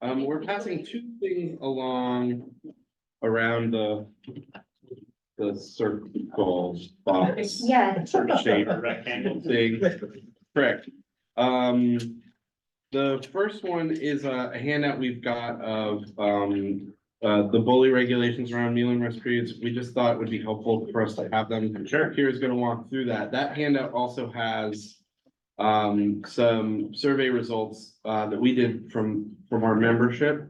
We're passing two things along around the circle box. Yeah. Shape Rectangle. thing, correct. The first one is a handout we've got of, the bully regulations around meal and rest periods. We just thought it would be helpful for us to have them. Sure. Kira's gonna walk through that. That handout also has some survey results that we did from our membership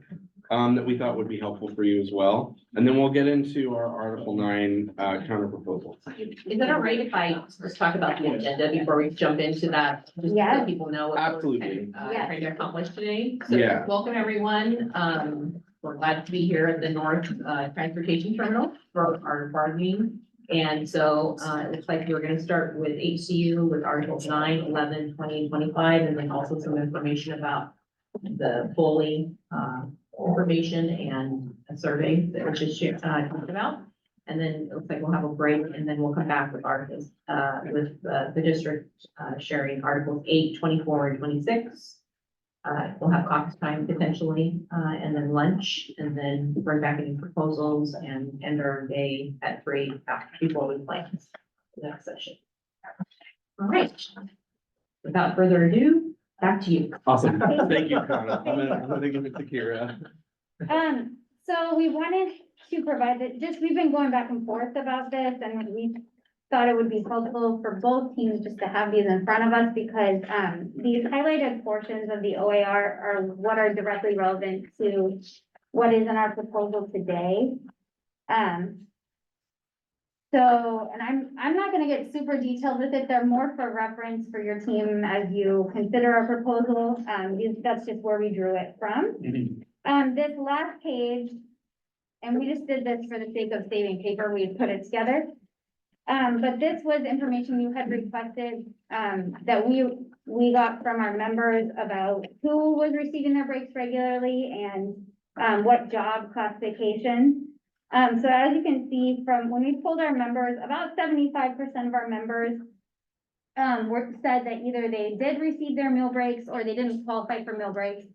that we thought would be helpful for you as well. And then we'll get into our Article 9 counter proposal. Is that all right if I just talk about the agenda before we jump into that? Just so Yeah. people know what Absolutely. we're Yeah. trying to accomplish today. So Yeah. welcome, everyone. We're glad to be here at the North Transportation Terminal for our bargaining. And so it looks like we're going to start with HCU with Articles 9, 11, 20, and 25, and then also some information about the bully information and a survey that we just talked about. And then it looks like we'll have a break, and then we'll come back with articles with the district sharing Articles 8, 24, and 26. We'll have caucus time potentially, and then lunch, and then bring back any proposals and end our day at 3 before we plan the next session. All right. Without further ado, back to you. Awesome. Thank you, Connor. I'm gonna give it to Kira. So we wanted to provide that, we've been going back and forth about this, and we thought it would be helpful for both teams just to have these in front of us, because, these highlighted portions of the OAR are what are directly relevant to what is in our proposal today. So, and I'm not gonna get super detailed with it, they're more for reference for your team as you consider our proposal, that's just where we drew it from. This last page, and we just did this for the sake of saving paper, we put it together. But this was information you had requested, that we got from our members about who was receiving their breaks regularly and, what job classification. So as you can see from when we polled our members, about 75% of our members said that either they did receive their meal breaks or they didn't qualify for meal breaks.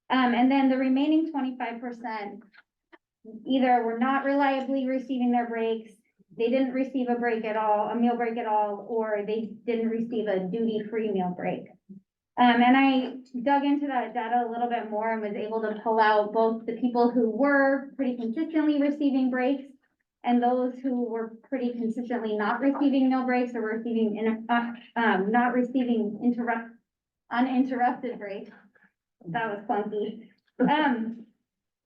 And then the remaining 25% either were not reliably receiving their breaks, they didn't receive a break at all, a meal break at all, or they didn't receive a duty-free meal break. And I dug into that data a little bit more and was able to pull out both the people who were pretty consistently receiving breaks and those who were pretty consistently not receiving meal breaks or receiving not receiving uninterrupted breaks. That was clunky.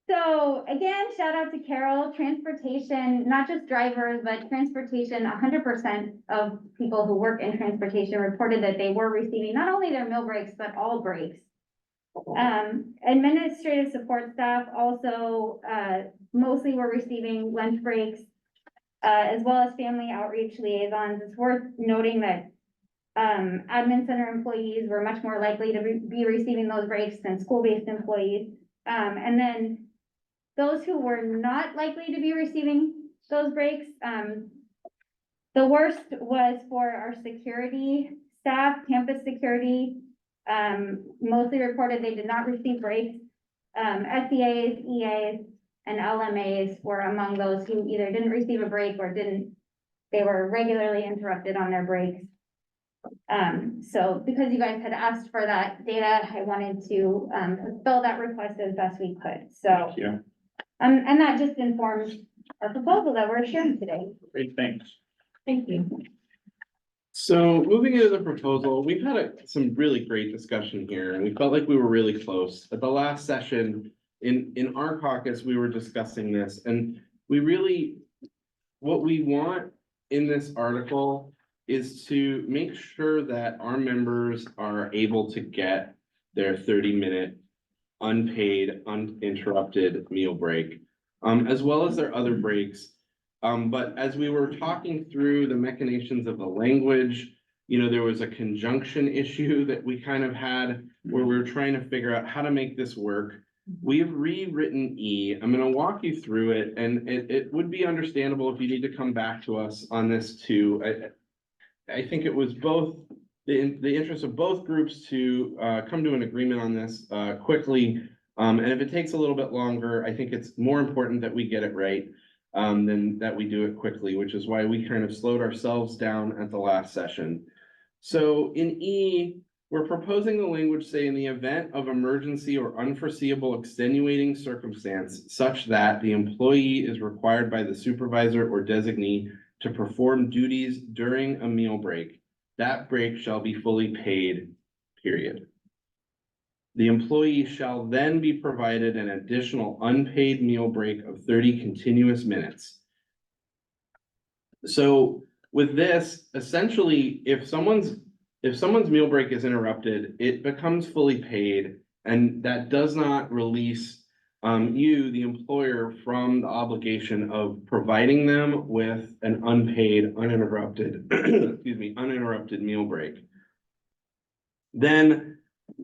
So again, shout out to Carol. Transportation, not just drivers, but transportation, 100% of people who work in transportation reported that they were receiving not only their meal breaks, but all breaks. Administrative support staff also mostly were receiving lunch breaks, as well as family outreach liaisons. It's worth noting that admin center employees were much more likely to be receiving those breaks than school-based employees. And then those who were not likely to be receiving those breaks, the worst was for our security staff, campus security, mostly reported they did not receive breaks. SEAs, EAs, and LMAs were among those who either didn't receive a break or they were regularly interrupted on their breaks. So because you guys had asked for that data, I wanted to fulfill that request as best we could. So, Yeah. And that just informs our proposal that we're sharing today. Great, thanks. Thank you. So moving into the proposal, we've had some really great discussion here, and we felt like we were really close. At the last session, in our caucus, we were discussing this, and what we want in this article is to make sure that our members are able to get their 30-minute unpaid, uninterrupted meal break, as well as their other breaks. But as we were talking through the machinations of the language, there was a conjunction issue that we kind of had where we were trying to figure out how to make this work. We've rewritten E. I'm going to walk you through it, and it would be understandable if you need to come back to us on this too. I think it was both the interest of both groups to come to an agreement on this quickly. And if it takes a little bit longer, I think it's more important that we get it right than that we do it quickly, which is why we kind of slowed ourselves down at the last session. So in E, we're proposing the language say in the event of emergency or unforeseeable extenuating circumstance such that the employee is required by the supervisor or designee to perform duties during a meal break, that break shall be fully paid, period. The employee shall then be provided an additional unpaid meal break of 30 continuous minutes. So with this, essentially, if someone's meal break is interrupted, it becomes fully paid, and that does not release you, the employer, from the obligation of providing them with an unpaid, uninterrupted, uninterrupted meal break. Then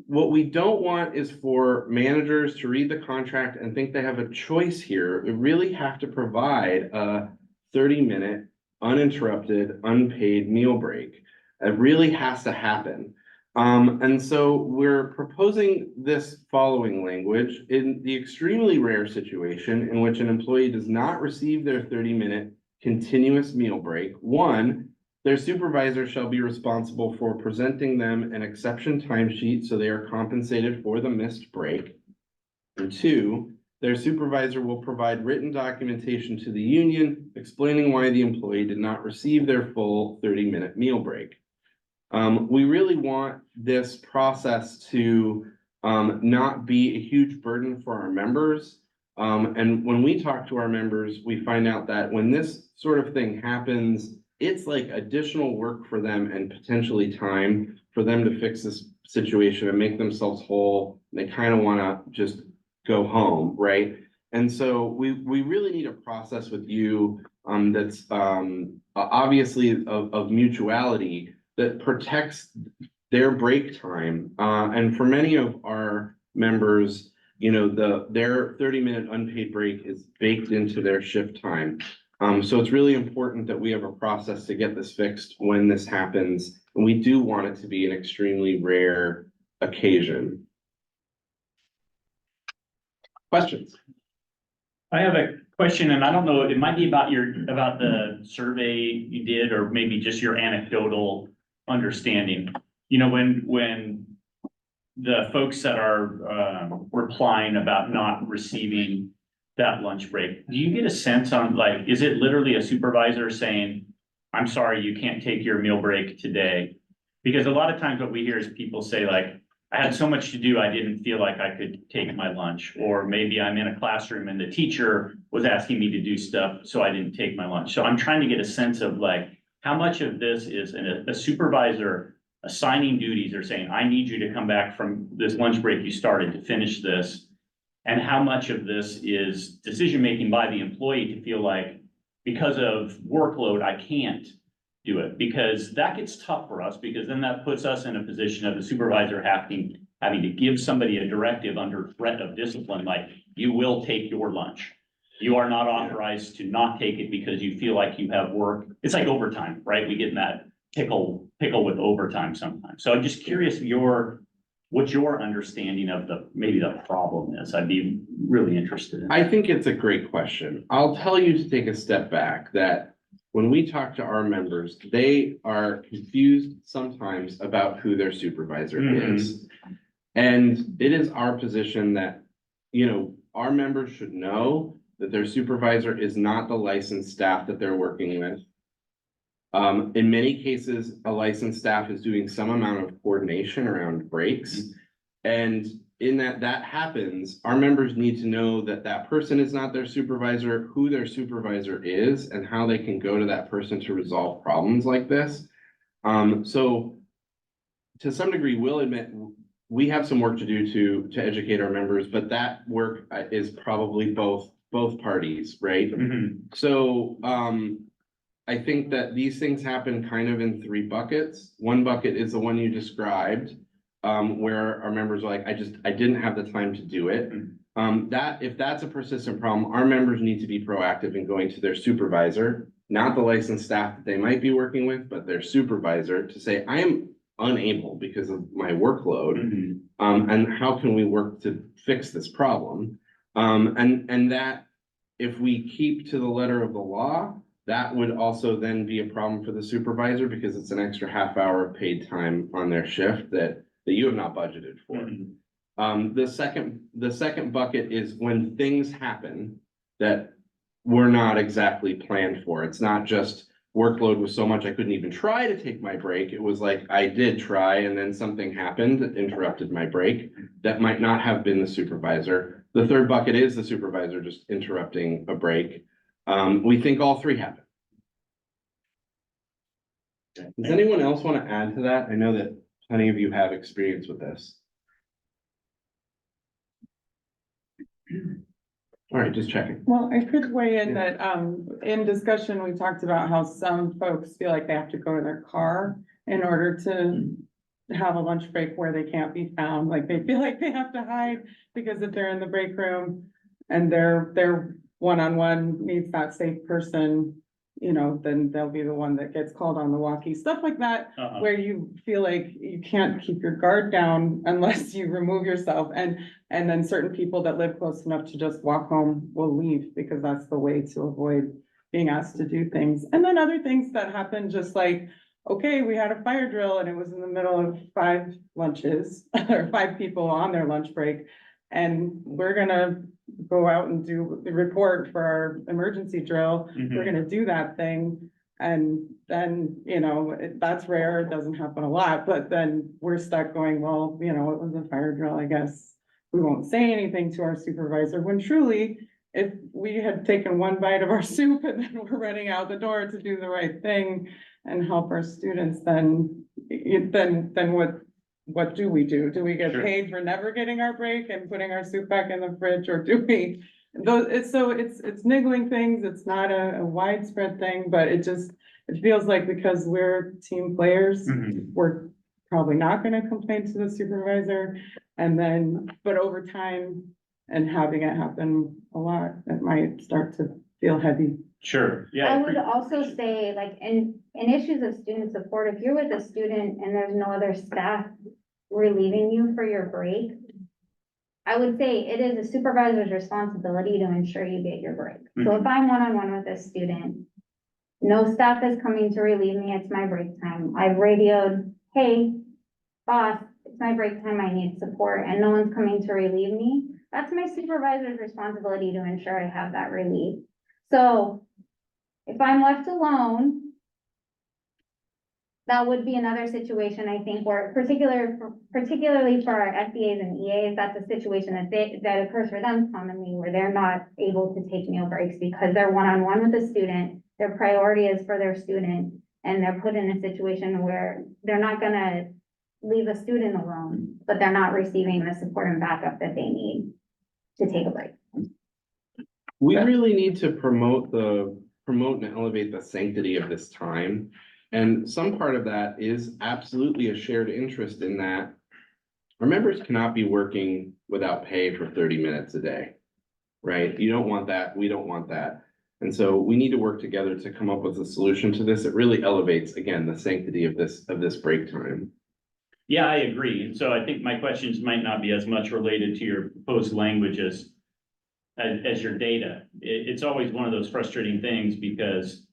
what we don't want is for managers to read the contract and think they have a choice here. We really have to provide a 30-minute uninterrupted, unpaid meal break. It really has to happen. And so we're proposing this following language: in the extremely rare situation in which an employee does not receive their 30-minute continuous meal break, one, their supervisor shall be responsible for presenting them an exception timesheet so they are compensated for the missed break. And two, their supervisor will provide written documentation to the union explaining why the employee did not receive their full 30-minute meal break. We really want this process to not be a huge burden for our members. And when we talk to our members, we find out that when this sort of thing happens, it's like additional work for them and potentially time for them to fix this situation and make themselves whole. They kind of want to just go home, right? And so we really need a process with you that's obviously of mutuality, that protects their break time. And for many of our members, you know, their 30-minute unpaid break is baked into their shift time. So it's really important that we have a process to get this fixed when this happens. And we do want it to be an extremely rare occasion. Questions? I have a question, and I don't know, it might be about the survey you did, or maybe just your anecdotal understanding. You know, when the folks that are replying about not receiving that lunch break, do you get a sense on, like, is it literally a supervisor saying, I'm sorry, you can't take your meal break today? Because a lot of times what we hear is people say, like, I had so much to do, I didn't feel like I could take my lunch. Or maybe I'm in a classroom and the teacher was asking me to do stuff, so I didn't take my lunch. So I'm trying to get a sense of, like, how much of this is a supervisor assigning duties or saying, I need you to come back from this lunch break you started to finish this. And how much of this is decision-making by the employee to feel like, because of workload, I can't do it, because that gets tough for us, because then that puts us in a position of the supervisor having to give somebody a directive under threat of discipline, like, you will take your lunch. You are not authorized to not take it because you feel like you have work. It's like overtime, right? We get in that pickle with overtime sometimes. So I'm just curious what your understanding of maybe the problem is. I'd be really interested in. I think it's a great question. I'll tell you to take a step back, that when we talk to our members, they are confused sometimes about who their supervisor is. And it is our position that, you know, our members should know that their supervisor is not the licensed staff that they're working with. In many cases, a licensed staff is doing some amount of coordination around breaks. And in that happens, our members need to know that that person is not their supervisor, who their supervisor is, and how they can go to that person to resolve problems like this. So to some degree, we'll admit we have some work to do to educate our members, but that work is probably both parties, right? So I think that these things happen kind of in three buckets. One bucket is the one you described, where our members are like, I didn't have the time to do it. If that's a persistent problem, our members need to be proactive in going to their supervisor, not the licensed staff that they might be working with, but their supervisor, to say, I am unable because of my workload. Mhm. And how can we work to fix this problem? And that if we keep to the letter of the law, that would also then be a problem for the supervisor because it's an extra half hour of paid time on their shift that you have not budgeted for. Mhm. The second bucket is when things happen that were not exactly planned for. It's not just workload was so much I couldn't even try to take my break. It was like I did try and then something happened that interrupted my break. That might not have been the supervisor. The third bucket is the supervisor just interrupting a break. We think all three happen. Does anyone else want to add to that? I know that plenty of you have experience with this. All right, just checking. Well, I could weigh in that, in discussion, we talked about how some folks feel like they have to go to their car in order to have a lunch break where they can't be found, like they feel like they have to hide, because if they're in the break room and their one-on-one needs that safe person, you know, then they'll be the one that gets called on the walkie, stuff like that, Uh-huh. where you feel like you can't keep your guard down unless you remove yourself. And then certain people that live close enough to just walk home will leave because that's the way to avoid being asked to do things. And then other things that happen, just like, okay, we had a fire drill and it was in the middle of 5 lunches or 5 people on their lunch break. And we're gonna go out and do the report for our emergency drill. We're Mhm. gonna do that thing. And then, you know, that's rare, it doesn't happen a lot, but then we're stuck going, well, you know, it was a fire drill, I guess. We won't say anything to our supervisor, when truly, if we had taken one bite of our soup and then we're running out the door to do the right thing and help our students, then what do we do? Do we get Sure. paid for never getting our break and putting our soup back in the fridge, or do we? It's niggling things, it's not a widespread thing, but it feels like because we're team players, Mhm. we're probably not gonna complain to the supervisor. And then, but over time and having it happen a lot, it might start to feel heavy. Sure, yeah. I would also say, like, in issues of student support, if you're with a student and there's no other staff relieving you for your break, I would say it is a supervisor's responsibility to ensure you get your break. So if I'm one-on-one with a student, no staff is coming to relieve me, it's my break time. I've radioed, hey, boss, it's my break time, I need support, and no one's coming to relieve me. That's my supervisor's responsibility to ensure I have that relief. So if I'm left alone, that would be another situation, I think, where particularly for our SEAs and EAs, that's a situation that occurs for them commonly, where they're not able to take meal breaks because they're one-on-one with a student, their priority is for their student, and they're put in a situation where they're not gonna leave a student alone, but they're not receiving the support and backup that they need to take a break. We really need to promote and elevate the sanctity of this time. And some part of that is absolutely a shared interest in that our members cannot be working without pay for 30 minutes a day, right? You don't want that, we don't want that. And so we need to work together to come up with a solution to this. It really elevates, again, the sanctity of this break time. Yeah, I agree. So I think my questions might not be as much related to your proposed language as your data. It's always one of those frustrating things because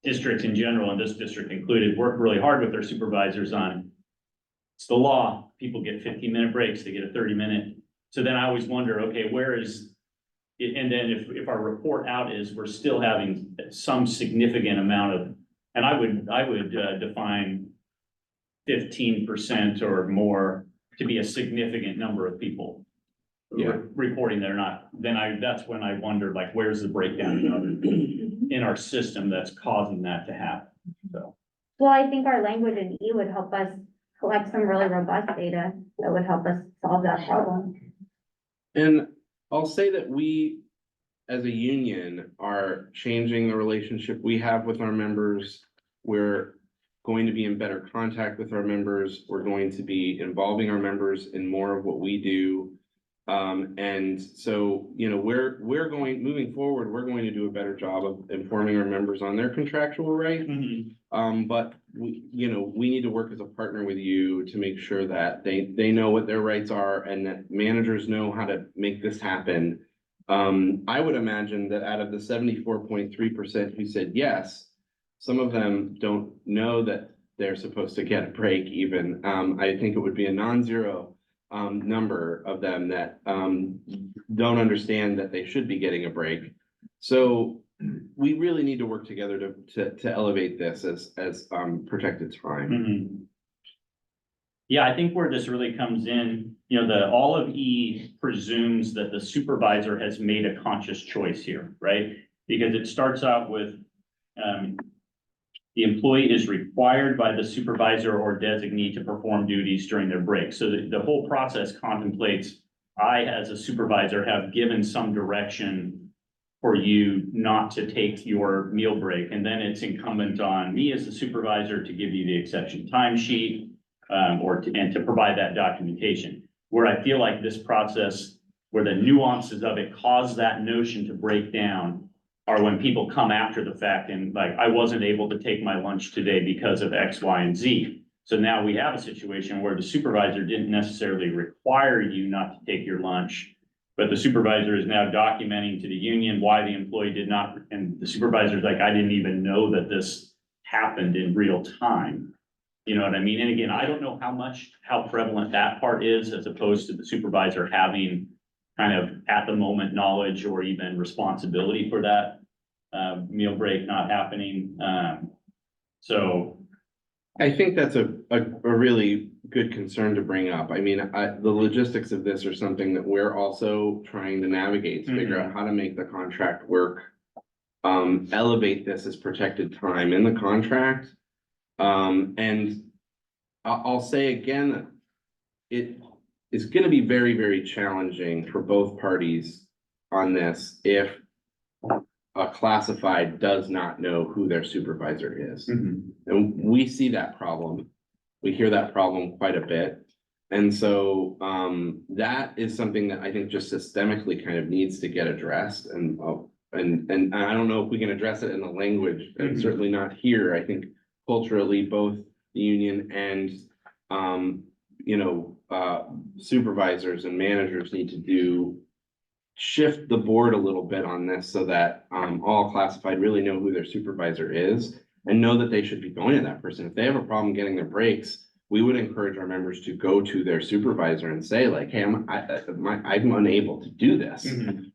districts in general, and this district included, work really hard with their supervisors on, it's the law, people get 15-minute breaks, they get a 30-minute. So then I always wonder, okay, where is, and then if our report out is we're still having some significant amount of, and I would define 15% or more to be a significant number of people reporting they're not, then that's when I wonder, like, where's the breakdown in our system that's causing that to happen? So. Well, I think our language in E would help us collect some really robust data that would help us solve that problem. And I'll say that we, as a union, are changing the relationship we have with our members. We're going to be in better contact with our members. We're going to be involving our members in more of what we do. And so, moving forward, we're going to do a better job of informing our members on their contractual rights. But we need to work as a partner with you to make sure that they know what their rights are and that managers know how to make this happen. I would imagine that out of the 74.3% who said yes, some of them don't know that they're supposed to get a break even. I think it would be a non-zero number of them that don't understand that they should be getting a break. So we really need to work together to elevate this as protected time. Yeah, I think where this really comes in, all of E presumes that the supervisor has made a conscious choice here, right? Because it starts out with the employee is required by the supervisor or designee to perform duties during their break. So the whole process contemplates, I, as a supervisor, have given some direction for you not to take your meal break. And then it's incumbent on me as the supervisor to give you the exception timesheet and to provide that documentation. Where I feel like this process, where the nuances of it cause that notion to break down, are when people come after the fact and like, I wasn't able to take my lunch today because of X, Y, and Z. So now we have a situation where the supervisor didn't necessarily require you not to take your lunch, but the supervisor is now documenting to the union why the employee did not, and the supervisor is like, I didn't even know that this happened in real time. You know what I mean? And again, I don't know how prevalent that part is as opposed to the supervisor having kind of at the moment knowledge or even responsibility for that meal break not happening. So I think that's a really good concern to bring up. I mean, the logistics of this are something that we're also trying to navigate to figure out how to make the contract work. Elevate this as protected time in the contract. And I'll say again, that it is going to be very, very challenging for both parties on this if a classified does not know who their supervisor is. And we see that problem. We hear that problem quite a bit. And so that is something that I think just systemically kind of needs to get addressed. And I don't know if we can address it in the language, and certainly not here. I think culturally, both the union and supervisors and managers need to shift the board a little bit on this so that all classified really know who their supervisor is and know that they should be going to that person. If they have a problem getting their breaks, we would encourage our members to go to their supervisor and say like, hey, I'm unable to do this,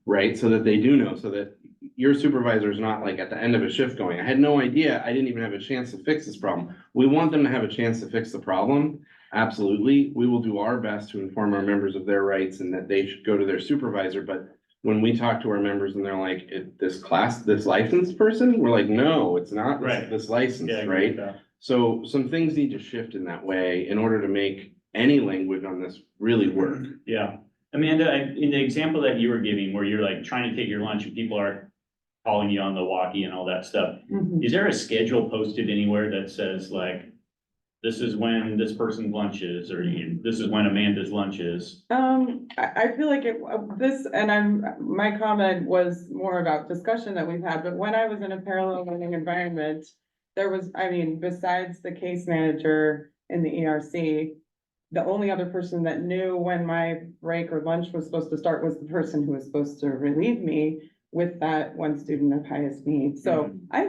right? So that they do know, so that your supervisor is not like at the end of a shift going, I had no idea, I didn't even have a chance to fix this problem. We want them to have a chance to fix the problem. Absolutely. We will do our best to inform our members of their rights and that they should go to their supervisor. But when we talk to our members and they're like, this licensed person, we're like, no, it's not this license, right? So some things need to shift in that way in order to make any language on this really work. Yeah. Amanda, in the example that you were giving where you're like trying to take your lunch and people are calling you on the walkie and all that stuff, is there a schedule posted anywhere that says like, this is when this person's lunch is, or this is when Amanda's lunch is? I feel like my comment was more about discussion that we've had, but when I was in a parallel learning environment, there was, besides the case manager in the ERC, the only other person that knew when my break or lunch was supposed to start was the person who was supposed to relieve me with that one student of highest need. So I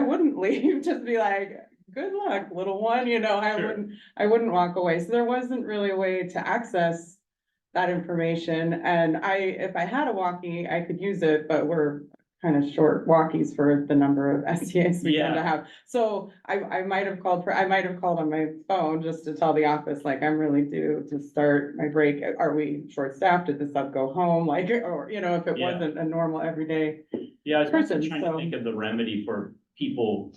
wouldn't leave, just be like, good luck, little one, I wouldn't walk away. So there wasn't really a way to access that information. And if I had a walkie, I could use it, but we're kind of short walkies for the number of SCAs we tend to have. So I might have called on my phone just to tell the office, like, I'm really due to start my break. Are we short staffed? Did the sub go home? Like, or, if it wasn't a normal everyday. Yeah, I was trying to think of the remedy for people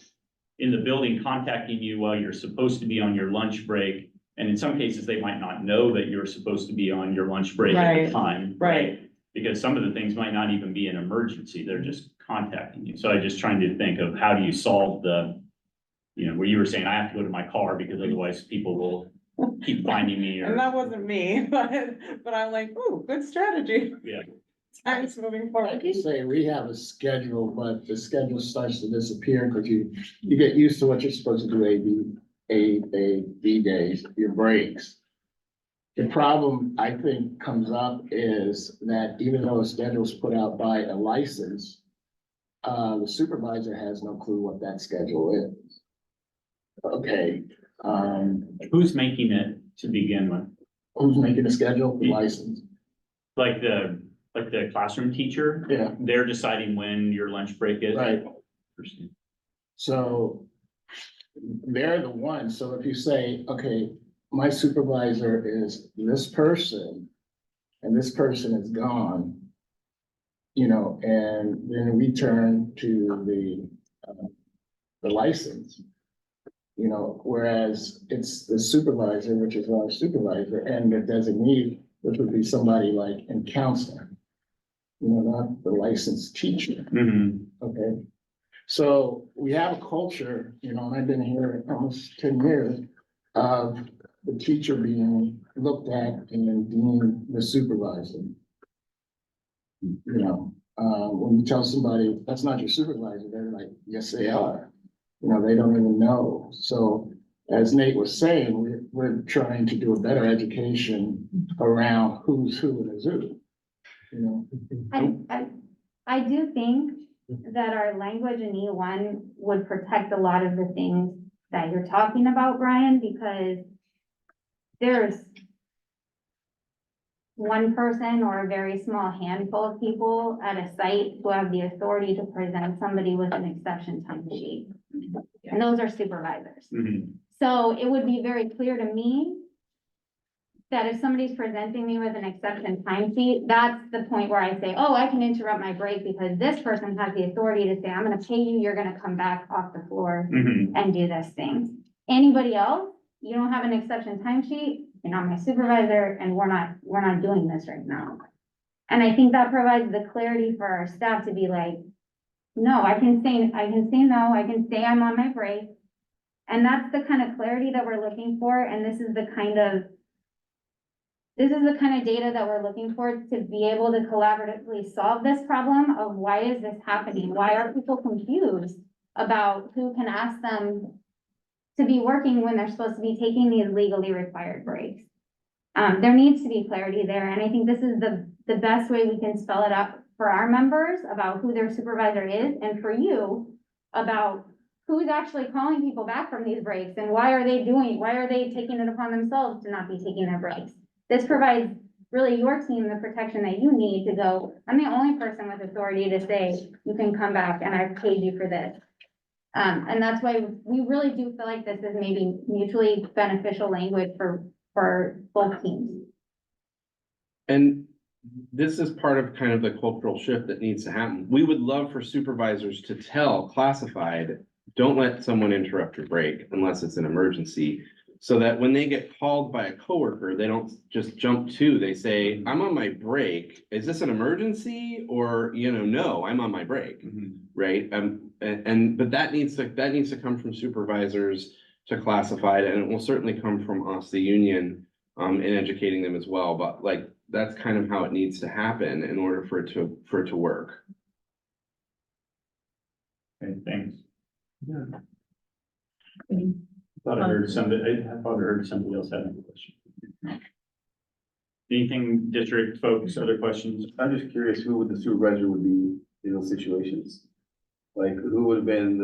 in the building contacting you while you're supposed to be on your lunch break. And in some cases, they might not know that you're supposed to be on your lunch break at the time. Right. Because some of the things might not even be an emergency. They're just contacting you. So I'm just trying to think of how do you solve the, where you were saying I have to go to my car because otherwise people will keep finding me And or, that wasn't me, but I'm like, ooh, good strategy. yeah. Time's moving I forward. can say we have a schedule, but the schedule starts to disappear because you get used to what you're supposed to do, B days, your breaks. The problem I think comes up is that even though a schedule is put out by a license, the supervisor has no clue what that schedule is. Okay, Who's making it to begin with? who's making the schedule? The license. Like the classroom teacher? Yeah, They're deciding when your lunch break is? right. Interesting. So they're the ones, so if you say, okay, my supervisor is this person and this person is gone, you know, and then we turn to the license. You know, whereas it's the supervisor, which is our supervisor, and the designee, which would be somebody like in counseling. You know, not the licensed teacher. Mhm. Okay, so we have a culture, you know, and I've been here almost 10 years of the teacher being looked at and deemed the supervisor. You know, when you tell somebody that's not your supervisor, they're like, yes, they are. You know, they don't even know. So as Nate was saying, we're trying to do a better education around who's who and is who. You know, I do think that our language in E1 would protect a lot of the things that you're talking about, Brian, because there's one person or a very small handful of people at a site who have the authority to present somebody with an exception time sheet. And those are supervisors. Mhm. So it would be very clear to me that if somebody's presenting me with an exception time sheet, that's the point where I say, oh, I can interrupt my break because this person has the authority to say, I'm gonna pay you, you're gonna come back off the floor Mhm. and do this thing. Anybody else, you don't have an exception time sheet, you're not my supervisor, and we're not doing this right now. And I think that provides the clarity for our staff to be like, no, I can say no, I can say I'm on my break. And that's the kind of clarity that we're looking for, and this is the kind of data that we're looking for to be able to collaboratively solve this problem of why is this happening? Why are people confused about who can ask them to be working when they're supposed to be taking these legally required breaks? There needs to be clarity there, and I think this is the best way we can spell it out for our members about who their supervisor is, and for you about who's actually calling people back from these breaks, and why are they taking it upon themselves to not be taking their breaks? This provides really your team the protection that you need to go, I'm the only person with authority to say, you can come back and I've paid you for this. And that's why we really do feel like this is maybe mutually beneficial language for both teams. And this is part of kind of the cultural shift that needs to happen. We would love for supervisors to tell classified, don't let someone interrupt your break unless it's an emergency. So that when they get called by a coworker, they don't just jump to, they say, I'm on my break. Is this an emergency? Or, you know, no, I'm on my break, Mhm. right? But that needs to come from supervisors to classified, and it will certainly come from us, the union, in educating them as well. But like, that's kind of how it needs to happen in order for it to work. Okay, thanks. I thought I heard somebody else had a question. Anything, district folks, other questions? I'm just curious, who would the supervisor would be in those situations? Like, who would have been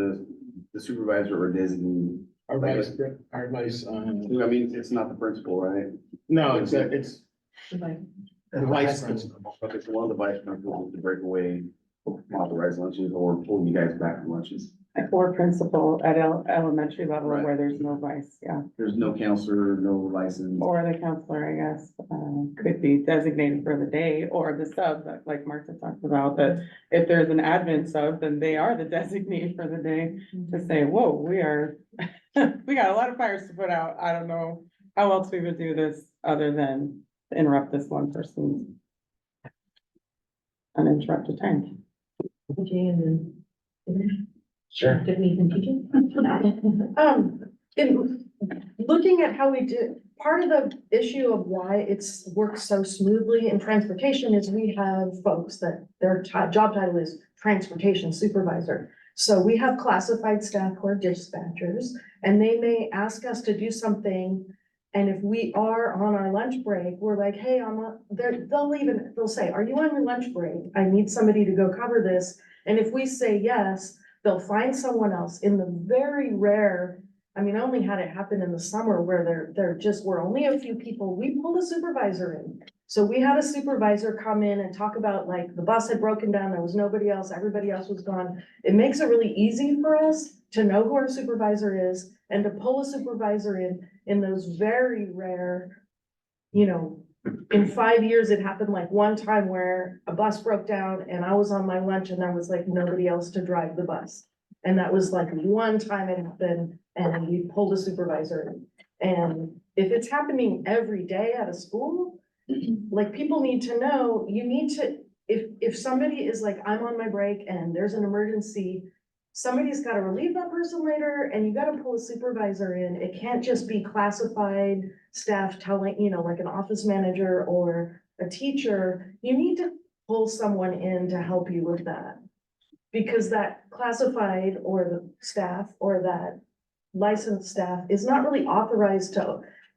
the supervisor or designee? our vice, I mean, it's not the principal, right? no, it's the vice principal. principal. Okay, so one of the vice principals to break away authorized lunches or pull you guys back from lunches. Or principal at elementary level Right. where there's no vice, yeah. There's no counselor, no license. Or the counselor, I guess, could be designated for the day, or the sub, that like Martha talked about, that if there's an admin sub, then they are the designee for the day to say, whoa, we got a lot of fires to put out. I don't know how else we would do this other than interrupt this one person's uninterrupted time. Sure. In looking at how we did part of the issue of why it's worked so smoothly in transportation is we have folks that their job title is transportation supervisor. So we have classified staff who are dispatchers, and they may ask us to do something. And if we are on our lunch break, we're like, hey, they'll say, are you on your lunch break? I need somebody to go cover this. And if we say yes, they'll find someone else. In the very rare, I mean, I only had it happen in the summer where there just were only a few people, we pulled a supervisor in. So we had a supervisor come in and talk about, like, the bus had broken down, there was nobody else, everybody else was gone. It makes it really easy for us to know who our supervisor is and to pull a supervisor in those very rare, you know, in 5 years, it happened like one time where a bus broke down and I was on my lunch and there was like nobody else to drive the bus. And that was like one time it happened and we pulled a supervisor in. And if it's happening every day at a school, like, people need to know, you need to, if somebody is like, I'm on my break and there's an emergency, somebody's gotta relieve that person later and you gotta pull a supervisor in. It can't just be classified staff telling, you know, like an office manager or a teacher. You need to pull someone in to help you with that. Because that classified or the staff or that licensed staff is not really authorized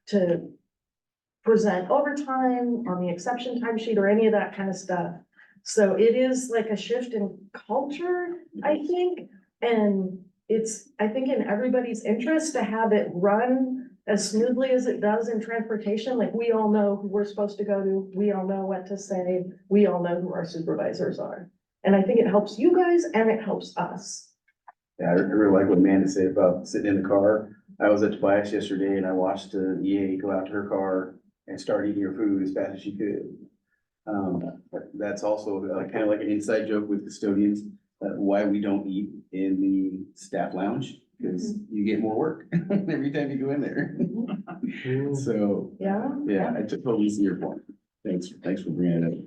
to present overtime on the exception timesheet or any of that kind of stuff. So it is like a shift in culture, I think, and it's, I think, in everybody's interest to have it run as smoothly as it does in transportation. Like, we all know who we're supposed to go to, we all know what to say, we all know who our supervisors are. And I think it helps you guys and it helps us. Yeah, I really like what Amanda said about sitting in the car. I was at class yesterday and I watched the EA go out to her car and start eating her food as fast as she could. That's also kind of like an inside joke with custodians, why we don't eat in the staff lounge, because you get more work every time you go in there. So, Yeah. I totally see your point. Thanks for bringing it up.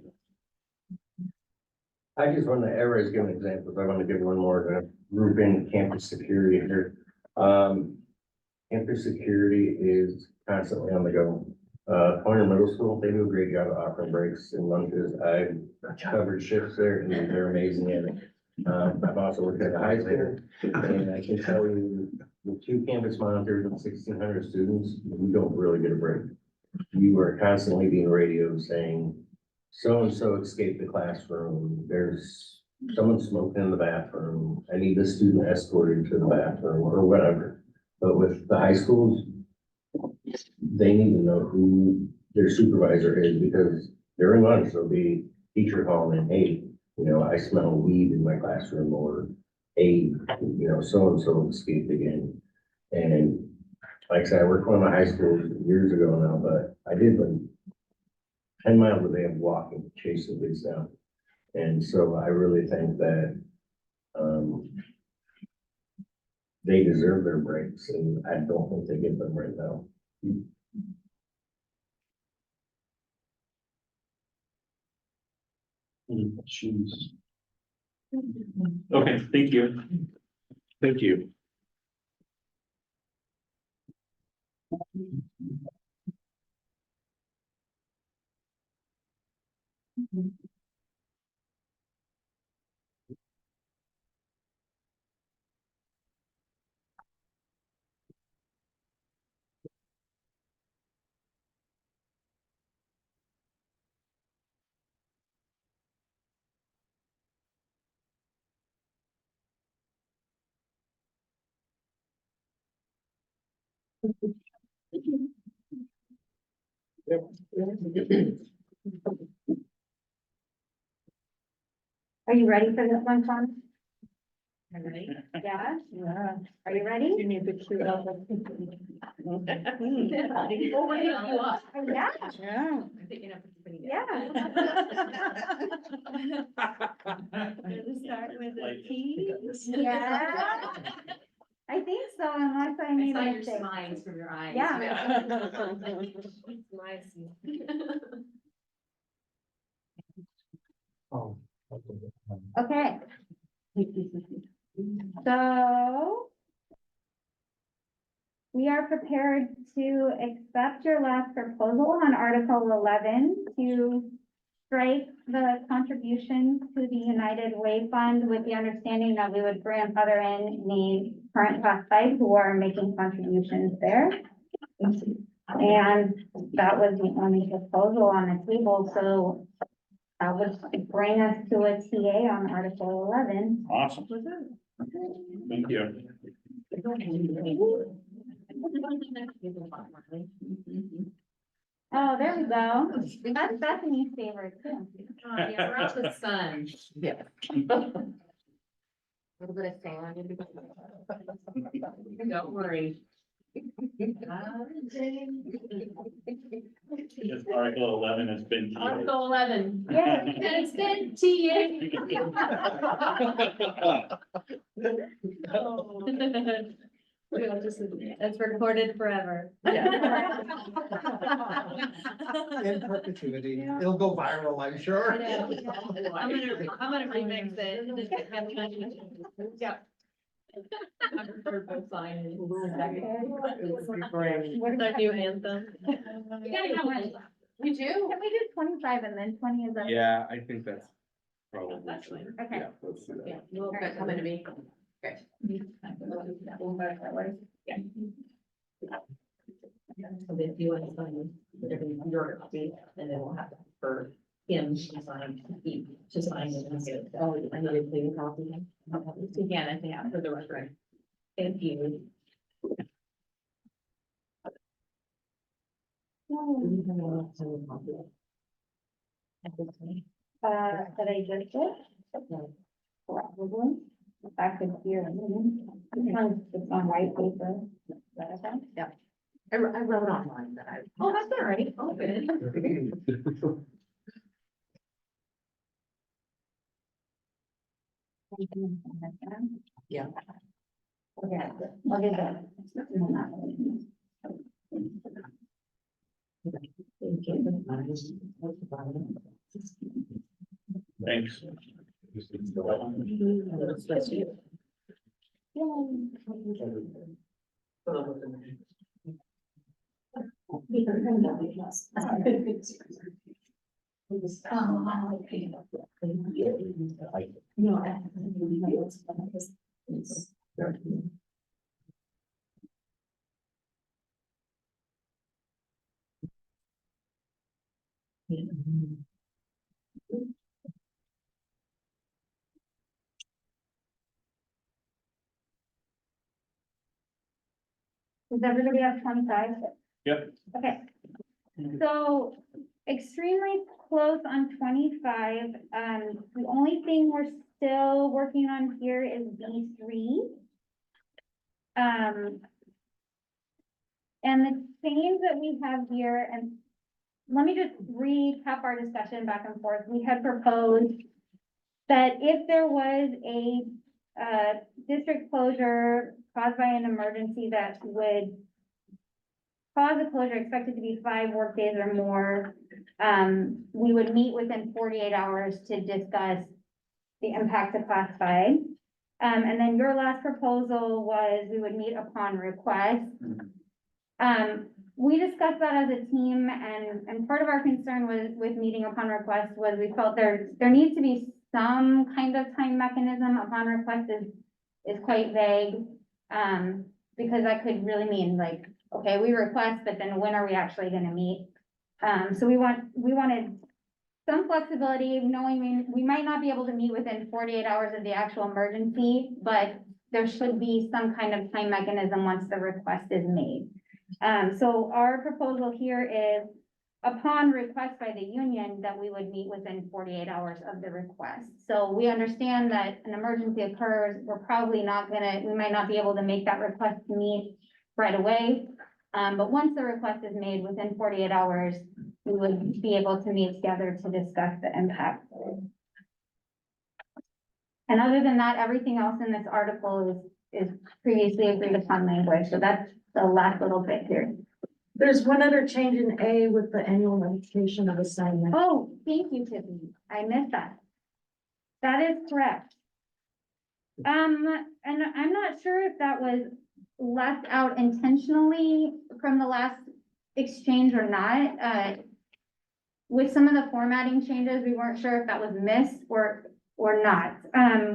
I just want to, everybody's giving examples. I want to give one more to group in campus security here. Campus security is constantly on the go. Pointer Middle School, they do a great job of offering breaks and lunches. I've covered shifts there and they're amazing at it. I've also worked at the high school and I can tell you, with 2 campus monitors and 1,600 students, we don't really get a break. You are constantly being radioed saying, so-and-so escaped the classroom, there's someone smoking in the bathroom, I need this student escorted to the bathroom or whatever. But with the high schools, they need to know who their supervisor is, because during lunch, there'll be teacher calling in, hey, you know, I smell weed in my classroom, or hey, you know, so-and-so escaped again. And like I said, I worked for one of my high schools years ago now, but I did like 10 miles a day of walking, to chase the kids down. And so I really think that, they deserve their breaks, and I don't think they get them right now. Okay, thank you. Thank you. Are you ready for this one, Tom? Ready? Yeah? Yeah. Are you ready? You need to cue up. Oh, wait, you up. Yeah, Yeah. I'm thinking of putting it. yeah. Start with a T. Yeah. I think so, unless I I made saw a your mistake. smiles from your eyes. Yeah. Nice. Okay. So we are prepared to accept your last proposal on Article 11 to strike the contributions to the United Way Fund with the understanding that we would grandfather in the current classified who are making contributions there. And that was the only proposal on the table, so that would bring us to a TA on Article 11. Awesome. Thank you. Oh, there we go. That's Bethany's favorite too. Yeah, we're out the sun. Yeah. Little bit of sand. Don't worry. Yes, Article 11 has been. Article 11. Yeah. It's been TA. That's recorded forever. In perpetuity. It'll go viral, I'm sure. I'm gonna remix it. Yeah. I prefer both sides. What's our new anthem? We gotta go in. We do? Can we do 25 and then 20 is up? Yeah, I think that's probably. That's fine. Okay. Yeah, let's do that. Yeah, well, that's coming to me. Okay. So then you want to sign whatever your copy, and then we'll have for him to sign, to sign it and get it. Oh, I need a clean copy. Again, I think after the record. Thank you. That I just did? Probably. Back in here. It's on white paper. Is that okay? Yeah. I wrote online that I. Oh, that's all right. Oh, good. Yeah. Okay, I'll get that. Thanks. Does everybody have 25? Yep. Okay. So extremely close on 25. The only thing we're still working on here is B3. And the change that we have here, and let me just recap our discussion back and forth. We had proposed that if there was a district closure caused by an emergency that would cause a closure expected to be 5 work days or more, we would meet within 48 hours to discuss the impact to classified. And then your last proposal was we would meet upon request. We discussed that as a team, and part of our concern with meeting upon request was we felt there needs to be some kind of time mechanism. Upon request is quite vague, because that could really mean like, okay, we request, but then when are we actually gonna meet? So we wanted some flexibility, knowing we might not be able to meet within 48 hours of the actual emergency, but there should be some kind of time mechanism once the request is made. So our proposal here is upon request by the union that we would meet within 48 hours of the request. So we understand that an emergency occurs, we might not be able to make that request to meet right away. But once the request is made within 48 hours, we would be able to meet together to discuss the impact. And other than that, everything else in this article is previously agreed upon language. So that's the last little bit here. There's one other change in A with the annual notification of assignment. Oh, thank you, Tiffany. I missed that. That is correct. And I'm not sure if that was left out intentionally from the last exchange or not. With some of the formatting changes, we weren't sure if that was missed or not.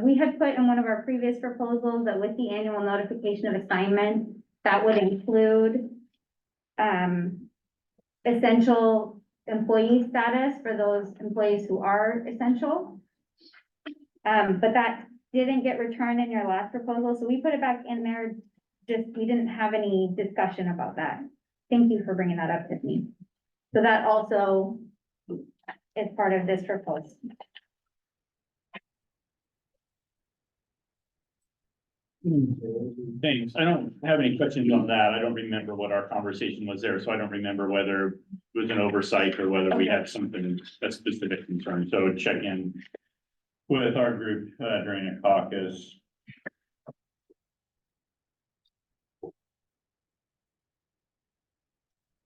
We had put in one of our previous proposals that with the annual notification of assignment, that would include essential employee status for those employees who are essential. But that didn't get returned in your last proposal, so we put it back in there. Just, we didn't have any discussion about that. Thank you for bringing that up, Tiffany. So that also is part of this proposal. Thanks. I don't have any questions on that. I don't remember what our conversation was there, so I don't remember whether it was an oversight or whether we had something, a specific concern. So check in with our group during a caucus.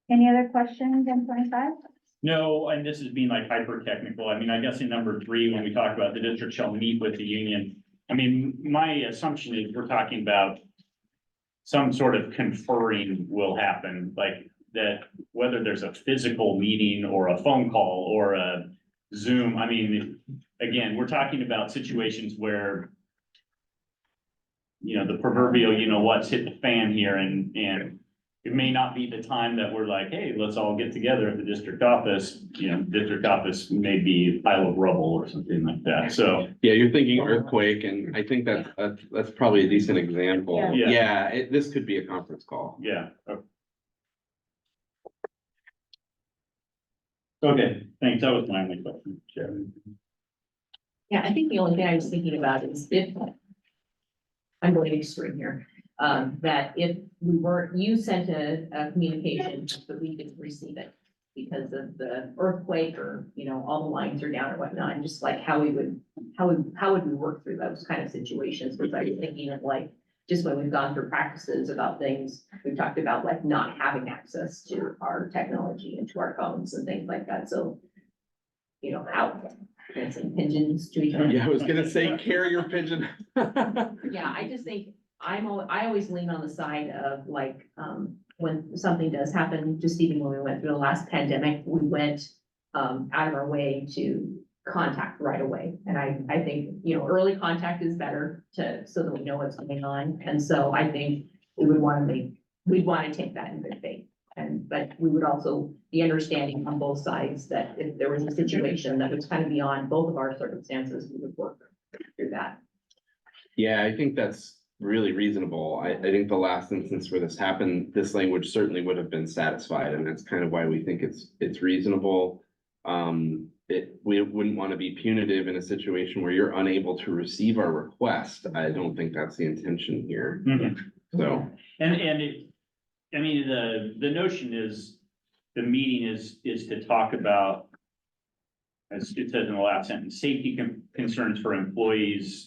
Any other questions on 25? No, and this is being like hyper technical. I mean, I guess in number 3, when we talk about the district shall meet with the union, I mean, my assumption is we're talking about some sort of conferring will happen, like that, whether there's a physical meeting or a phone call or a Zoom. I mean, again, we're talking about situations where, you know, the proverbial, you know, what's hit the fan here, and it may not be the time that we're like, hey, let's all get together at the district office. You know, district office may be a pile of rubble or something like that. So, Yeah, you're thinking earthquake, and I think that's probably a decent example. Yeah. Yeah, this could be a conference call. yeah. Okay, thanks. That was my only question, Chairman. Yeah, I think the only thing I was thinking about is if, I'm going extreme here, that if we weren't, you sent a communication, but we didn't receive it because of the earthquake or, you know, all the lines are down or whatnot, and just like how would we work through those kind of situations? Because I was thinking of like, just when we've gone through practices about things, we've talked about like not having access to our technology and to our phones and things like that. So, you know, how, dancing pigeons to each other. Yeah, I was gonna say carrier pigeon. Yeah, I just think I always lean on the side of like, when something does happen, just even when we went through the last pandemic, we went out of our way to contact right away. And I think, you know, early contact is better so that we know what's going on. And so I think we'd want to take that in good faith. But we would also be understanding on both sides that if there was a situation that was kind of beyond both of our circumstances, we would work through that. Yeah, I think that's really reasonable. I think the last instance where this happened, this language certainly would have been satisfied, and that's kind of why we think it's reasonable. We wouldn't want to be punitive in a situation where you're unable to receive our request. I don't think that's the intention here. Mhm. So, I mean, the notion is, the meeting is to talk about, as it says in the last sentence, safety concerns for employees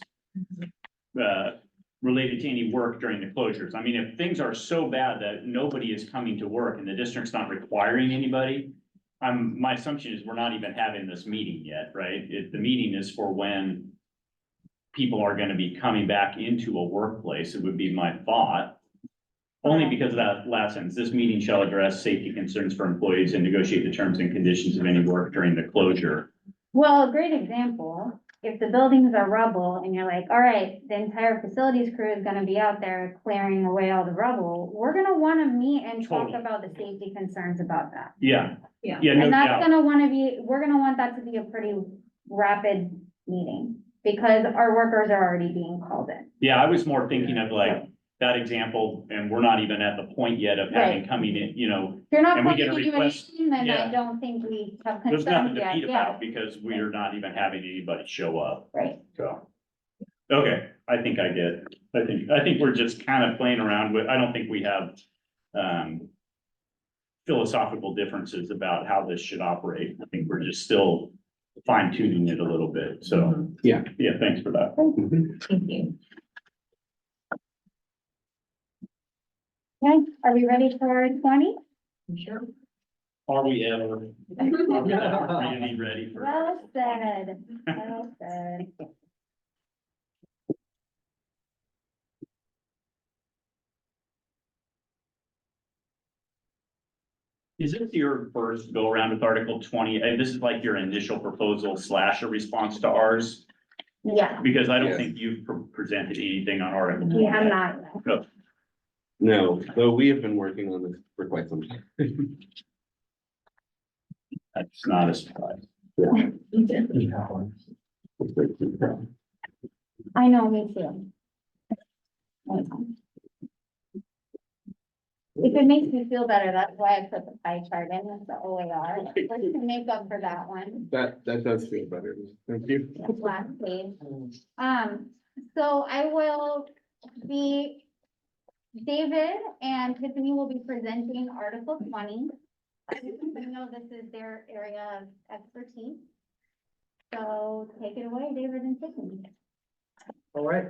related to any work during the closures. I mean, if things are so bad that nobody is coming to work and the district's not requiring anybody, my assumption is we're not even having this meeting yet, right? The meeting is for when people are gonna be coming back into a workplace, it would be my thought. Only because of that last sentence, this meeting shall address safety concerns for employees and negotiate the terms and conditions of any work during the closure. Well, a great example, if the buildings are rubble and you're like, all right, the entire facilities crew is gonna be out there clearing away all the rubble, we're gonna wanna meet and talk Totally. about the safety concerns about that. Yeah. Yeah. Yeah, no And that's doubt. gonna we're gonna want that to be a pretty rapid meeting, because our workers are already being called in. Yeah, I was more thinking of like that example, and we're not even at the point yet of having Right. coming in, you know, If you're not And we calling get a you request, in, then I yeah. don't think we have there's nothing concerns to yet, beat yeah, about because we are not even having anybody show up, right. so. Okay, I think I get it. I think we're just kind of playing around with, I don't think we have philosophical differences about how this should operate. I think we're just still fine tuning it a little bit, so, Mhm. yeah, thanks for that. Thank you. Okay, are we ready for 20? Sure. Are we ever really ready for? Well said, well said. Is this your first go around with Article 20? And this is like your initial proposal / a response to ours? Yeah, Because I don't Yes. think you've presented anything on Article we 20. have not. No, though we have been working on this for quite some time. That's not a surprise. I know, me too. If it makes me feel better, that's why I put the pie chart in, that's the OAR, just to make up for that one. That does feel better. Thank you. That's last page. So I will be, David and Tiffany will be presenting Article 20. I know this is their area of expertise. So take it away, David and Tiffany. All right.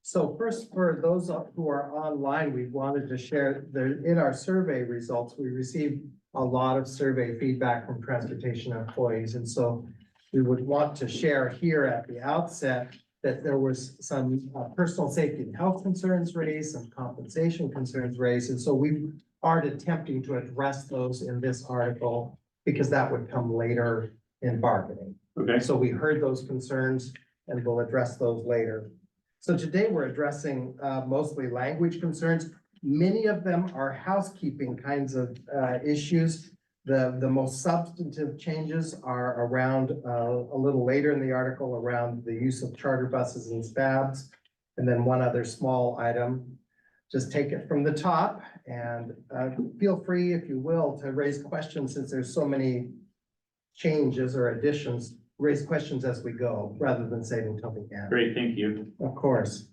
So first, for those who are online, we wanted to share in our survey results, we received a lot of survey feedback from transportation employees. And so we would want to share here at the outset that there was some personal safety and health concerns raised, some compensation concerns raised. And so we aren't attempting to address those in this article because that would come later in bargaining. Okay. So we heard those concerns and we'll address those later. So today we're addressing mostly language concerns. Many of them are housekeeping kinds of issues. The most substantive changes are around a little later in the article around the use of charter buses and SPABs. And then one other small item. Just take it from the top and feel free, if you will, to raise questions since there's so many changes or additions. Raise questions as we go, rather than saving until the end. Great, thank you. Of course.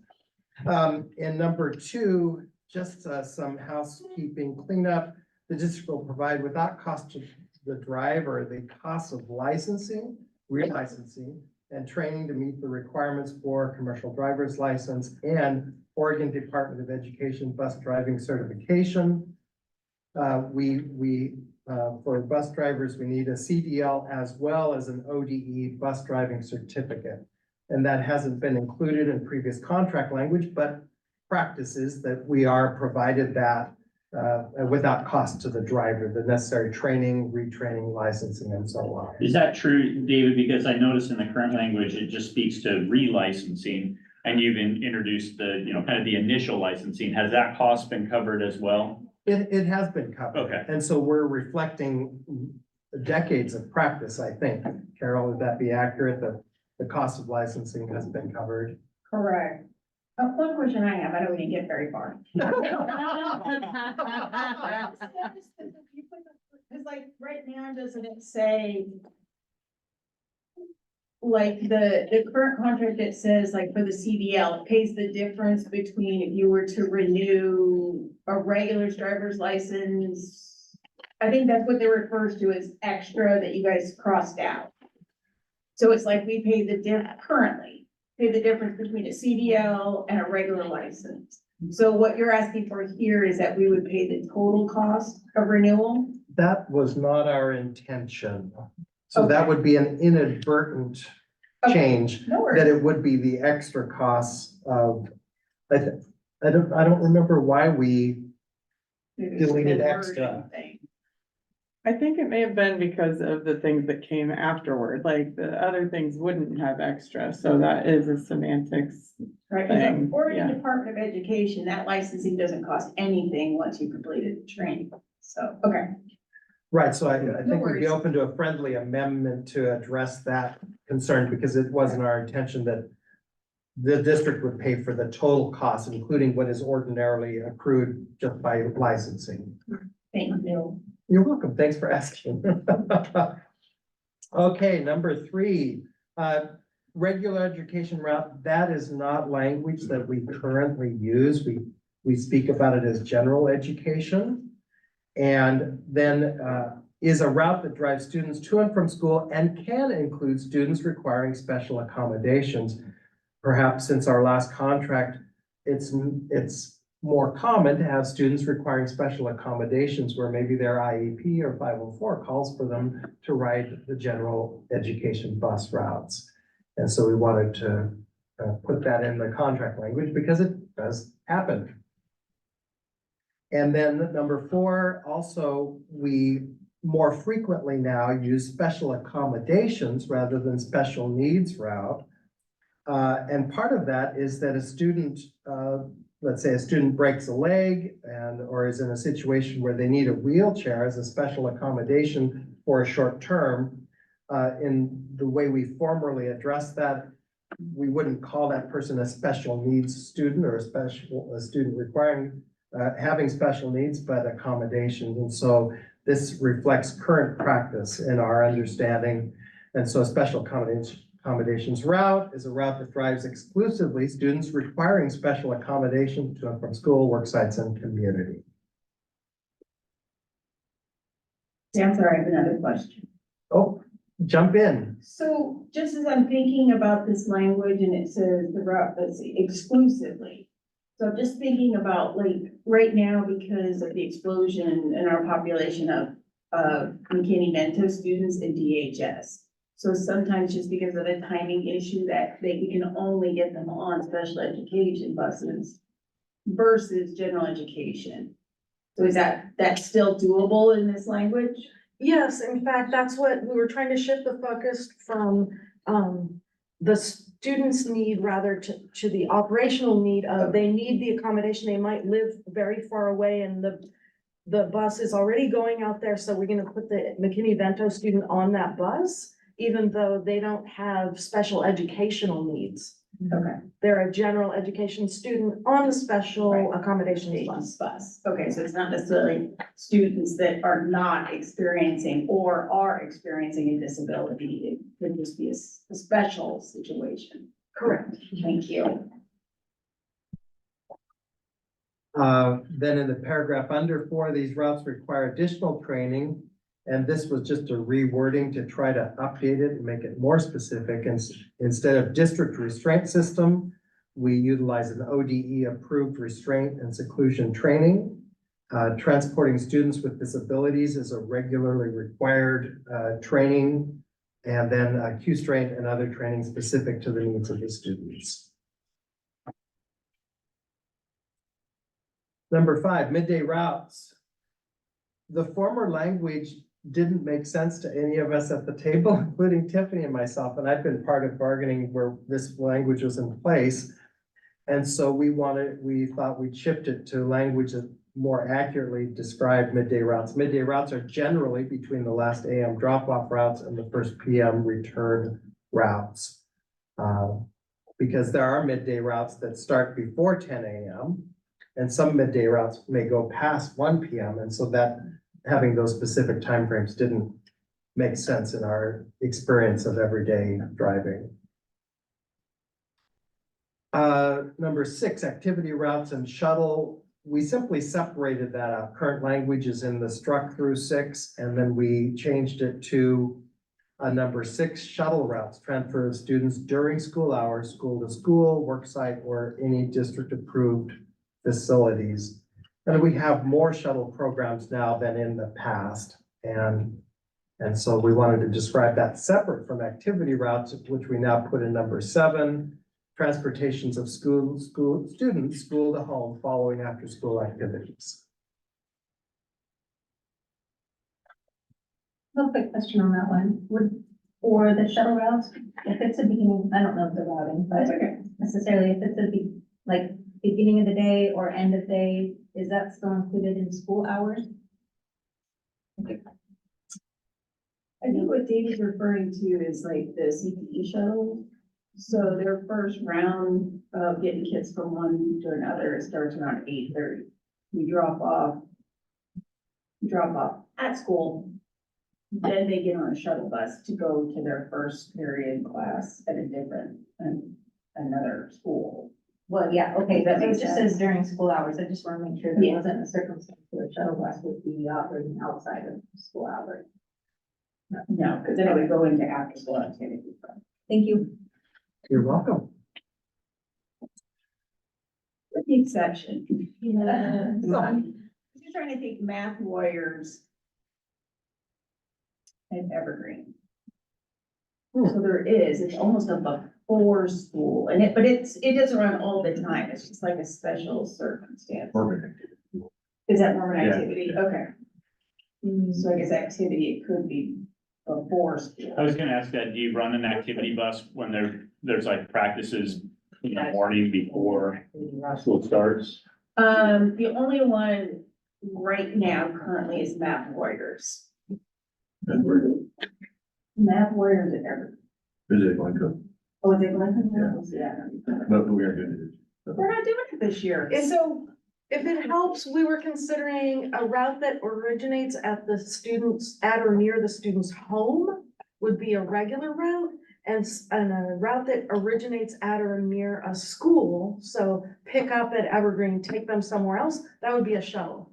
In number 2, just some housekeeping cleanup. The district will provide without cost to the driver, the cost of licensing, relicensing, and training to meet the requirements for commercial driver's license and Oregon Department of Education bus driving certification. For bus drivers, we need a CDL as well as an ODE bus driving certificate. And that hasn't been included in previous contract language, but practice is that we are provided that without cost to the driver, the necessary training, retraining, licensing, and so on. Is that true, David? Because I noticed in the current language, it just speaks to relicensing. And you've introduced the, kind of the initial licensing. Has that cost been covered as well? It has been covered. Okay. And so we're reflecting decades of practice, I think. Carol, would that be accurate? That the cost of licensing has been covered? Correct. One question I have, I know we didn't get very far. Cause like right now, doesn't it say? Like the current contract, it says like for the CDL, it pays the difference between if you were to renew a regular driver's license. I think that's what they refers to as extra that you guys crossed out. So it's like we pay currently pay the difference between a CDL and a regular license. So what you're asking for here is that we would pay the total cost of renewal? That was not our intention. So that would be an inadvertent change, No worries. that it would be the extra costs of, I don't remember why we deleted extra. I think it may have been because of the things that came afterward, like the other things wouldn't have extra, so that is a semantics. Right, thing, because Oregon yeah. Department of Education, that licensing doesn't cost anything once you completed the training. So, okay. Right, so I think we'd worries. be open to a friendly amendment to address that concern, because it wasn't our intention that the district would pay for the total cost, including what is ordinarily accrued just by licensing. Thank you. You're welcome. Thanks for asking. Okay, number 3, regular education route. That is not language that we currently use. We speak about it as general education. And then is a route that drives students to and from school and can include students requiring special accommodations. Perhaps since our last contract, it's more common to have students requiring special accommodations where maybe their IEP or 504 calls for them to ride the general education bus routes. And so we wanted to put that in the contract language because it does happen. And then number 4, also, we more frequently now use special accommodations rather than special needs route. And part of that is that a student, let's say a student breaks a leg or is in a situation where they need a wheelchair as a special accommodation for a short term. In the way we formerly address that, we wouldn't call that person a special needs student or a student requiring having special needs, but accommodations. And so this reflects current practice in our understanding. And so a special accommodations route is a route that drives exclusively students requiring special accommodation to and from school, work sites, and community. Yeah, I'm sorry, I have another question. Oh, jump in. So just as I'm thinking about this language and it says the route that's exclusively. So I'm just thinking about like right now, because of the explosion in our population of McKinney-Vento students in DHS. So sometimes just because of a timing issue that we can only get them on special education buses versus general education. So is that's still doable in this language? Yes, in fact, that's what we were trying to shift the focus from, the students' need rather to the operational need of, they need the accommodation, they might live very far away and the bus is already going out there, so we're gonna put the McKinney-Vento student on that bus, even though they don't have special educational needs. Okay. They're a general education student on the special accommodations bus. Bus. Okay, so it's not necessarily students that are not experiencing or are experiencing a disability. It could just be a special situation. Correct. Thank you. Then in the paragraph under 4, these routes require additional training. And this was just a rewording to try to update it and make it more specific. And instead of district restraint system, we utilize an ODE approved restraint and seclusion training. Transporting students with disabilities is a regularly required training. And then Q-strain and other training specific to the needs of the students. Number 5, midday routes. The former language didn't make sense to any of us at the table, including Tiffany and myself, and I've been part of bargaining where this language was in place. And so we thought we'd shift it to language that more accurately described midday routes. Midday routes are generally between the last AM drop-off routes and the first PM return routes. Because there are midday routes that start before 10 AM, and some midday routes may go past 1 PM, and so that having those specific timeframes didn't make sense in our experience of everyday driving. Number 6, activity routes and shuttle. We simply separated that out. Current language is in the struck through 6, and then we changed it to number 6, shuttle routes, transfer of students during school hours, school to school, work site, or any district approved facilities. And we have more shuttle programs now than in the past. And so we wanted to describe that separate from activity routes, which we now put in number 7, transportations of students, school to home following after school activities. Real quick question on that one, for the shuttle routes, if it's a beginning, I don't know if the routing, but necessarily if it's like beginning of the day or end of day, is that still included in school hours? I think what David's referring to is like the CPE shuttle. So their first round of getting kids from one to another starts around 8:30. We drop off at school. Then they get on a shuttle bus to go to their first period class at another school. Well, yeah, okay, That so it makes just sense. says during school hours, I just want to make sure that Yeah. wasn't a circumstance where a shuttle bus would be operating outside of school hours. No, because then it would go into after school activities. Thank you. You're welcome. With the exception. Yeah. I'm just trying to think math warriors and Evergreen. So there is, it's almost a before school, but it doesn't run all the time, it's just like a special circumstance. Is that more of an Yeah. activity? Okay. So I guess activity, it could be before school. I was gonna ask that, do you run an activity bus when there's like practices in the morning before school starts? The only one right now currently is Math Warriors. Math Warriors at every. Is it going to? Oh, is it going? Yeah. But we are good. We're not doing it this year. And so if it helps, we were considering a route that originates at the students, at or near the student's home would be a regular route. And a route that originates at or near a school, so pick up at Evergreen, take them somewhere else, that would be a shuttle.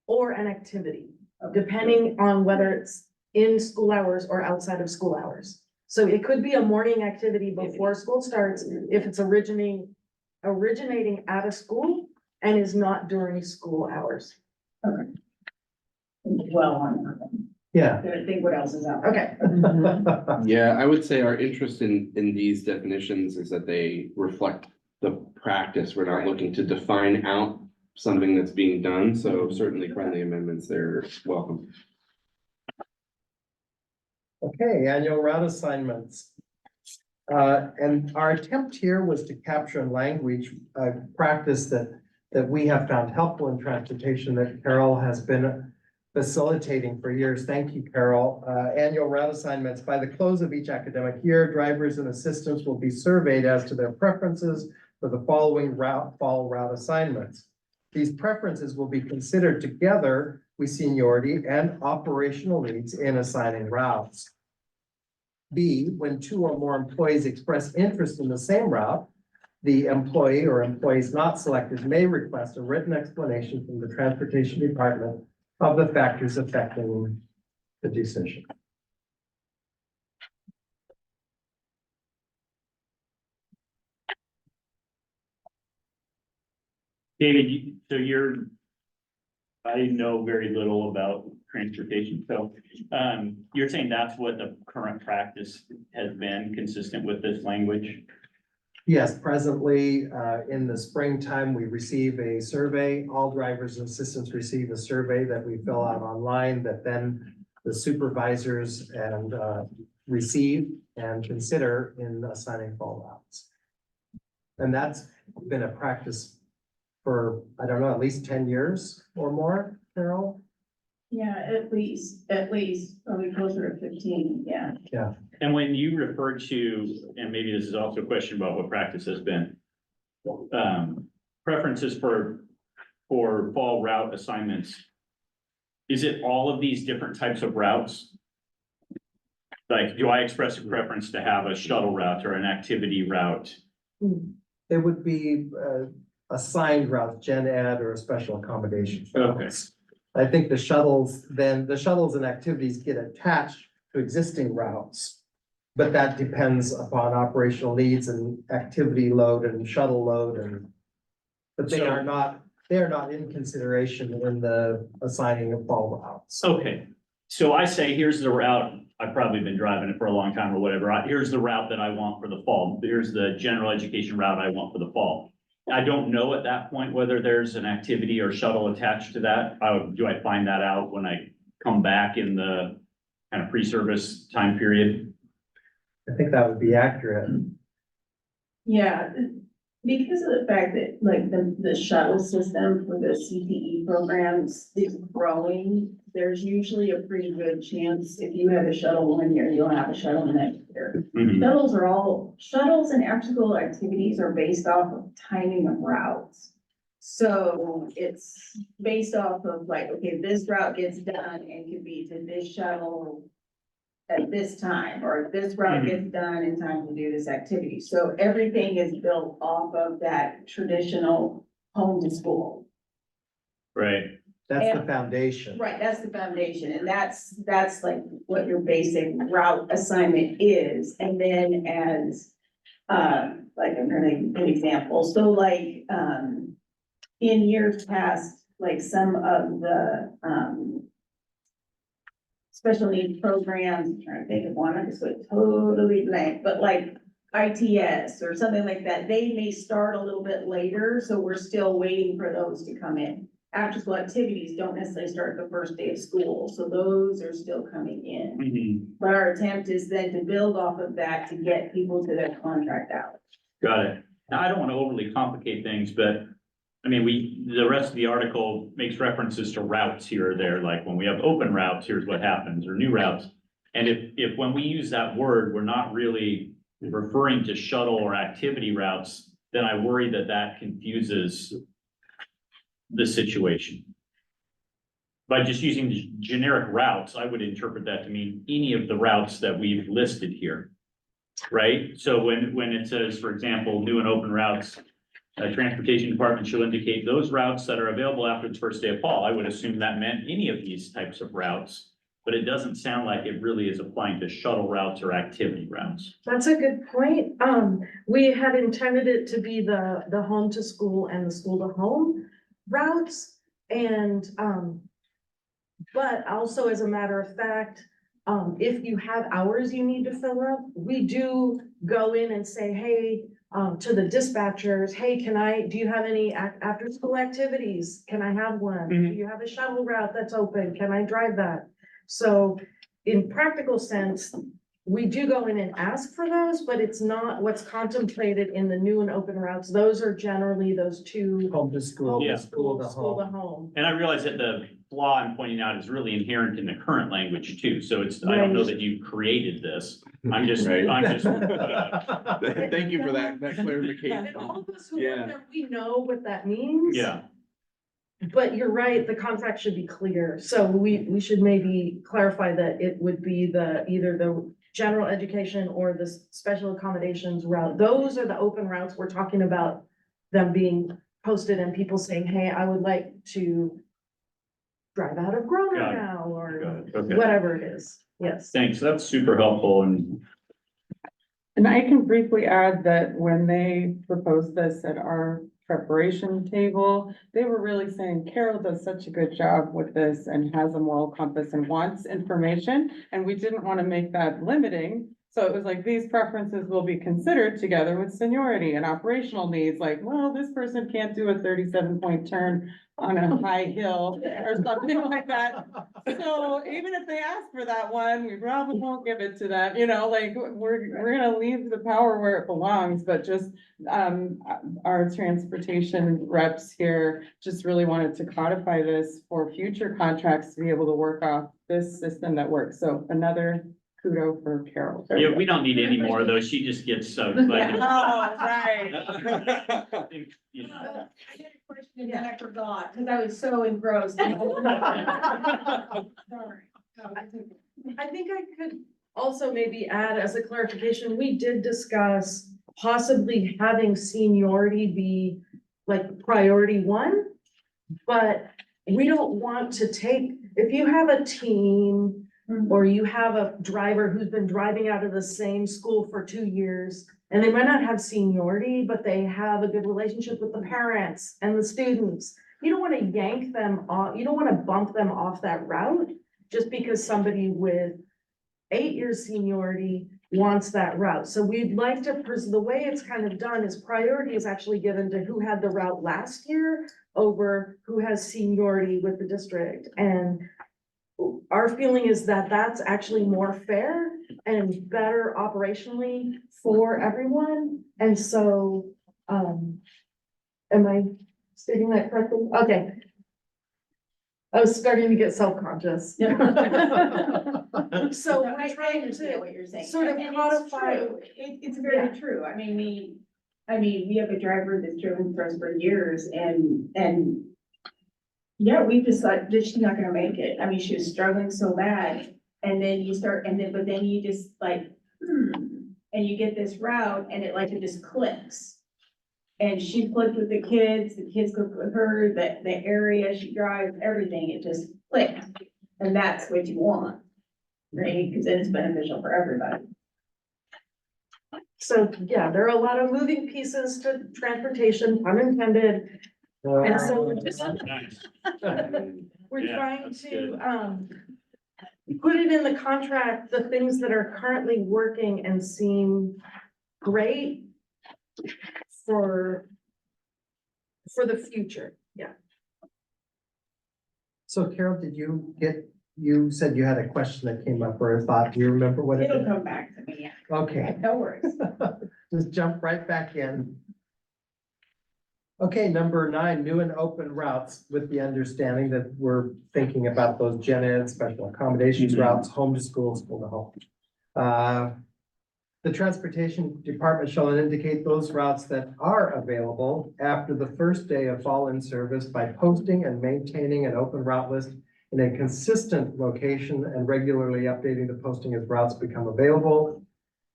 Or an activity, depending on whether it's in school hours or outside of school hours. So it could be a morning activity before school starts if it's originating at a school and is not during school hours. Well, on that. Yeah. I think what else is out there. Okay. Yeah, I would say our interest in these definitions is that they reflect the practice. We're not looking to define out something that's being done, so certainly friendly amendments, they're welcome. Okay, annual route assignments. And our attempt here was to capture in language a practice that we have found helpful in transportation that Carol has been facilitating for years. Thank you, Carol. Annual route assignments. By the close of each academic year, drivers and assistants will be surveyed as to their preferences for the following fall route assignments. These preferences will be considered together with seniority and operational needs in assigning routes. B, when 2 or more employees express interest in the same route, the employee or employees not selected may request a written explanation from the transportation department of the factors affecting the decision. David, I know very little about transportation, so, you're saying that's what the current practice has been, consistent with this language? Yes, presently, in the springtime, we receive a survey. All drivers and assistants receive a survey that we fill out online that then the supervisors and receive and consider in assigning fall routes. And that's been a practice for, I don't know, at least 10 years or more, Carol? Yeah, at least, probably closer to 15, yeah. And when you refer to, and maybe this is also a question about what practice has been, preferences for fall route assignments, is it all of these different types of routes? Like, do I express a preference to have a shuttle route or an activity route? It would be assigned routes, gen ed or a special accommodation. Okay. I think the shuttles and activities get attached to existing routes. But that depends upon operational needs and activity load and shuttle load but they are not in consideration in the assigning of fall routes. Okay, so I say, here's the route, I've probably been driving it for a long time or whatever, here's the route that I want for the fall, here's the general education route I want for the fall. I don't know at that point whether there's an activity or shuttle attached to that. Do I find that out when I come back in the kind of pre-service time period? I think that would be accurate. Yeah, because of the fact that like the shuttle system for the CTE programs is growing, there's usually a pretty good chance if you have a shuttle 1 year, you'll have a shuttle the next year. Mhm. Shuttles and after-school activities are based off of timing of routes. So it's based off of like, okay, this route gets done and can be to this shuttle at this time, or this route gets done in time to do this activity. So everything is built off of that traditional home to school. Right. That's the foundation. Right, that's the foundation, and that's like what your basic route assignment is, and then as, like, I'm gonna give an example, so like, in years past, like some of the, special needs programs, I'm trying to think of one, I just went totally blank, but like, ITS or something like that, they may start a little bit later, so we're still waiting for those to come in. After school activities don't necessarily start the first day of school, so those are still coming in. Mhm. But our attempt is then to build off of that to get people to their contract hours. Got it. Now, I don't want to overly complicate things, but I mean, the rest of the article makes references to routes here or there, like when we have open routes, here's what happens, or new routes. And if when we use that word, we're not really referring to shuttle or activity routes, then I worry that that confuses the situation. By just using the generic routes, I would interpret that to mean any of the routes that we've listed here. Right? So when it says, for example, new and open routes, transportation department shall indicate those routes that are available after the first day of fall. I would assume that meant any of these types of routes, but it doesn't sound like it really is applying to shuttle routes or activity routes. That's a good point. We had intended it to be the home to school and the school to home routes. And, but also as a matter of fact, if you have hours you need to fill up, we do go in and say, hey, to the dispatchers, hey, do you have any after school activities? Can I have one? Do you have a shuttle route that's open? Can I drive that? So in practical sense, we do go in and ask for those, but it's not what's contemplated in the new and open routes. Those are generally those two. Home to school, Yeah. school to School to home. home. And I realize that the flaw I'm pointing out is really inherent in the current language too. So I don't know that you created this. I'm just. Right. Thank you for that clarification. And all of us who Yeah. work there, we know what that means. Yeah, But you're right, the contract should be clear. So we should maybe clarify that it would be either the general education or the special accommodations route. Those are the open routes. We're talking about them being posted and people saying, hey, I would like to drive out of Grover Got it. now, or got it. Okay, whatever it is. Yes. thanks. That's super helpful And I can briefly add that when they proposed this at our preparation table, they were really saying Carol does such a good job with this and has a moral compass and wants information. And we didn't want to make that limiting. So it was like, these preferences will be considered together with seniority and operational needs, like, well, this person can't do a 37-point turn on a high hill or something like that. So even if they ask for that one, we probably won't give it to them, like, we're gonna leave the power where it belongs, but just, our transportation reps here just really wanted to codify this for future contracts to be able to work off this system that works. So another kudo for Carol. Yeah, we don't need any more of those. She just gets so like. Oh, right. You know. I had a question and then I forgot, because I was so engrossed. Sorry. I think I could also maybe add as a clarification, we did discuss possibly having seniority be like priority one. But we don't want to if you have a team or you have a driver who's been driving out of the same school for 2 years, and they might not have seniority, but they have a good relationship with the parents and the students. You don't want to yank them off, you don't want to bump them off that route just because somebody with 8 years seniority wants that route. So we'd like to, the way it's kind of done is priority is actually given to who had the route last year over who has seniority with the district. And our feeling is that that's actually more fair and better operationally for everyone. And so, am I stating that correctly? Okay. I was starting to get self-conscious. So I we're trying understand to what you're saying. sort of And it's codify. true. It's very true. I mean, we have a driver that's driven for us for years and yeah, we just thought that she's not gonna make it. I mean, she was struggling so bad. And then but then you just like, and you get this route and it just clicks. And she clicked with the kids clicked with her, the area she drives, everything, it just clicked. And that's what you want, right? Because then it's beneficial for everybody. So, yeah, there are a lot of moving pieces to transportation, pun intended. And so we're just, Nice. we're Yeah, trying that's to, put it in the contract, the things that are currently working and seem great for the future, yeah. So Carol, you said you had a question that came up or a thought. Do you remember what it It'll is? come back to me, yeah. Okay, No worries. just jump right back in. Okay, number 9, new and open routes, with the understanding that we're thinking about those gen ed, special accommodations Mhm. routes, home to school, school to home. The transportation department shall indicate those routes that are available after the first day of fall in service by posting and maintaining an open route list in a consistent location and regularly updating the posting as routes become available.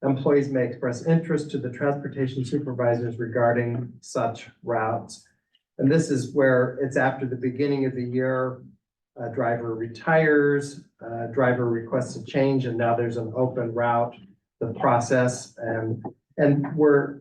Employees may express interest to the transportation supervisors regarding such routes. And this is where it's after the beginning of the year, a driver retires, driver requests a change, and now there's an open route, the process, and we're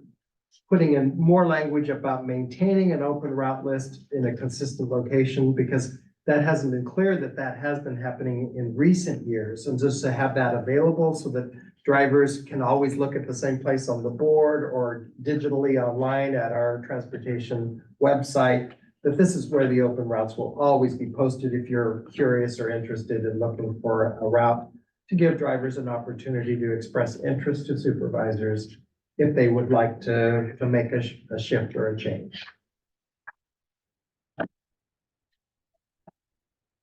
putting in more language about maintaining an open route list in a consistent location, because that hasn't been clear that that has been happening in recent years. And just to have that available so that drivers can always look at the same place on the board or digitally online at our transportation website, that this is where the open routes will always be posted if you're curious or interested in looking for a route, to give drivers an opportunity to express interest to supervisors if they would like to make a shift or a change.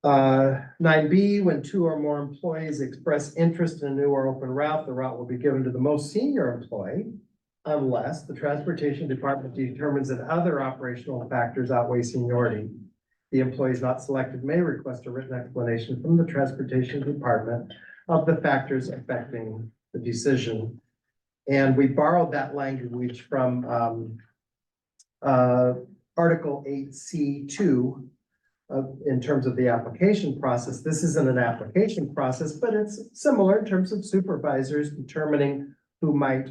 9B, when 2 or more employees express interest in a new or open route, the route will be given to the most senior employee unless the transportation department determines that other operational factors outweigh seniority. The employees not selected may request a written explanation from the transportation department of the factors affecting the decision. And we borrowed that language from Article 8C2 in terms of the application process. This isn't an application process, but it's similar in terms of supervisors determining who might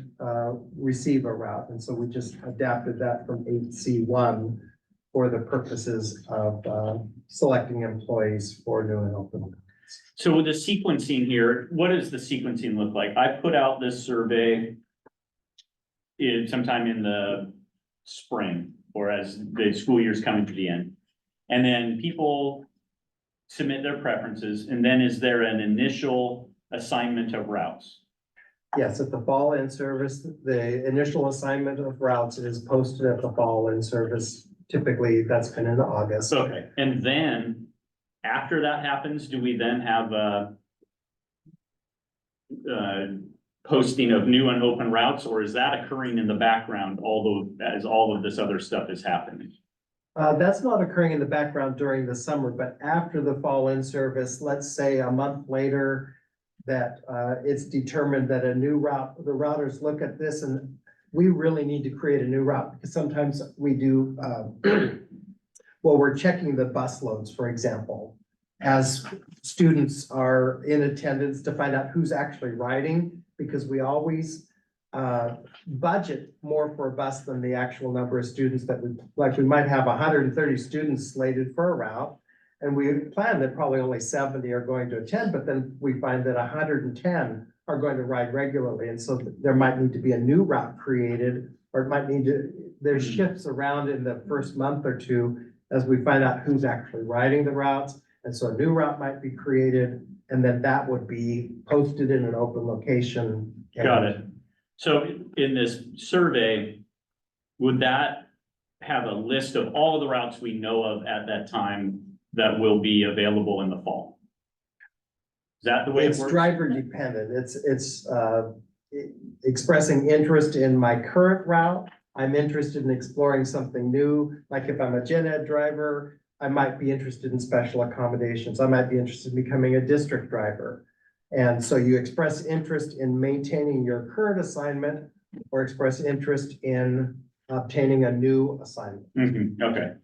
receive a route. And so we just adapted that from 8C1 for the purposes of selecting employees for new and open. So with the sequencing here, what does the sequencing look like? I put out this survey sometime in the spring, or as the school year's coming to the end. And then people submit their preferences, and then is there an initial assignment of routes? Yes, at the fall in service, the initial assignment of routes is posted at the fall in service. Typically, that's been in August. Okay, and then after that happens, do we then have a posting of new and open routes, or is that occurring in the background, although as all of this other stuff is happening? That's not occurring in the background during the summer, but after the fall in service, let's say a month later, that it's determined that a new route, the routers look at this and we really need to create a new route, because sometimes we do, well, we're checking the bus loads, for example, as students are in attendance to find out who's actually riding, because we always budget more for a bus than the actual number of students that we might have 130 students slated for a route. And we plan that probably only 70 are going to attend, but then we find that 110 are going to ride regularly. And so there might need to be a new route created, or it might need to, there's shifts around in the first month or two as we find out who's actually riding the routes. And so a new route might be created, and then that would be posted in an open location. Got it. So in this survey, would that have a list of all of the routes we know of at that time that will be available in the fall? Is that the way it It's works? driver dependent. It's expressing interest in my current route. I'm interested in exploring something new. Like if I'm a gen ed driver, I might be interested in special accommodations. I might be interested in becoming a district driver. And so you express interest in maintaining your current assignment or express interest in obtaining a new assignment. Okay.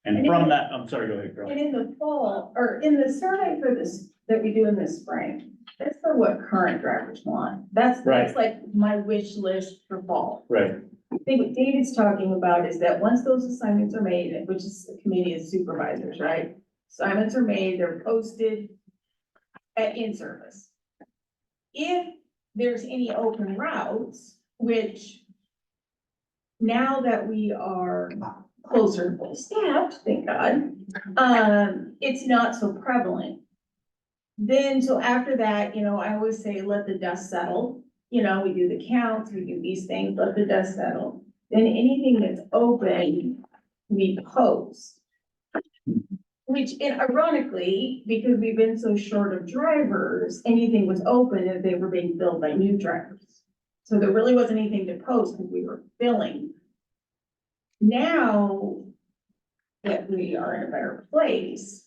And from that, I'm sorry, go ahead, Carol. And in the fall, or in the survey for this, that we do in the spring, that's for what current drivers want. That's like my wish list for fall. Right. I think what David's talking about is that once those assignments are made, which is a committee of supervisors, right? Assignments are made, they're posted at in-service. If there's any open routes, which now that we are closer to full staffed, thank God, it's not so prevalent. Then, so after that, I always say, let the dust settle. We do the counts, we do these things, let the dust settle. Then anything that's open, we post. Which, and ironically, because we've been so short of drivers, anything was open if they were being filled by new drivers. So there really wasn't anything to post because we were filling. Now that we are in a better place,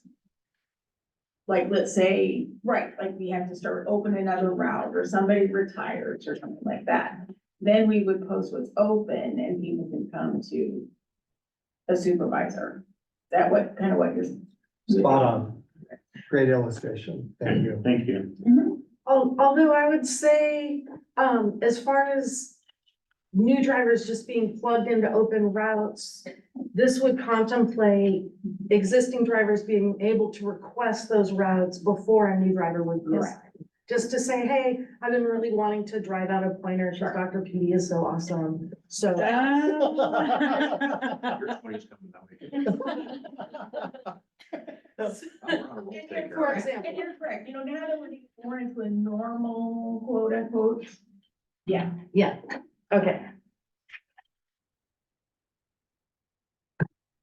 like, let's say, right, like we have to start opening another route or somebody retires or something like that. Then we would post what's open and people can come to a supervisor. Is that what you're? Spot on. Great illustration. Thank you. Thank you. Although I would say, as far as new drivers just being plugged into open routes, this would contemplate existing drivers being able to request those routes before a new driver would be assigned. Just to say, hey, I've been really wanting to drive out of Pointer, because Dr. PD is so awesome, so. For example. And you're correct, now that we're more into a normal quote unquote. Yeah. Okay.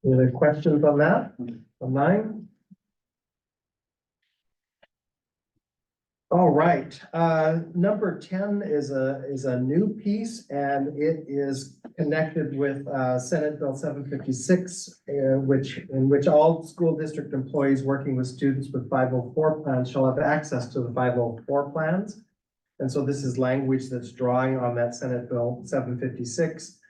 Any other questions on that? On 9? All right, number 10 is a new piece, and it is connected with Senate Bill 756, in which all school district employees working with students with 504 plans shall have access to the 504 plans. And so this is language that's drawing on that Senate Bill 756.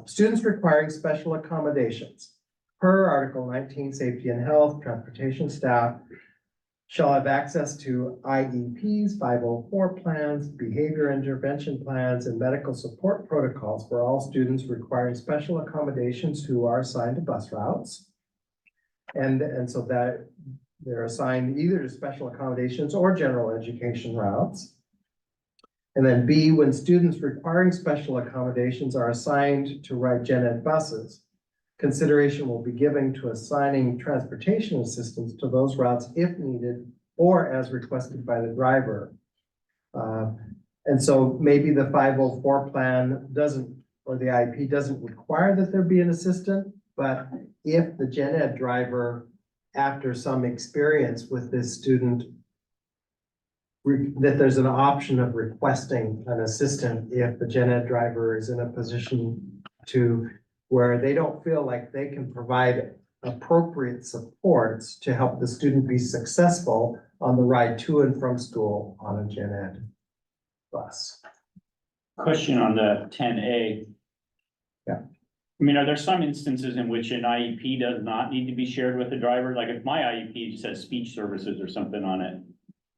Students requiring special accommodations per Article 19, Safety and Health, Transportation Staff, shall have access to IEPs, 504 plans, behavior intervention plans, and medical support protocols for all students requiring special accommodations who are assigned to bus routes. And so that they're assigned either to special accommodations or general education routes. And then B, when students requiring special accommodations are assigned to ride gen ed buses, consideration will be given to assigning transportation assistance to those routes if needed or as requested by the driver. And so maybe the 504 plan doesn't, or the IEP doesn't require that there be an assistant, but if the gen ed driver, after some experience with this student, that there's an option of requesting an assistant if the gen ed driver is in a position to where they don't feel like they can provide appropriate supports to help the student be successful on the ride to and from school on a gen ed bus. Question on the 10A. Yeah. I mean, are there some instances in which an IEP does not need to be shared with the driver? Like if my IEP says speech services or something on it,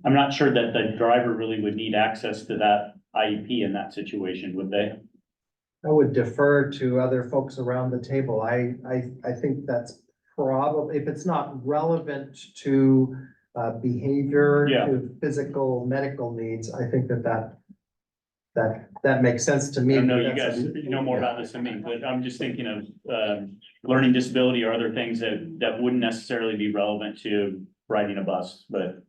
I'm not sure that the driver really would need access to that IEP in that situation, would they? I would defer to other folks around the table. I think that's probably, if it's not relevant to behavior, Yeah. to physical, medical needs, I think that makes sense to me. I know you That's guys know more about this than me, but I'm just thinking of learning disability or other things that wouldn't necessarily be relevant to riding a bus, but.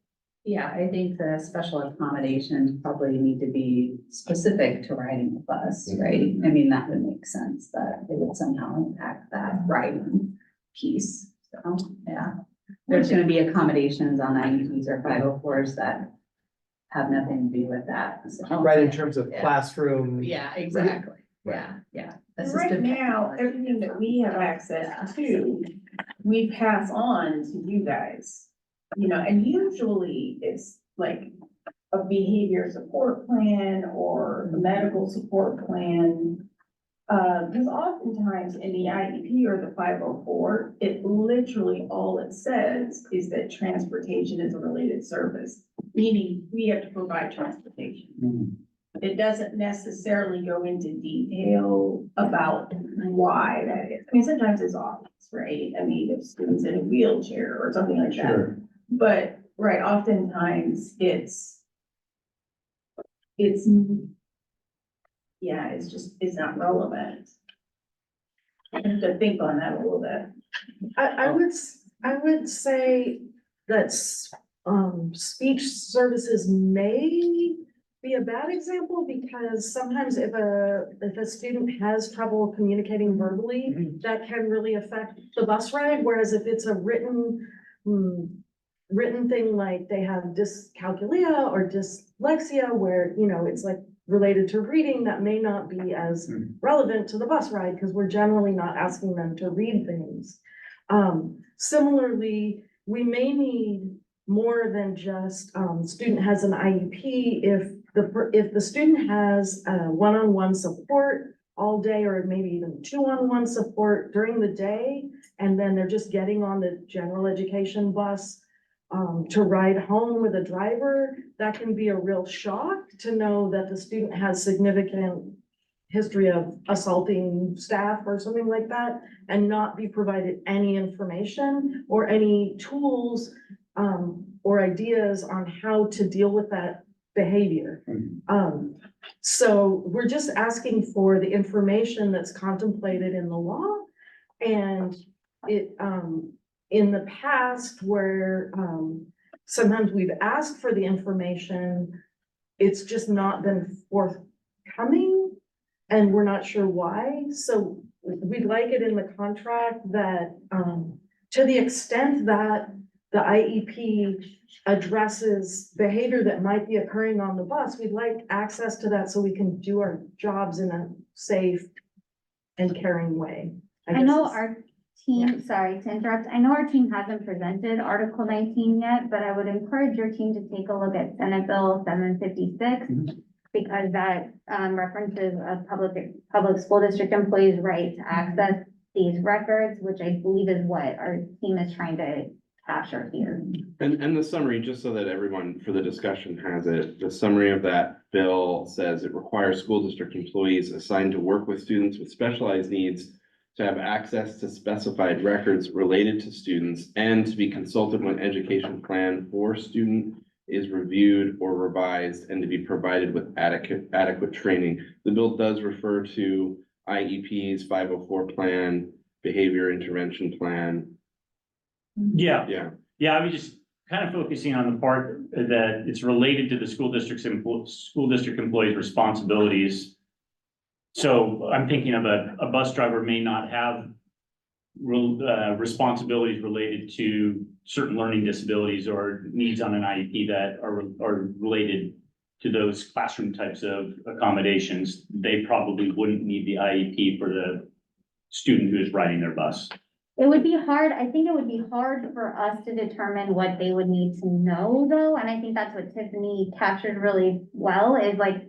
Yeah, I think the special accommodations probably need to be specific to riding the bus, right? I mean, that would make sense that it would somehow impact that riding piece. So, yeah, there's gonna be accommodations on IEPs or 504s that have nothing to do with that. So, right in terms of Yeah. classroom. Yeah, exactly. Yeah. Right Assistive now, technology. everything that we have access to, we pass on to you guys. And usually it's like a behavior support plan or a medical support plan. Because oftentimes in the IEP or the 504, it literally, all it says is that transportation is a related service, meaning we have to provide transportation. It doesn't necessarily go into detail about why that is. I mean, sometimes it's obvious, right? I mean, if students in a wheelchair or something like that. Sure. But, right, oftentimes it's yeah, it's not relevant. I have to think on that a little bit. I would say that, speech services may be a bad example because sometimes if a student has trouble communicating verbally, that can really affect the bus ride, whereas if it's a written thing like they have dyscalculia or dyslexia, where, you know, it's like related to reading, that may not be as relevant to the bus ride because we're generally not asking them to read things. Similarly, we may need more than just student has an IEP. If the student has one-on-one support all day, or maybe even two-on-one support during the day, and then they're just getting on the general education bus to ride home with a driver, that can be a real shock to know that the student has significant history of assaulting staff or something like that, and not be provided any information or any tools or ideas on how to deal with that behavior. So we're just asking for the information that's contemplated in the law. And it, in the past where sometimes we've asked for the information, it's just not been forthcoming and we're not sure why. So we'd like it in the contract that to the extent that the IEP addresses behavior that might be occurring on the bus, we'd like access to that so we can do our jobs in a safe and caring way. I know our team, sorry to interrupt, I know our team hasn't presented Article 19 yet, but I would encourage your team to take a look at Senate Bill 756, because that references a public school district employee's right to access these records, which I believe is what our team is trying to capture here. And the summary, just so that everyone for the discussion has it, the summary of that bill says it requires school district employees assigned to work with students with specialized needs to have access to specified records related to students and to be consulted when education plan for student is reviewed or revised, and to be provided with adequate training. The bill does refer to IEPs, 504 plan, behavior intervention plan. Yeah, Yeah. yeah, I was just kind of focusing on the part that it's related to the school district employees' responsibilities. So I'm thinking of a bus driver may not have responsibilities related to certain learning disabilities or needs on an IEP that are related to those classroom types of accommodations. They probably wouldn't need the IEP for the student who is riding their bus. It would be hard, I think it would be hard for us to determine what they would need to know though, and I think that's what Tiffany captured really well, is like,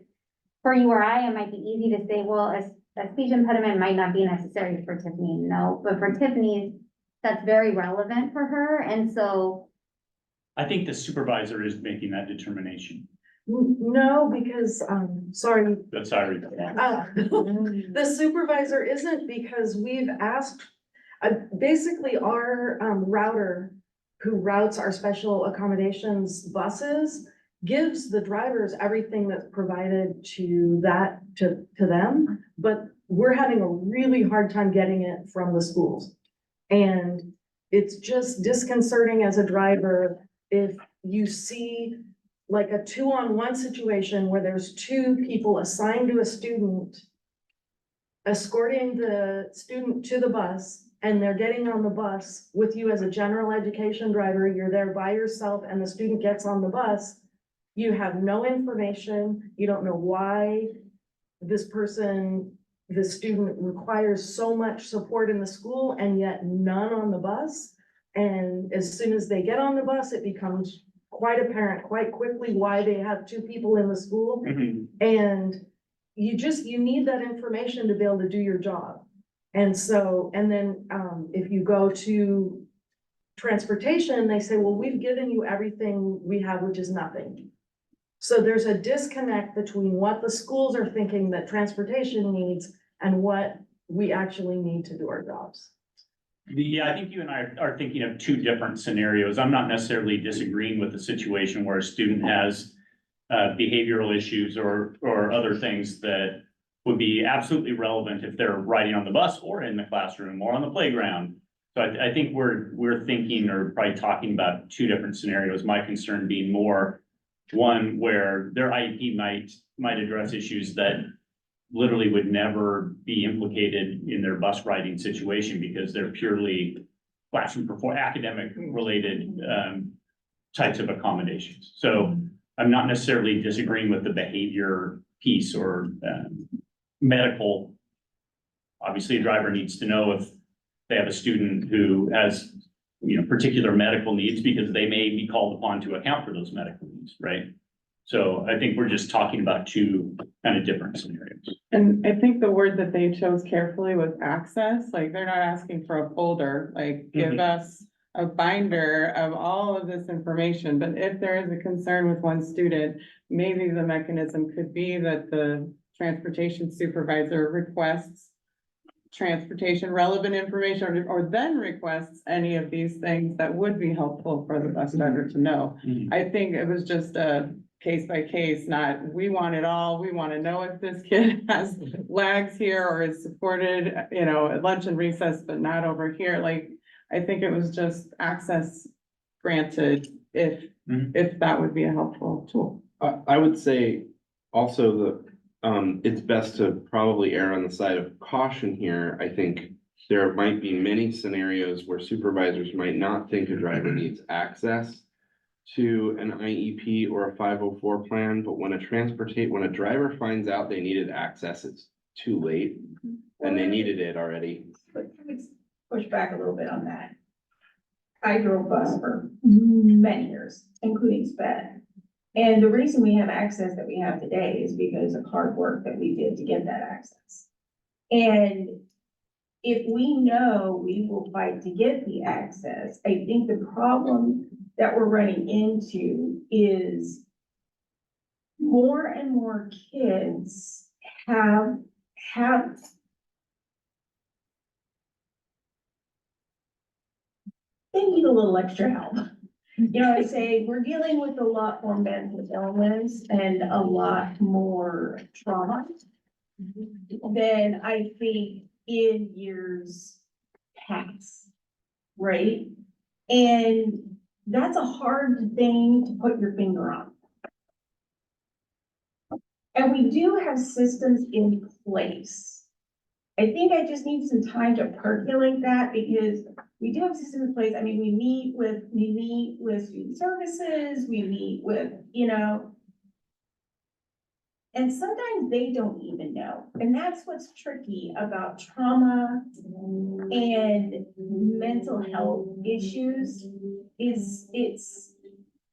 for you or I, it might be easy to say, well, a speech impediment might not be necessary for Tiffany, no, but for Tiffany, that's very relevant for her, and so. I think the supervisor is making that determination. No, because, sorry, That's sorry. the supervisor isn't, because we've asked, basically our router who routes our special accommodations buses gives the drivers everything that's provided to them, but we're having a really hard time getting it from the schools. And it's just disconcerting as a driver if you see like a 2-on-1 situation where there's 2 people assigned to a student, escorting the student to the bus, and they're getting on the bus with you as a general education driver. You're there by yourself and the student gets on the bus. You have no information. You don't know why the student requires so much support in the school and yet none on the bus. And as soon as they get on the bus, it becomes quite apparent quite quickly why they have 2 people in the school. And you need that information to be able to do your job. And so, and then if you go to transportation, they say, well, we've given you everything we have, which is nothing. So there's a disconnect between what the schools are thinking that transportation needs and what we actually need to do our jobs. Yeah, I think you and I are thinking of 2 different scenarios. I'm not necessarily disagreeing with the situation where a student has behavioral issues or other things that would be absolutely relevant if they're riding on the bus or in the classroom or on the playground. So I think we're thinking or probably talking about two different scenarios. My concern being more one where their IEP might address issues that literally would never be implicated in their bus riding situation because they're purely classroom academic related types of accommodations. So I'm not necessarily disagreeing with the behavior piece or medical. Obviously, a driver needs to know if they have a student who has, particular medical needs because they may be called upon to account for those medical needs, right? So I think we're just talking about two kind of different scenarios. And I think the word that they chose carefully was access, like they're not asking for a folder, like give us a binder of all of this information. But if there is a concern with one student, maybe the mechanism could be that the transportation supervisor requests transportation relevant information or then requests any of these things that would be helpful for the bus driver to know. I think it was just a case by case, not we want it all. We want to know if this kid has lags here or is supported, at lunch and recess, but not over here. Like, I think it was just access granted if that would be a helpful tool. I would say also that it's best to probably err on the side of caution here. I think there might be many scenarios where supervisors might not think a driver needs access to an IEP or a 504 plan, but when a driver finds out they needed access, it's too late and they needed it already. But let's push back a little bit on that. I drove bus for many years, including SPED. And the reason we have access that we have today is because of hard work that we did to get that access. And if we know we will fight to get the access, I think the problem that we're running into is more and more kids have they need a little extra help. I say we're dealing with a lot more mental illness and a lot more trauma than I think in years past, right? And that's a hard thing to put your finger on. And we do have systems in place. I think I just need some time to percolate that because we do have systems in place. I mean, we meet with student services, we meet with, and sometimes they don't even know. And that's what's tricky about trauma and mental health issues is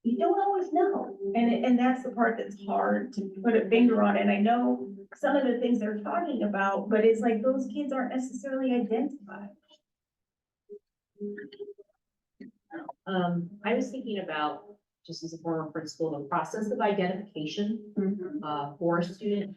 you don't always know. And that's the part that's hard to put a finger on. And I know some of the things they're talking about, but it's like those kids aren't necessarily identified. I was thinking about, just as a former principal, the process of identification for a student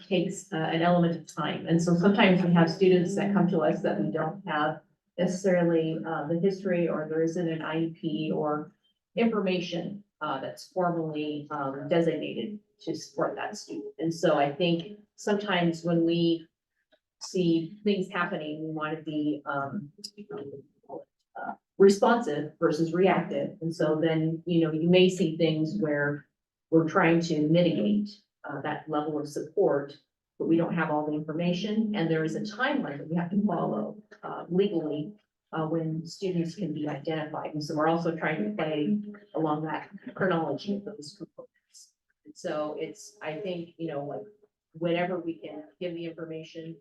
takes an element of time. And so sometimes we have students that come to us that we don't have necessarily the history, or there isn't an IEP or information that's formally designated to support that student. And so I think sometimes when we see things happening, we want to be responsive versus reactive. And so then, you may see things where we're trying to mitigate that level of support, but we don't have all the information. And there is a timeline that we have to follow legally when students can be identified. And so we're also trying to play along that chronology of those components. And so I think, like whenever we can give the information,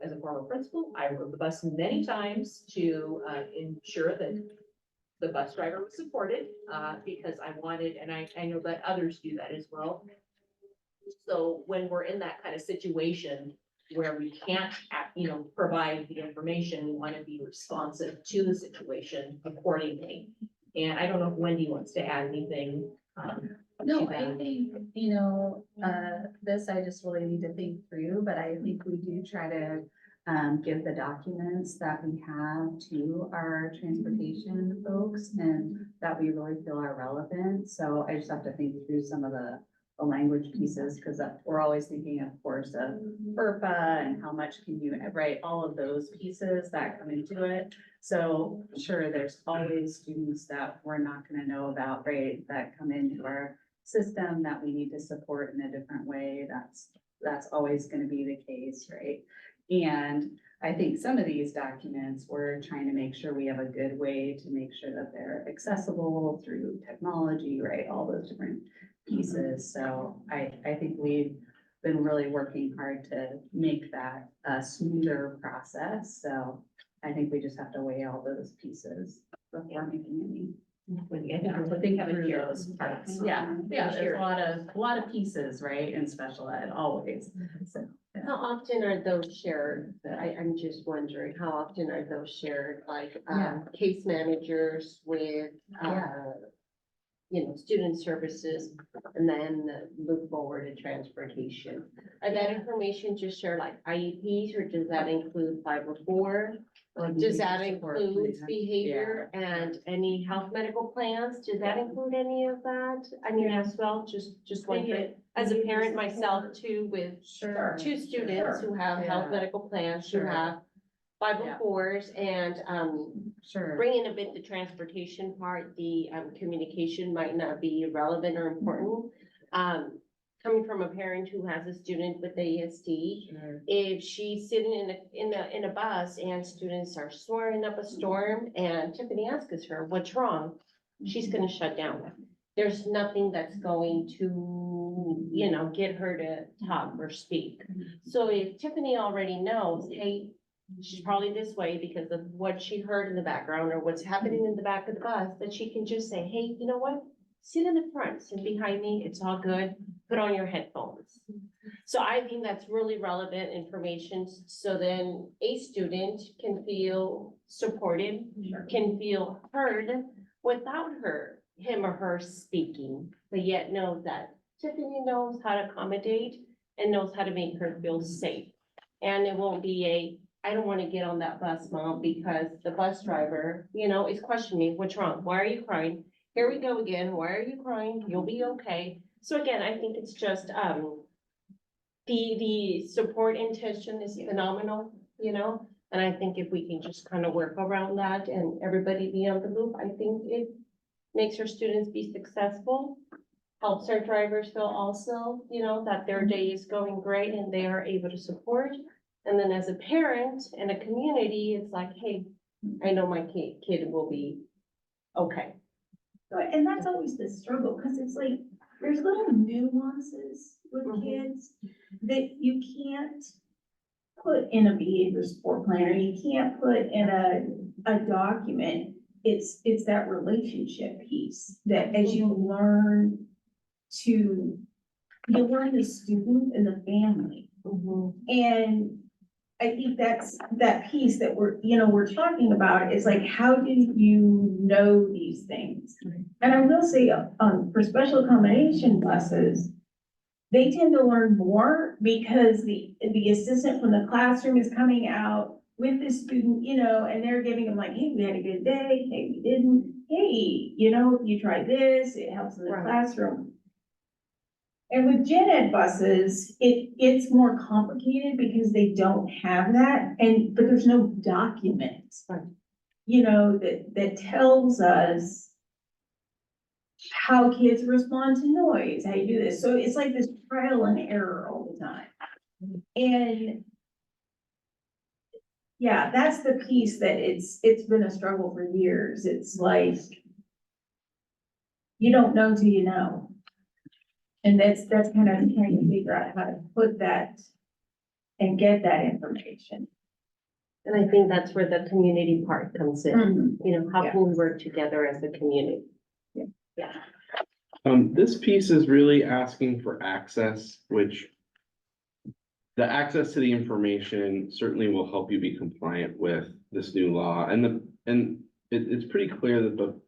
as a former principal, I rode the bus many times to ensure that the bus driver was supported because I wanted, and I know that others do that as well. So when we're in that kind of situation where we can't, provide the information, we want to be responsive to the situation accordingly. And I don't know if Wendy wants to add anything. No, I think, this I just really need to think through, but I think we do try to give the documents that we have to our transportation folks and that we really feel are relevant. So I just have to think through some of the the language pieces, because we're always thinking, of course, of FERPA and how much can you, right, all of those pieces that come into it. So sure, there's always students that we're not gonna know about, right, that come into our system that we need to support in a different way. That's always gonna be the case, right? And I think some of these documents, we're trying to make sure we have a good way to make sure that they're accessible through technology, right? All those different pieces. So I think we've been really working hard to make that a smoother process. So I think we just have to weigh all those pieces before making any. We're thinking through those parts. Yeah, there's a lot of pieces, right, in special ed, always. So, yeah. How often are those shared? I'm just wondering, how often are those shared, like, case managers with, student services, and then move forward to transportation? Are that information just shared like IEPs, or does that include 504? Does that include behavior and any health medical plans? Does that include any of that? I mean, as well, just wondering, as a parent myself too, with two students who have health medical plans, who have 504s, and, bringing a bit the transportation part, the, communication might not be relevant or important. Coming from a parent who has a student with ASD, if she's sitting in a bus and students are soaring up a storm and Tiffany asks her, what's wrong? She's gonna shut down. There's nothing that's going to, get her to talk or speak. So if Tiffany already knows, hey, she's probably this way because of what she heard in the background or what's happening in the back of the bus, that she can just say, hey, you know what? Sit in the front, sit behind me, it's all good, put on your headphones. So I think that's really relevant information, so then a student can feel supported, can feel heard without him or her speaking, but yet knows that Tiffany knows how to accommodate and knows how to make her feel safe. And it won't be I don't want to get on that bus, Mom, because the bus driver, is questioning me, what's wrong? Why are you crying? Here we go again. Why are you crying? You'll be okay. So again, I think it's just, the support intention is phenomenal, and I think if we can just kind of work around that and everybody be on the loop, I think it makes our students be successful, helps our drivers feel also, that their day is going great and they are able to support. And then as a parent and a community, it's like, hey, I know my kid will be okay. And that's always the struggle, because it's like, there's little nuances with kids that you can't put in a behavior support plan, or you can't put in a document. It's that relationship piece that as you learn the student and the family. And I think that's that piece that we're talking about, is like, how do you know these things? And I will say, for special accommodation buses, they tend to learn more because the assistant from the classroom is coming out with the student, and they're giving them like, hey, we had a good day, hey, we didn't, hey, if you try this, it helps in the classroom. And with gen ed buses, it's more complicated because they don't have that, but there's no document, that tells us how kids respond to noise, how you do this. So it's like this trial and error all the time. And yeah, that's the piece that it's been a struggle for years. It's like, you don't know till you know. And that's kind of trying to figure out how to put that and get that information. And I think that's where the community part comes in, how can we work together as a community? Yeah. This piece is really asking for access, which the access to the information certainly will help you be compliant with this new law. And it's pretty clear that the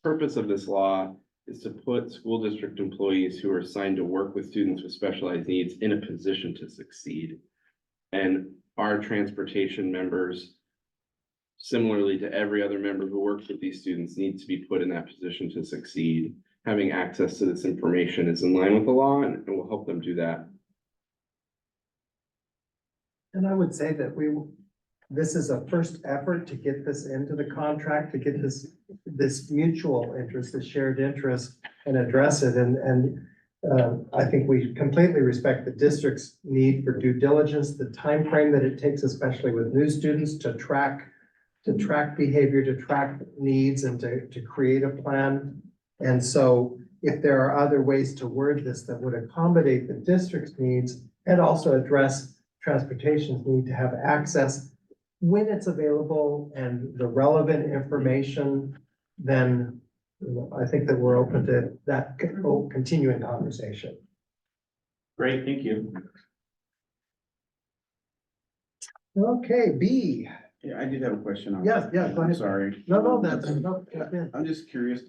purpose of this law is to put school district employees who are assigned to work with students with specialized needs in a position to succeed. And our transportation members, similarly to every other member who works with these students, need to be put in that position to succeed. having access to this information is in line with the law, and we'll help them do that. And I would say that this is a first effort to get this into the contract, to get this mutual interest, this shared interest, and address it. And I think we completely respect the district's need for due diligence, the time frame that it takes, especially with new students, to track behavior, to track needs, and to create a plan. And so if there are other ways to word this that would accommodate the district's needs and also address transportation's need to have access when it's available and the relevant information, then I think that we're open to that continuing conversation. Great, thank you. Okay, B. Yeah, I did have a question on. Yes, yeah, go I'm ahead. sorry. No, jump in. I'm just curious,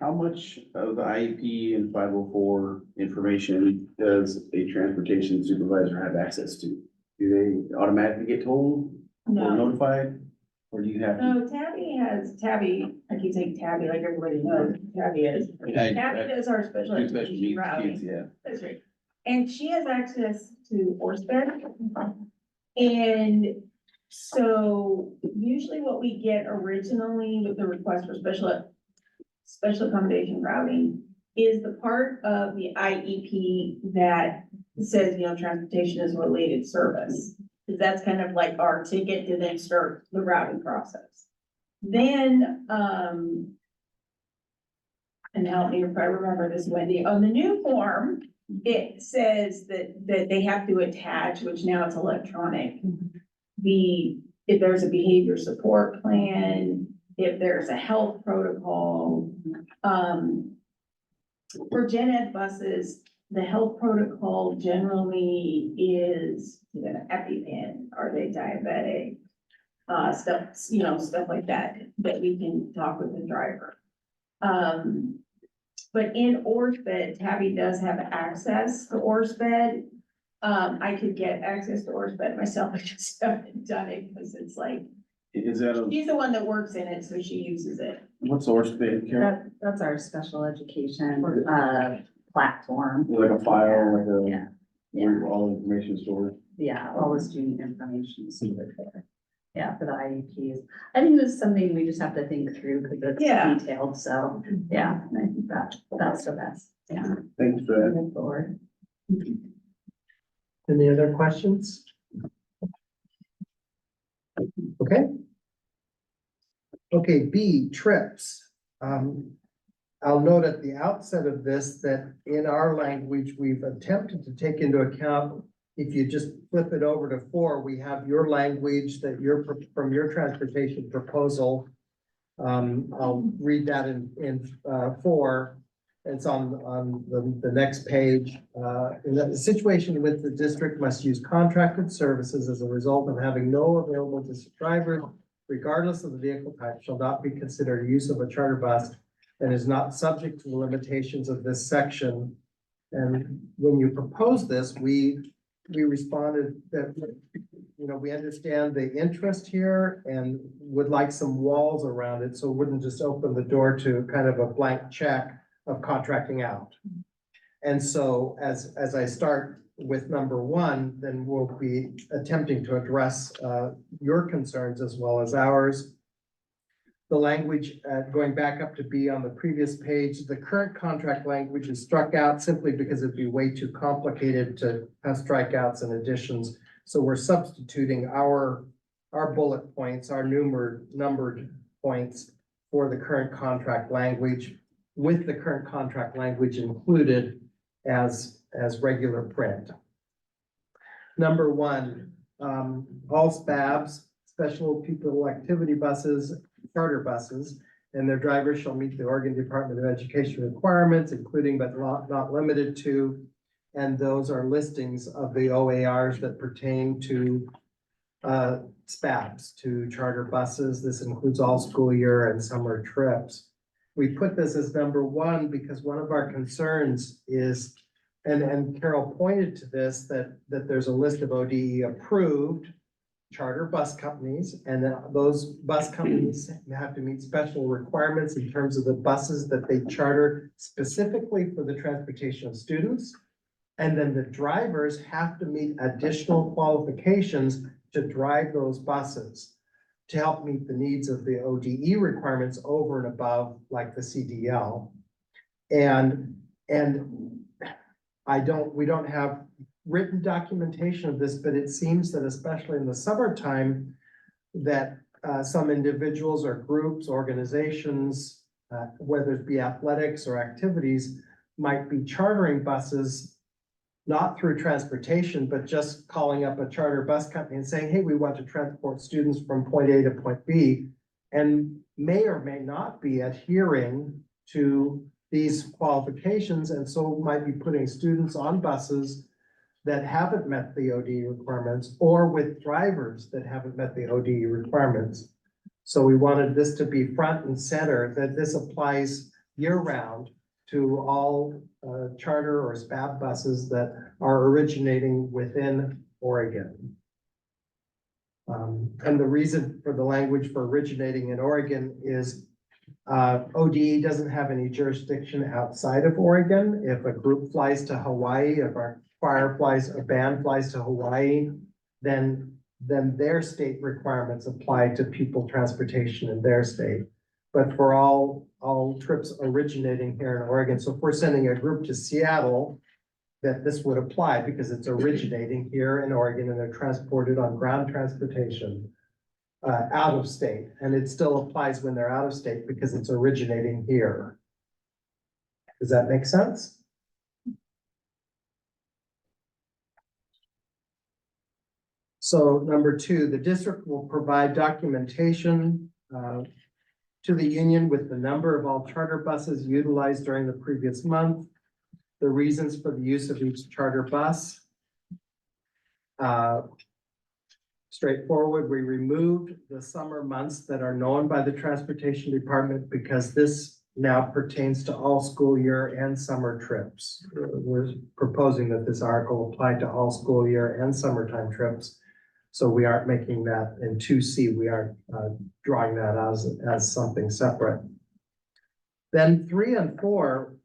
how much of the IEP and 504 information does a transportation supervisor have access to? Do they automatically get told or No. notified? Or do you have? No, Tabby, I keep saying Tabby like everybody knows who Tabby is. Tabby does our special Two special education needs routing. kids, yeah. That's right. And she has access to Orsted. And so usually what we get originally with the request for special accommodation routing is the part of the IEP that says, transportation is a related service. Because that's kind of like our ticket to then start the routing process. Then, and help me if I remember this, Wendy, on the new form, it says that they have to attach, which now it's electronic. If there's a behavior support plan, if there's a health protocol, for gen ed buses, the health protocol generally is, EpiPen, are they diabetic? Stuff like that we can talk with the driver. But in Orsted, Tabby does have access to Orsted. I could get access to Orsted myself, I just haven't done it because it's like, Is that she's the one that works in it, so she uses it. what's Orsted, Karen? That's our special education, platform. Like a file, like a, Yeah. where all the information stored? Yeah, all the student information is stored there. Yeah, for the IEPs. I think this is something we just have to think through because it's Yeah. detailed, so, yeah, I think that's the best, yeah. Thanks for that. Move forward. Any other questions? Okay. Okay, B, trips. I'll note at the outset of this that in our language, we've attempted to take into account, if you just flip it over to 4, we have your language that from your transportation proposal. I'll read that in 4. It's on the next page. In the situation with the district must use contracted services as a result of having no available district drivers, regardless of the vehicle type, shall not be considered use of a charter bus and is not subject to the limitations of this section. And when you proposed this, we responded that, we understand the interest here and would like some walls around it, so it wouldn't just open the door to kind of a blank check of contracting out. And so as I start with number 1, then we'll be attempting to address your concerns as well as ours. The language, going back up to B on the previous page, the current contract language is struck out simply because it'd be way too complicated to have strikeouts and additions. So we're substituting our bullet points, our numbered points for the current contract language, with the current contract language included as regular print. Number 1, all SPABs, special pupil activity buses, charter buses, and their drivers shall meet the Oregon Department of Education requirements, including but not limited to, and those are listings of the OARs that pertain to SPABs, to charter buses. This includes all school year and summer trips. We put this as number 1 because one of our concerns is, and Carol pointed to this, that there's a list of ODE approved charter bus companies, and those bus companies have to meet special requirements in terms of the buses that they charter specifically for the transportation of students. And then the drivers have to meet additional qualifications to drive those buses to help meet the needs of the ODE requirements over and above, like the CDL. And we don't have written documentation of this, but it seems that especially in the summertime, that some individuals or groups, organizations, whether it be athletics or activities, might be chartering buses, not through transportation, but just calling up a charter bus company and saying, hey, we want to transport students from point A to point B, and may or may not be adhering to these qualifications, and so might be putting students on buses that haven't met the ODE requirements, or with drivers that haven't met the ODE requirements. So we wanted this to be front and center, that this applies year-round to all charter or SPAB buses that are originating within Oregon. And the reason for the language for originating in Oregon is ODE doesn't have any jurisdiction outside of Oregon. If a group flies to Hawaii, if a band flies to Hawaii, then their state requirements apply to people transportation in their state. But for all trips originating here in Oregon, so if we're sending a group to Seattle, that this would apply because it's originating here in Oregon and they're transported on ground transportation out of state. And it still applies when they're out of state because it's originating here. Does that make sense? So number 2, the district will provide documentation to the union with the number of all charter buses utilized during the previous month, the reasons for the use of each charter bus. Straightforward, we removed the summer months that are known by the transportation department because this now pertains to all school year and summer trips. We're proposing that this article apply to all school year and summertime trips. So we aren't making that in 2C, we are drawing that as something separate. Then 3 and 4,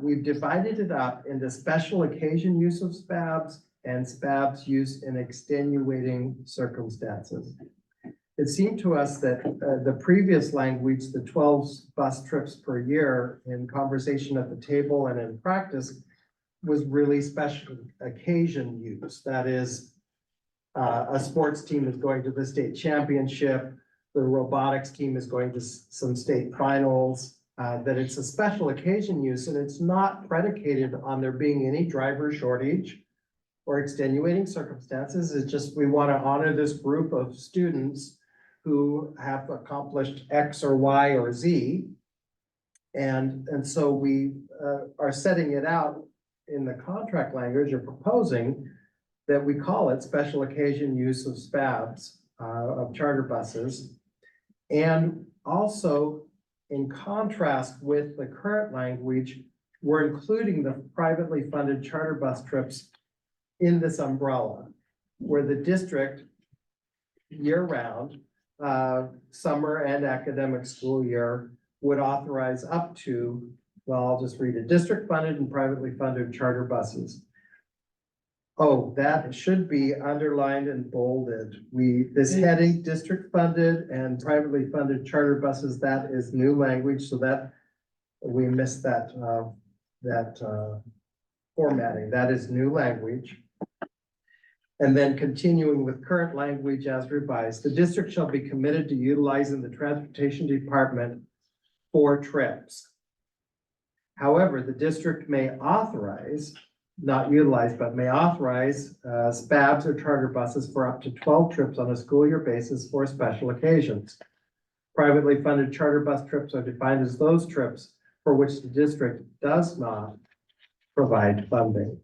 we've divided it up into special occasion use of SPABs and SPABs use in extenuating circumstances. It seemed to us that the previous language, the 12 bus trips per year in conversation at the table and in practice, was really special occasion use. That is, a sports team is going to the state championship, the robotics team is going to some state finals, that it's a special occasion use, and it's not predicated on there being any driver shortage or extenuating circumstances. It's just, we want to honor this group of students who have accomplished X or Y or Z. And so we are setting it out in the contract language, or proposing that we call it special occasion use of SPABs, of charter buses. And also, in contrast with the current language, we're including the privately funded charter bus trips in this umbrella, where the district year-round, summer and academic school year, would authorize up to, well, I'll just read it, district funded and privately funded charter buses. Oh, that should be underlined and bolded. This heading, district funded and privately funded charter buses, that is new language, so that we missed that formatting. That is new language. And then continuing with current language as revised, the district shall be committed to utilizing the transportation department for trips. However, the district may authorize, not utilize, but may authorize SPABs or charter buses for up to 12 trips on a school year basis for special occasions. Privately funded charter bus trips are defined as those trips for which the district does not provide funding.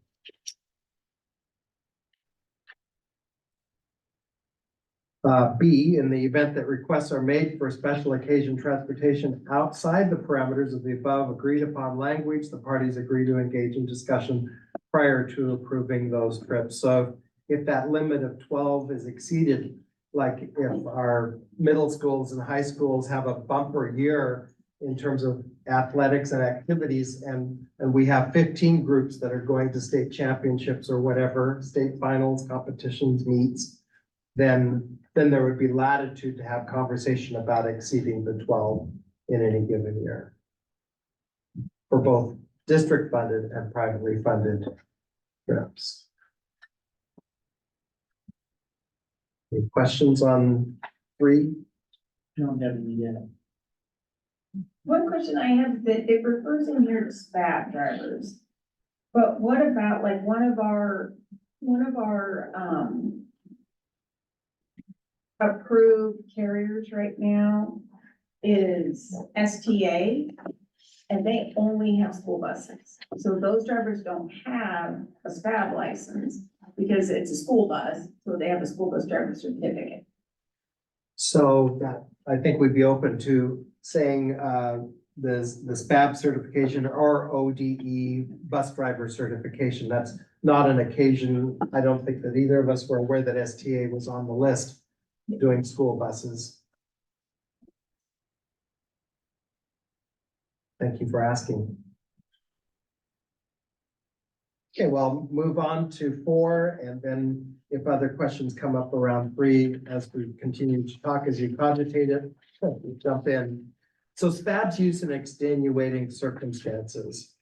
B, in the event that requests are made for special occasion transportation outside the parameters of the above agreed upon language, the parties agree to engage in discussion prior to approving those trips. So if that limit of 12 is exceeded, like if our middle schools and high schools have a bumper year in terms of athletics and activities, and we have 15 groups that are going to state championships or whatever, state finals, competitions, meets, then there would be latitude to have conversation about exceeding the 12 in any given year. For both district funded and privately funded trips. Any questions on 3? Don't have any yet. One question I have is that it refers in here to SPAT drivers. But what about like one of our approved carriers right now is STA, and they only have school buses. So those drivers don't have a SPAB license because it's a school bus, so they have a school bus driver certificate. So that, I think we'd be open to saying, the SPAB certification or ODE bus driver certification. That's not an occasion. I don't think that either of us were aware that STA was on the list doing school buses. Thank you for asking. Okay, well, move on to 4, and then if other questions come up around 3, as we continue to talk, as you cogitate it, we'll jump in. So SPAB's use in extenuating circumstances.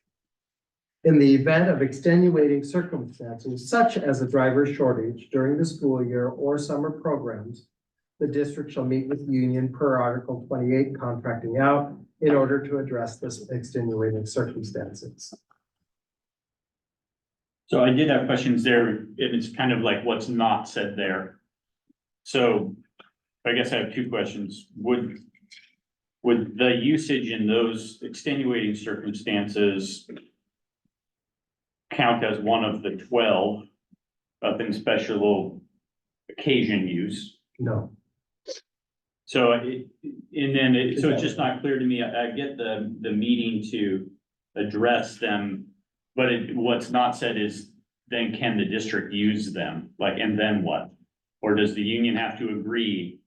In the event of extenuating circumstances, such as a driver shortage during the school year or summer programs, the district shall meet with the union per Article 28 contracting out in order to address this extenuating circumstances. So I did have questions there. It's kind of like what's not said there. So I guess I have 2 questions. Would the usage in those extenuating circumstances count as one of the 12 up in special occasion use? No. So it's just not clear to me. I get the meeting to address them, but what's not said is then can the district use them? Like, and then what? Or does the union have to agree?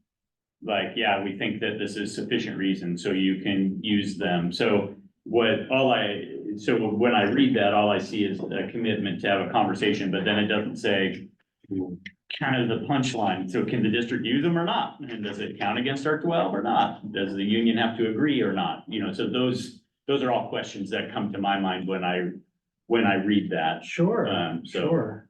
Like, yeah, we think that this is sufficient reason, so you can use them. So when I read that, all I see is a commitment to have a conversation, but then it doesn't say kind of the punchline. So can the district use them or not? And does it count against our 12 or not? Does the union have to agree or not? You know, so those are all questions that come to my mind when I read that. Sure, sure.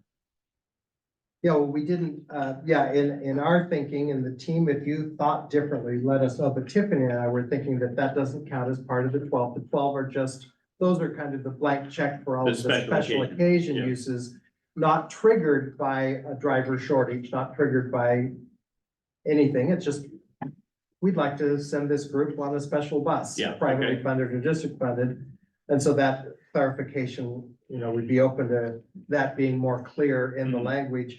Yeah, well, we didn't, in our thinking, in the team, if you thought differently, let us know. But Tiffany and I were thinking that doesn't count as part of the 12. The 12 are just, those are kind of the blank check for all of the special occasion uses, not triggered by a driver shortage, not triggered by anything. It's just, we'd like to send this group on a special bus, privately funded or district funded. And so that clarification, we'd be open to that being more clear in the language.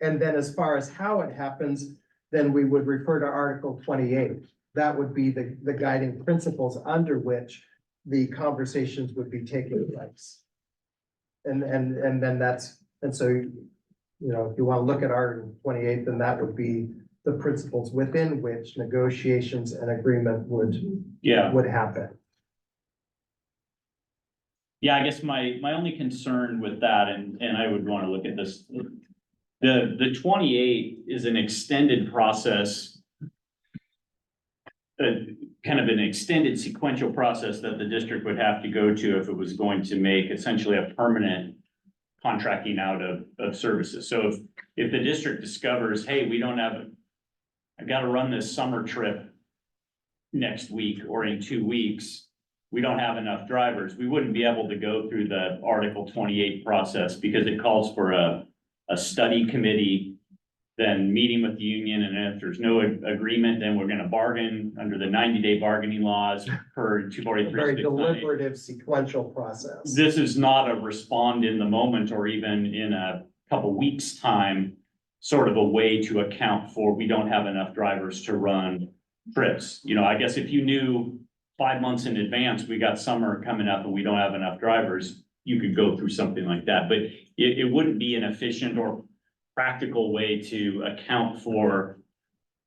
And then as far as how it happens, then we would refer to Article 28. That would be the guiding principles under which the conversations would be taking place. And so, if you want to look at Article 28, then that would be the principles within which negotiations and agreement would happen. Yeah, I guess my only concern with that, and I would want to look at this, the 28 is an extended process, kind of an extended sequential process that the district would have to go to if it was going to make essentially a permanent contracting out of services. So if the district discovers, hey, I've got to run this summer trip next week or in 2 weeks, we don't have enough drivers, we wouldn't be able to go through the Article 28 process because it calls for a study committee, then meeting with the union, and if there's no agreement, then we're going to bargain under the 90-day bargaining laws per 243. Very deliberative sequential process. This is not a respond in the moment or even in a couple weeks' time, sort of a way to account for we don't have enough drivers to run trips. I guess if you knew 5 months in advance, we got summer coming up and we don't have enough drivers, you could go through something like that, but it wouldn't be an efficient or practical way to account for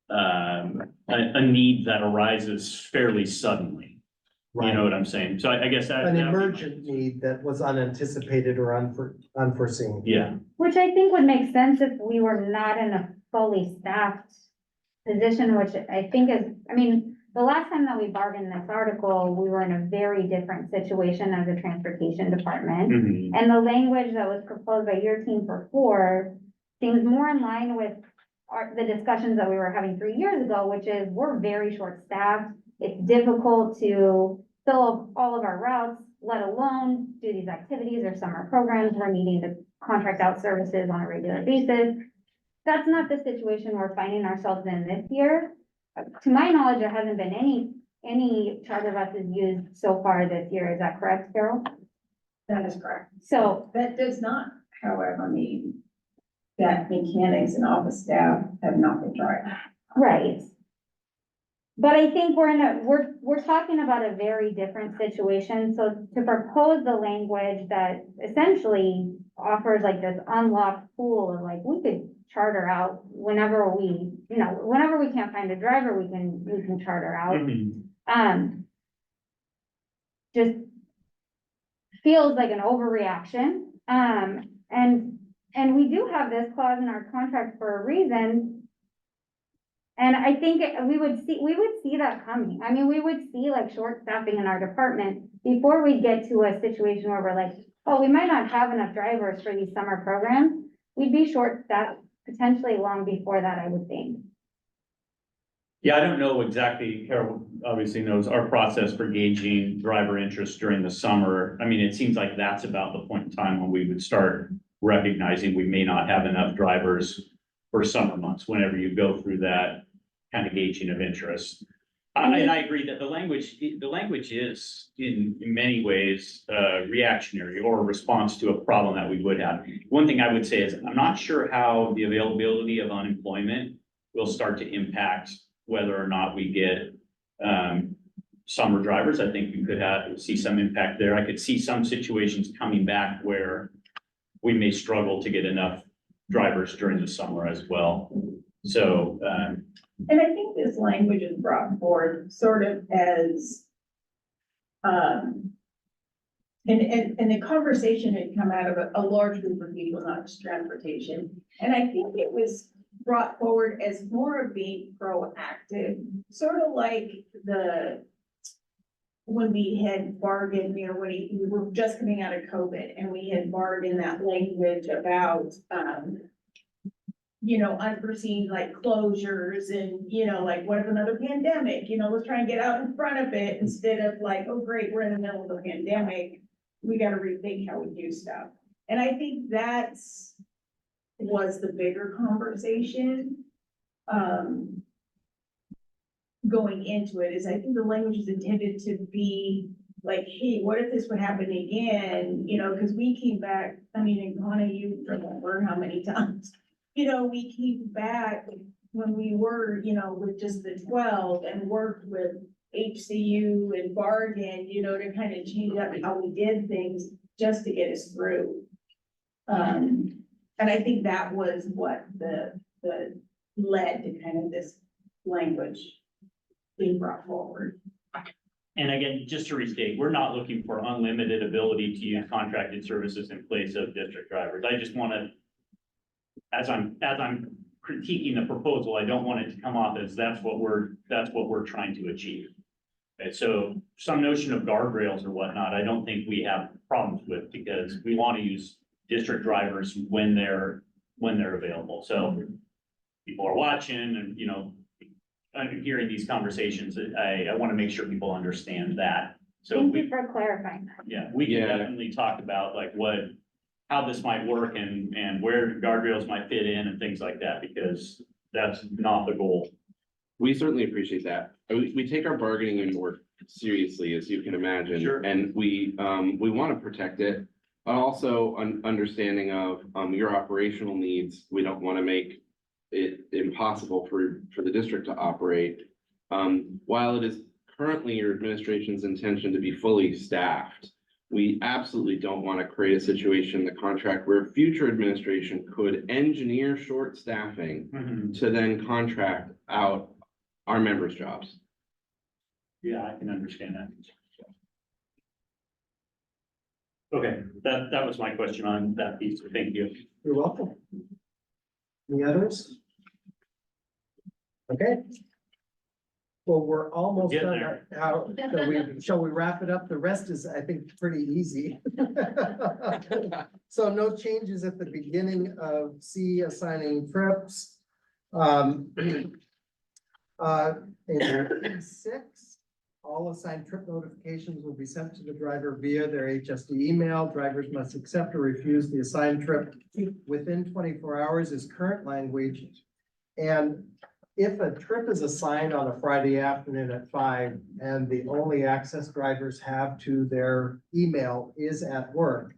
a need that arises fairly suddenly. You know what I'm saying? So I guess that. An that would be my- emergent need that was unanticipated or unforeseen. Yeah, Which I think would make sense if we were not in a fully staffed position, which I think is, I mean, the last time that we bargained this article, we were in a very different situation as a transportation department. Mhm. And the language that was proposed by your team for 4 seems more in line with the discussions that we were having 3 years ago, which is we're very short-staffed. It's difficult to fill up all of our routes, let alone do these activities or summer programs. We're needing to contract out services on a regular basis. That's not the situation we're finding ourselves in this year. To my knowledge, there hasn't been any charter buses used so far this year. Is that correct, Carol? That is correct. So, That does not, however, mean that mechanics and office staff have not been tried. right. But I think we're talking about a very different situation. So to propose the language that essentially offers like this unlocked pool of like, we could charter out whenever whenever we can't find a driver, we can charter out. Mhm. Just feels like an overreaction. And we do have this clause in our contract for a reason. And I think we would see that coming. I mean, we would see like short staffing in our department before we get to a situation where we're like, oh, we might not have enough drivers for these summer programs. We'd be short staffed potentially long before that, I would think. Yeah, I don't know exactly, Carol obviously knows our process for gauging driver interest during the summer. I mean, it seems like that's about the point in time when we would start recognizing we may not have enough drivers for summer months, whenever you go through that kind of gauging of interest. And I agree that the language is in many ways, reactionary or a response to a problem that we would have. One thing I would say is, I'm not sure how the availability of unemployment will start to impact whether or not we get, summer drivers. I think you could see some impact there. I could see some situations coming back where we may struggle to get enough drivers during the summer as well. So, And I think this language is brought forward sort of as, and the conversation had come out of a large group of people, not just transportation. And I think it was brought forward as more of being proactive, sort of like when we had bargained, when we were just coming out of COVID and we had bargained that language about, unforeseen like closures and, like what if another pandemic, let's try and get out in front of it instead of like, oh, great, we're in the middle of a pandemic. We got to rethink how we do stuff. And I think was the bigger conversation. Going into it is I think the language is intended to be like, hey, what if this would happen again? Because we came back, and Connie, you remember how many times, we came back when we were, with just the 12 and worked with HCU and Bargain, to kind of change up how we did things just to get us through. And I think that was what the led to kind of this language being brought forward. and again, just to restate, we're not looking for unlimited ability to use contracted services in place of district drivers. I just want to, as I'm critiquing the proposal, I don't want it to come off as that's what we're trying to achieve. Okay, so some notion of guardrails or whatnot, I don't think we have problems with, because we want to use district drivers when they're available. So people are watching and, I'm hearing these conversations. I want to make sure people understand that. So Thank you for clarifying that. yeah, we can definitely talk about like how this might work and where guardrails might fit in and things like that, because that's not the goal. We certainly appreciate that. We take our bargaining and work seriously, as you can imagine. Sure. And we want to protect it, but also understanding of, your operational needs. We don't want to make it impossible for the district to operate. While it is currently your administration's intention to be fully staffed, We absolutely don't want to create a situation in the contract where future administration could engineer short staffing Mhm. to then contract out our members' jobs. Yeah, I can understand that. Okay, that was my question on that piece. Thank you. You're welcome. Any others? Okay. Well, we're almost Getting done. there. Shall we wrap it up? The rest is, I think, pretty easy. So no changes at the beginning of C, assigning trips. In 6, all assigned trip notifications will be sent to the driver via their HSD email. Drivers must accept or refuse the assigned trip within 24 hours is current language. And if a trip is assigned on a Friday afternoon at 5 and the only access drivers have to their email is at work,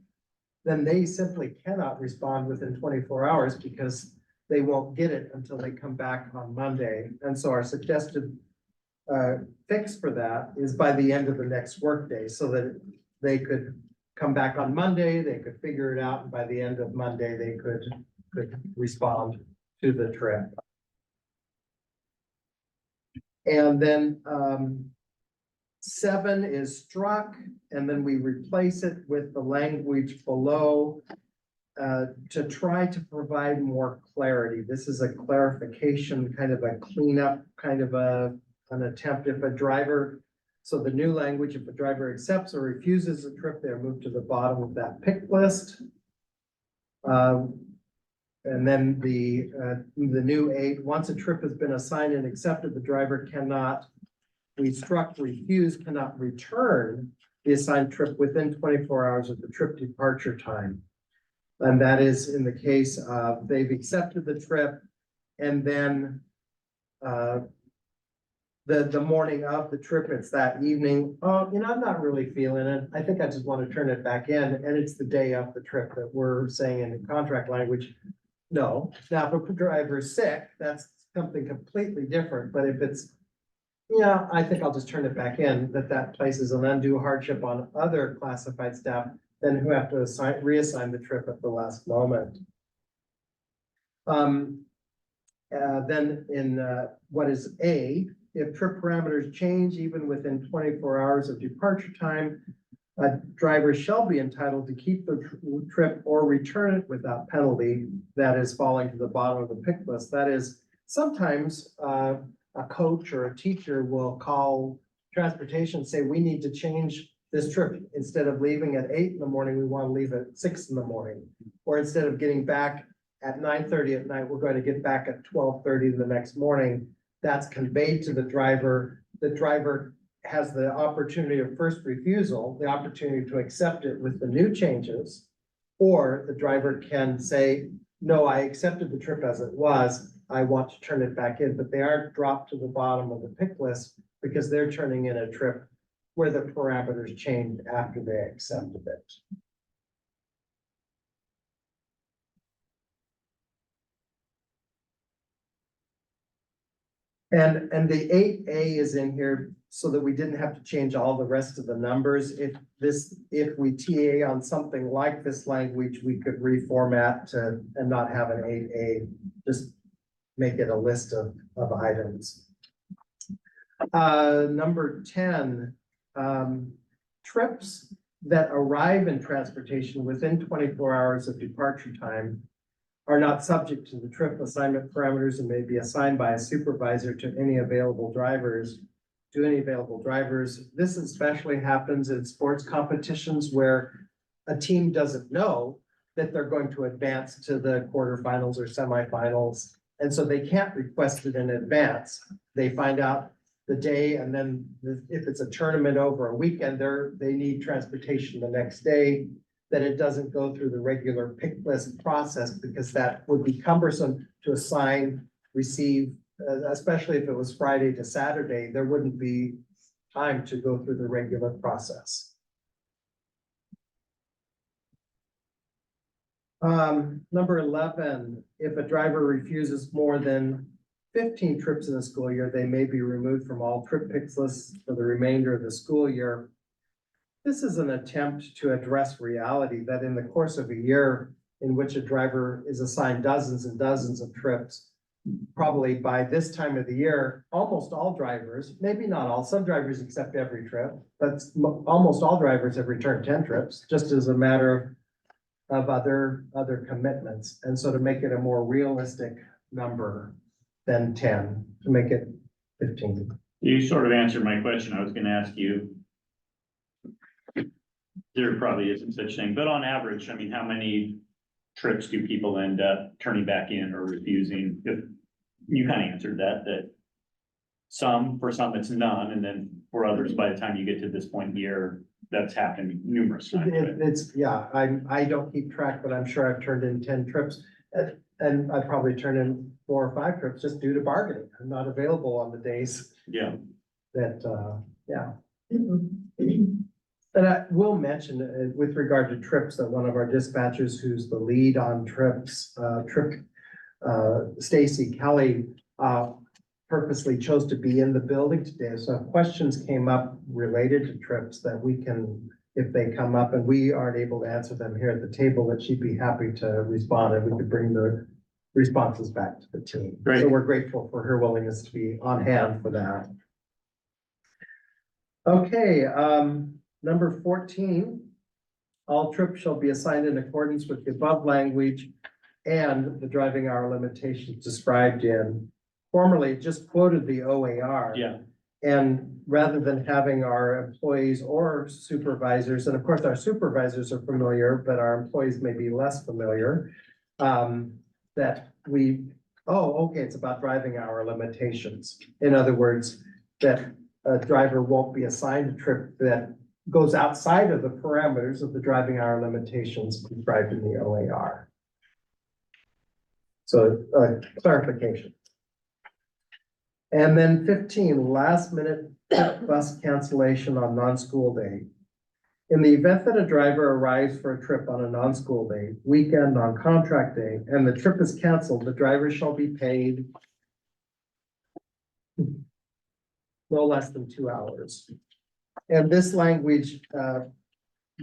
then they simply cannot respond within 24 hours because they won't get it until they come back on Monday. And so our suggested fix for that is by the end of the next workday, so that they could come back on Monday, they could figure it out, and by the end of Monday, they could respond to the trip. And then 7 is struck, and then we replace it with the language below to try to provide more clarity. This is a clarification, kind of a cleanup, kind of an attempt. If a driver, so the new language, if a driver accepts or refuses a trip, they're moved to the bottom of that pick list. And then the new 8, once a trip has been assigned and accepted, the driver cannot, we struck refuse, cannot return the assigned trip within 24 hours of the trip departure time. And that is in the case of they've accepted the trip and then the morning of the trip, it's that evening, oh, I'm not really feeling it. I think I just want to turn it back in. And it's the day of the trip that we're saying in the contract language. No, now if a driver is sick, that's something completely different. But if it's, I think I'll just turn it back in, that places an undue hardship on other classified staff then who have to reassign the trip at the last moment. Then in what is A, if trip parameters change even within 24 hours of departure time, a driver shall be entitled to keep the trip or return it without penalty. That is falling to the bottom of the pick list. That is, sometimes a coach or a teacher will call transportation and say, we need to change this trip. Instead of leaving at 8 in the morning, we want to leave at 6 in the morning. Or instead of getting back at 9:30 at night, we're going to get back at 12:30 the next morning. That's conveyed to the driver. The driver has the opportunity of first refusal, the opportunity to accept it with the new changes. Or the driver can say, no, I accepted the trip as it was. I want to turn it back in, but they aren't dropped to the bottom of the pick list because they're turning in a trip where the parameters changed after they accepted it. And the 8A is in here so that we didn't have to change all the rest of the numbers. If we TA on something like this language, we could reformat and not have an 8A, just make it a list of items. Number 10, trips that arrive in transportation within 24 hours of departure time are not subject to the trip assignment parameters and may be assigned by a supervisor to any available drivers. This especially happens in sports competitions where a team doesn't know that they're going to advance to the quarterfinals or semifinals. And so they can't request it in advance. They find out the day, and then if it's a tournament over a weekend, they need transportation the next day. That it doesn't go through the regular pick list process because that would be cumbersome to assign, receive, especially if it was Friday to Saturday, there wouldn't be time to go through the regular process. Number 11, if a driver refuses more than 15 trips in a school year, they may be removed from all trip picks lists for the remainder of the school year. this is an attempt to address reality that in the course of a year in which a driver is assigned dozens and dozens of trips, probably by this time of the year, almost all drivers, maybe not all, some drivers accept every trip, but almost all drivers have returned 10 trips, just as a matter of other commitments. And so to make it a more realistic number than 10, to make it 15. You sort of answered my question. I was gonna ask you. There probably isn't such thing, but on average, I mean, how many trips do people end up turning back in or refusing? If you kind of answered that for some it's none, and then for others, by the time you get to this point in the year, that's happened numerous times. Right? Yeah, I don't keep track, but I'm sure I've turned in 10 trips. And I probably turned in 4 or 5 trips just due to bargaining. I'm not available on the days Yeah. that, yeah. And I will mention with regard to trips that one of our dispatchers who's the lead on trips, Stacy Kelly, purposely chose to be in the building today. So if questions came up related to trips that we can, if they come up and we aren't able to answer them here at the table, that she'd be happy to respond and we could bring the responses back to the team. Great. So we're grateful for her willingness to be on hand for that. Okay, number 14, all trips shall be assigned in accordance with the above language and the driving hour limitations described in. Formerly, it just quoted the OAR. Yeah. And rather than having our employees or supervisors, and of course our supervisors are familiar, but our employees may be less familiar, that okay, it's about driving hour limitations. In other words, that a driver won't be assigned a trip that goes outside of the parameters of the driving hour limitations described in the OAR. So, clarification. And then 15, last minute bus cancellation on non-school day. In the event that a driver arrives for a trip on a non-school day, weekend, non-contract day, and the trip is canceled, the driver shall be paid no less than 2 hours. And this language,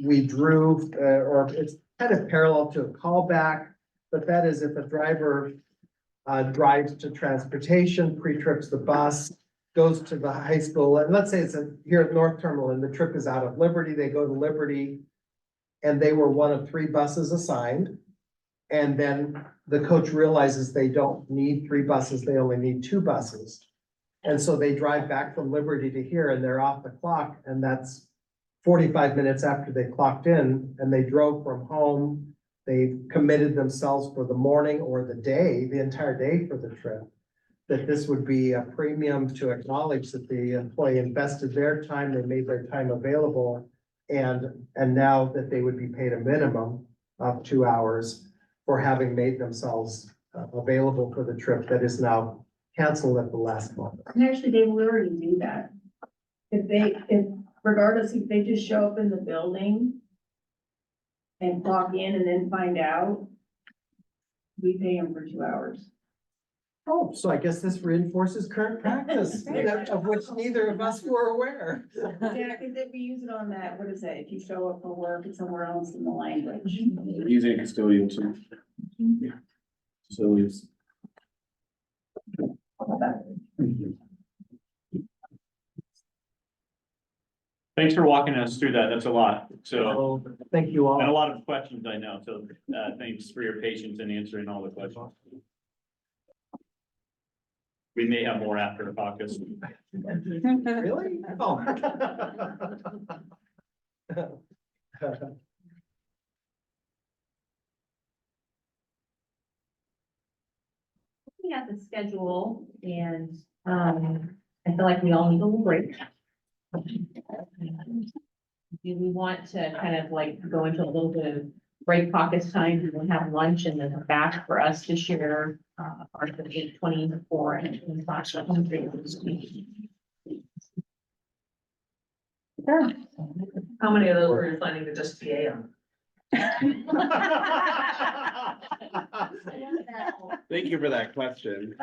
we drew, or it's kind of parallel to a callback, but that is if a driver drives to transportation, pre-trips the bus, goes to the high school, and let's say it's here at North Terminal and the trip is out of Liberty, they go to Liberty and they were one of 3 buses assigned. And then the coach realizes they don't need 3 buses, they only need 2 buses. And so they drive back from Liberty to here and they're off the clock, and that's 45 minutes after they clocked in and they drove from home. They committed themselves for the morning or the day, the entire day for the trip. That this would be a premium to acknowledge that the employee invested their time, they made their time available. And now that they would be paid a minimum of 2 hours for having made themselves available for the trip that is now canceled at the last moment. And actually, they will already do that. If regardless, if they just show up in the building and clock in and then find out, we pay them for 2 hours. Oh, so I guess this reinforces current practice, of which neither of us were aware. Yeah, because if we use it on that, what is that? If you show up for work, it's somewhere else in the language. Using custodial too. So it's. Thanks for walking us through that. That's a lot. So, Thank you all. and a lot of questions I know. So, thanks for your patience in answering all the questions. We may have more after the caucus. Really? Oh. Looking at the schedule and, I feel like we all need a little break. Do we want to kind of like go into a little bit of break caucus time and then have lunch and then back for us to share, our 8:24 and 8:25. Sure. How many of those were you planning to just PA on? Thank you for that question.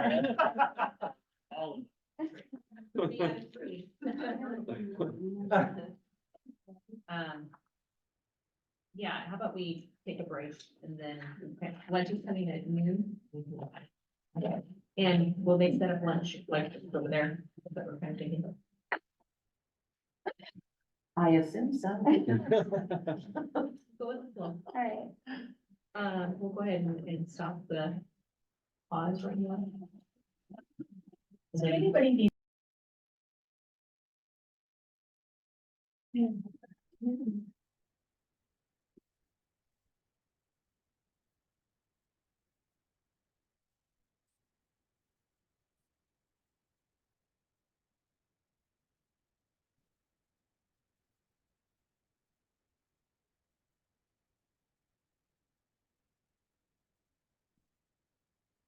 how about we take a break and then, okay, lunch is coming at noon? Okay. And will they set up lunch, like over there? Is that what we're kind of thinking of? I assume so. Go with the flow. All right. We'll go ahead and stop the pause right now. Is there anybody need?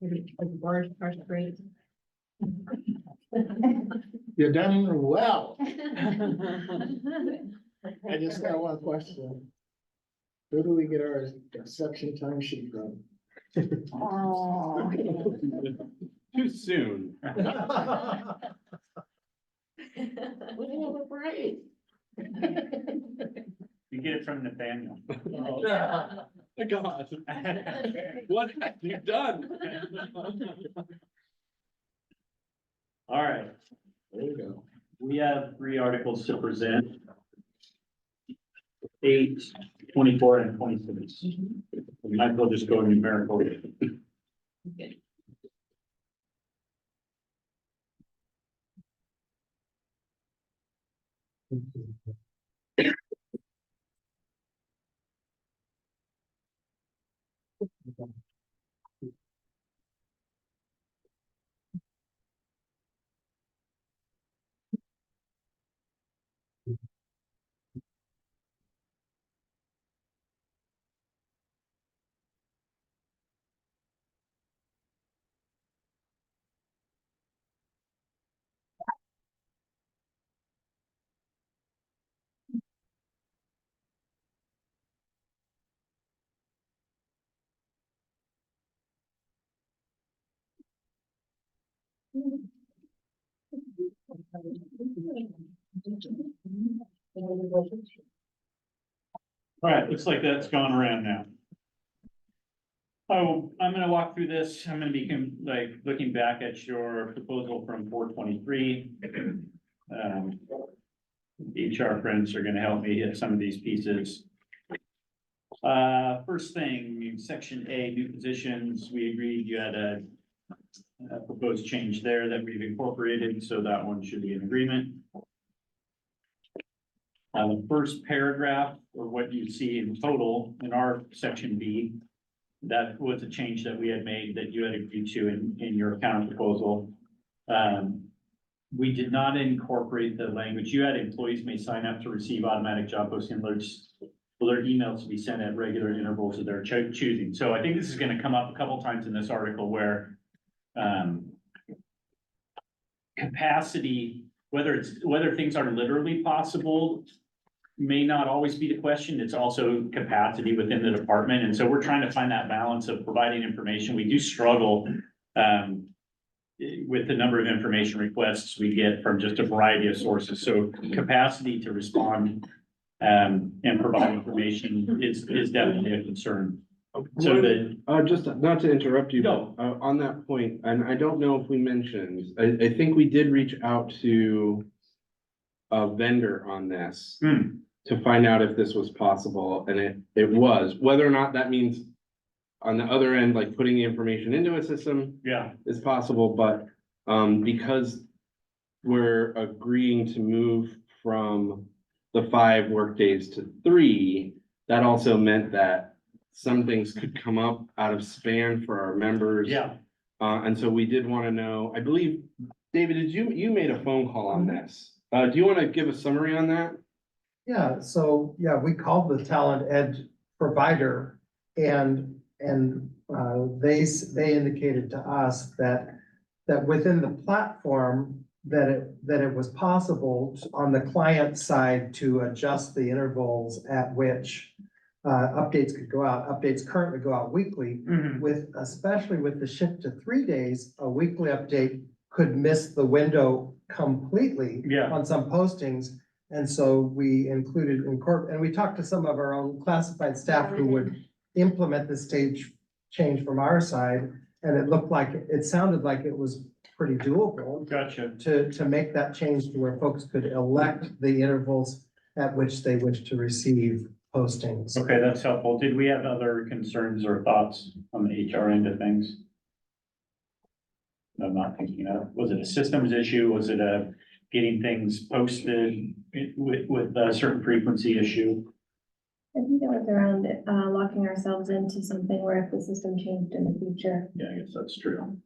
Maybe like bars are great. You're done well. I just got one question. Where do we get our exception time sheet from? Oh. Too soon. We have a break. You get it from Nathaniel. My God. What have you done? All right, There you go. we have 3 articles to present. 8, 24, and 26. We might as well just go numerical. Okay. All right, looks like that's gone around now. Oh, I'm gonna walk through this. I'm gonna be looking back at your proposal from 423. HR friends are gonna help me hit some of these pieces. First thing, section A, new positions, we agreed you had a proposed change there that we've incorporated, so that one should be in agreement. The first paragraph, or what you see in total in our section B, that was a change that we had made that you had agreed to in your counter proposal. We did not incorporate the language. You had employees may sign up to receive automatic job posting alerts for their emails to be sent at regular intervals of their choosing. So I think this is gonna come up a couple times in this article where capacity, whether things are literally possible may not always be the question. It's also capacity within the department. And so we're trying to find that balance of providing information. We do struggle with the number of information requests we get from just a variety of sources. So capacity to respond and provide information is definitely a concern. So that, Just not to interrupt you, No. but on that point, and I don't know if we mentioned, I think we did reach out to a vendor on this to find out if this was possible, and it was. Whether or not that means on the other end, like putting the information into a system yeah, is possible, but because we're agreeing to move from the 5 workdays to 3, that also meant that some things could come up out of span for our members. yeah. And so we did want to know, I believe, David, you made a phone call on this. Do you want to give a summary on that? Yeah, so, yeah, we called the talent edge provider and they indicated to us that within the platform, that it was possible on the client side to adjust the intervals at which updates could go out. Updates currently go out weekly. Especially with the shift to 3 days, a weekly update could miss the window completely Yeah. on some postings. And so we included and we talked to some of our own classified staff who would implement the stage change from our side. And it sounded like it was pretty doable Gotcha. to make that change to where folks could elect the intervals at which they wish to receive postings. Okay, that's helpful. Did we have other concerns or thoughts on the HR end of things? I'm not thinking of, was it a systems issue? Was it a getting things posted with a certain frequency issue? I think it was around locking ourselves into something where if the system changed in the future. Yeah, I guess that's true.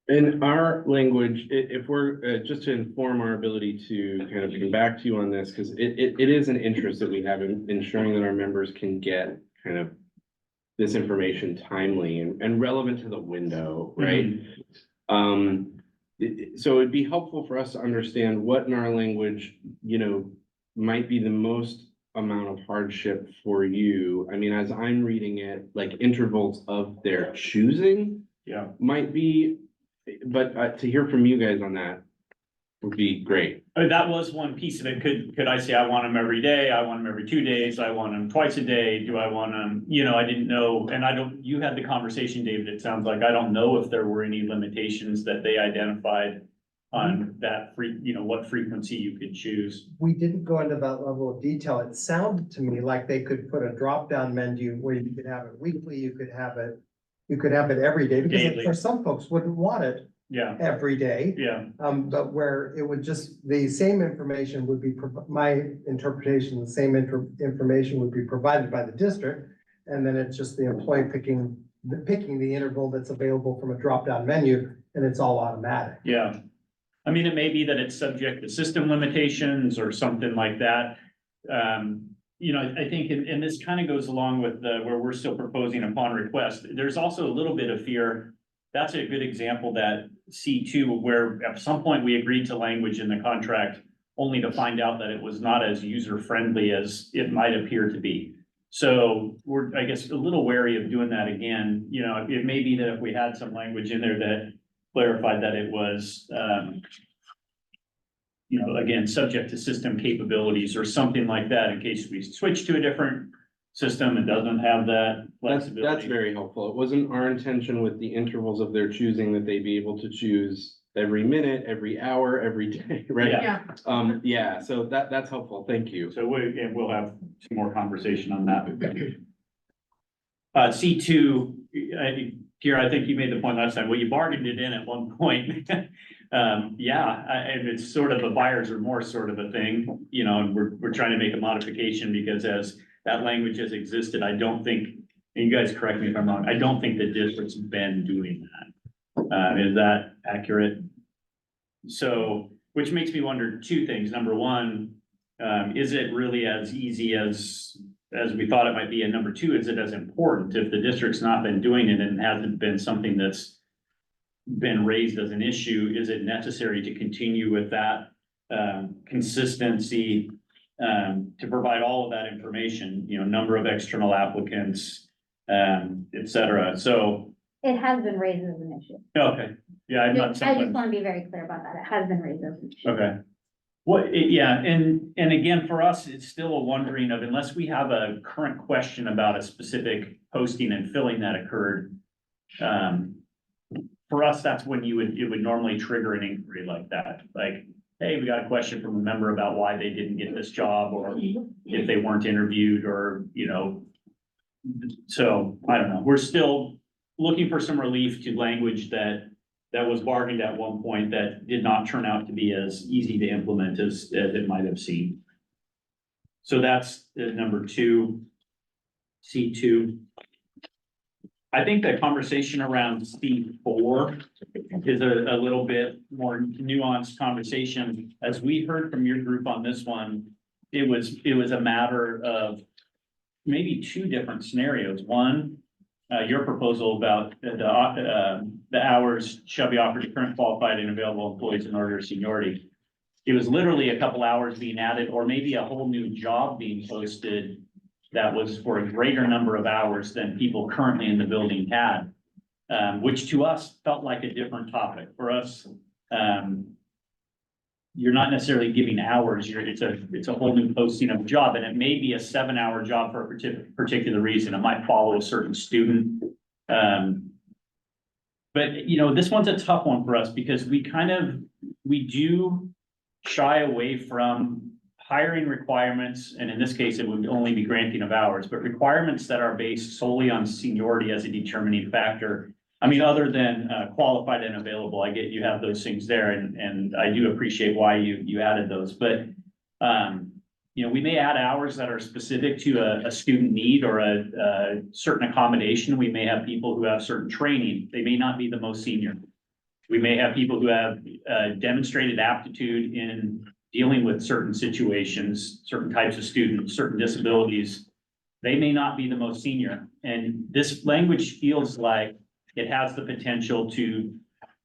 In our language, if we're, just to inform our ability to kind of come back to you on this, because it is an interest that we have in ensuring that our members can get kind of this information timely and relevant to the window, right? So it'd be helpful for us to understand what in our language, might be the most amount of hardship for you. I mean, as I'm reading it, like intervals of their choosing. Yeah. Might be, but to hear from you guys on that would be great. That was one piece of it. Could I say I want them every day? I want them every 2 days. I want them twice a day. Do I want them, I didn't know. And you had the conversation, David. It sounds like I don't know if there were any limitations that they identified on that what frequency you could choose. We didn't go into that level of detail. It sounded to me like they could put a drop-down menu where you could have it weekly, you could have it every day, because Daily. for some folks wouldn't want it Yeah, every day. yeah, But where it would the same information would be, my interpretation, the same information would be provided by the district. And then it's just the employee picking the interval that's available from a drop-down menu, and it's all automatic. yeah. I mean, it may be that it's subject to system limitations or something like that. I think, and this kind of goes along with where we're still proposing upon request. There's also a little bit of fear. That's a good example, that C2, where at some point we agreed to language in the contract only to find out that it was not as user-friendly as it might appear to be. So we're, I guess, a little wary of doing that again. It may be that if we had some language in there that clarified that it was, again, subject to system capabilities or something like that, in case we switch to a different system, it doesn't have that flexibility. That's very helpful. It wasn't our intention with the intervals of their choosing that they be able to choose every minute, every hour, every day, right? Yeah. So that's helpful. Thank you. So we'll have some more conversation on that. C2, Kira, I think you made the point last time, well, you bargained it in at one point. And it's sort of a buyer's remorse sort of a thing, and we're trying to make a modification because as that language has existed, I don't think, and you guys correct me if I'm wrong, I don't think the district's been doing that. Is that accurate? So, which makes me wonder two things. Number one, is it really as easy as we thought it might be? And number two, is it as important? If the district's not been doing it and hasn't been something that's been raised as an issue, is it necessary to continue with that consistency to provide all of that information, number of external applicants, et cetera? So. It has been raised as an issue. Okay, yeah, I'm not. I just want to be very clear about that. It has been raised as an issue. Okay. And again, for us, it's still a wondering of, unless we have a current question about a specific posting and filling that occurred. For us, that's when it would normally trigger an inquiry like that, like, hey, we got a question from a member about why they didn't get this job, or if they weren't interviewed, or, so I don't know, we're still looking for some relief to language that was bargained at one point that did not turn out to be as easy to implement as it might have seemed. So that's number 2, C2. I think the conversation around C4 is a little bit more nuanced conversation. As we heard from your group on this one, it was a matter of maybe 2 different scenarios. One, your proposal about the hours shall be offered to current qualified and available employees in order to seniority. It was literally a couple hours being added, or maybe a whole new job being posted that was for a greater number of hours than people currently in the building had, which to us felt like a different topic. For us, you're not necessarily giving hours, it's a whole new posting of a job, and it may be a 7-hour job for a particular reason. It might follow a certain student. But, you know, this one's a tough one for us because we do shy away from hiring requirements, and in this case, it would only be granting of hours, but requirements that are based solely on seniority as a determining factor. I mean, other than qualified and available, I get you have those things there, and I do appreciate why you added those, but you know, we may add hours that are specific to a student need or a certain accommodation. We may have people who have certain training. They may not be the most senior. We may have people who have demonstrated aptitude in dealing with certain situations, certain types of students, certain disabilities. They may not be the most senior. And this language feels like it has the potential to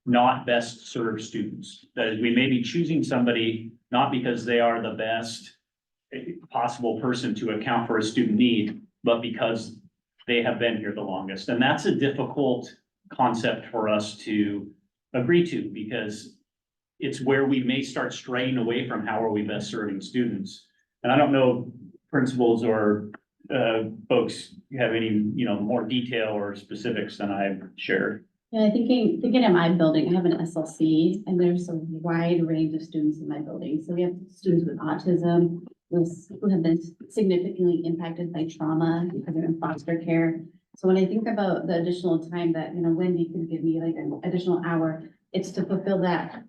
not best serve students. That is, we may be choosing somebody not because they are the best possible person to account for a student need, but because they have been here the longest. And that's a difficult concept for us to agree to, because it's where we may start straying away from how are we best serving students. And I don't know, principals or folks, you have any, you know, more detail or specifics than I've shared. Yeah, thinking of my building, I have an SLC, and there's a wide range of students in my building. So we have students with autism, who have been significantly impacted by trauma because they're in foster care. So when I think about the additional time that, you know, Wendy could give me like an additional hour, it's to fulfill that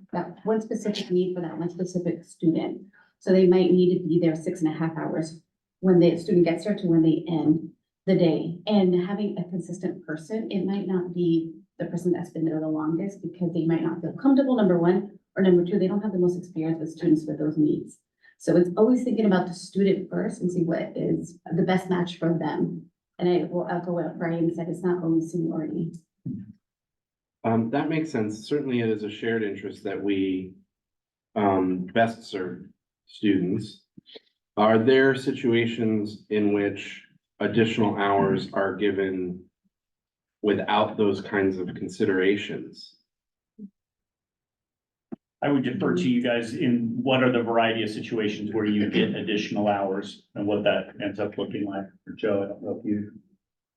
one specific need for that one specific student. So they might need to be there 6.5 hours when the student gets there to when they end the day. And having a consistent person, it might not be the person that's been there the longest because they might not feel comfortable, number one, or number two, they don't have the most experience with students with those needs. So it's always thinking about the student first and see what is the best match for them. And I will echo what Brian said, it's not always seniority. That makes sense. Certainly it is a shared interest that we best serve students. Are there situations in which additional hours are given without those kinds of considerations? I would defer to you guys in what are the variety of situations where you get additional hours and what that ends up looking like. For Joe, I don't know if you.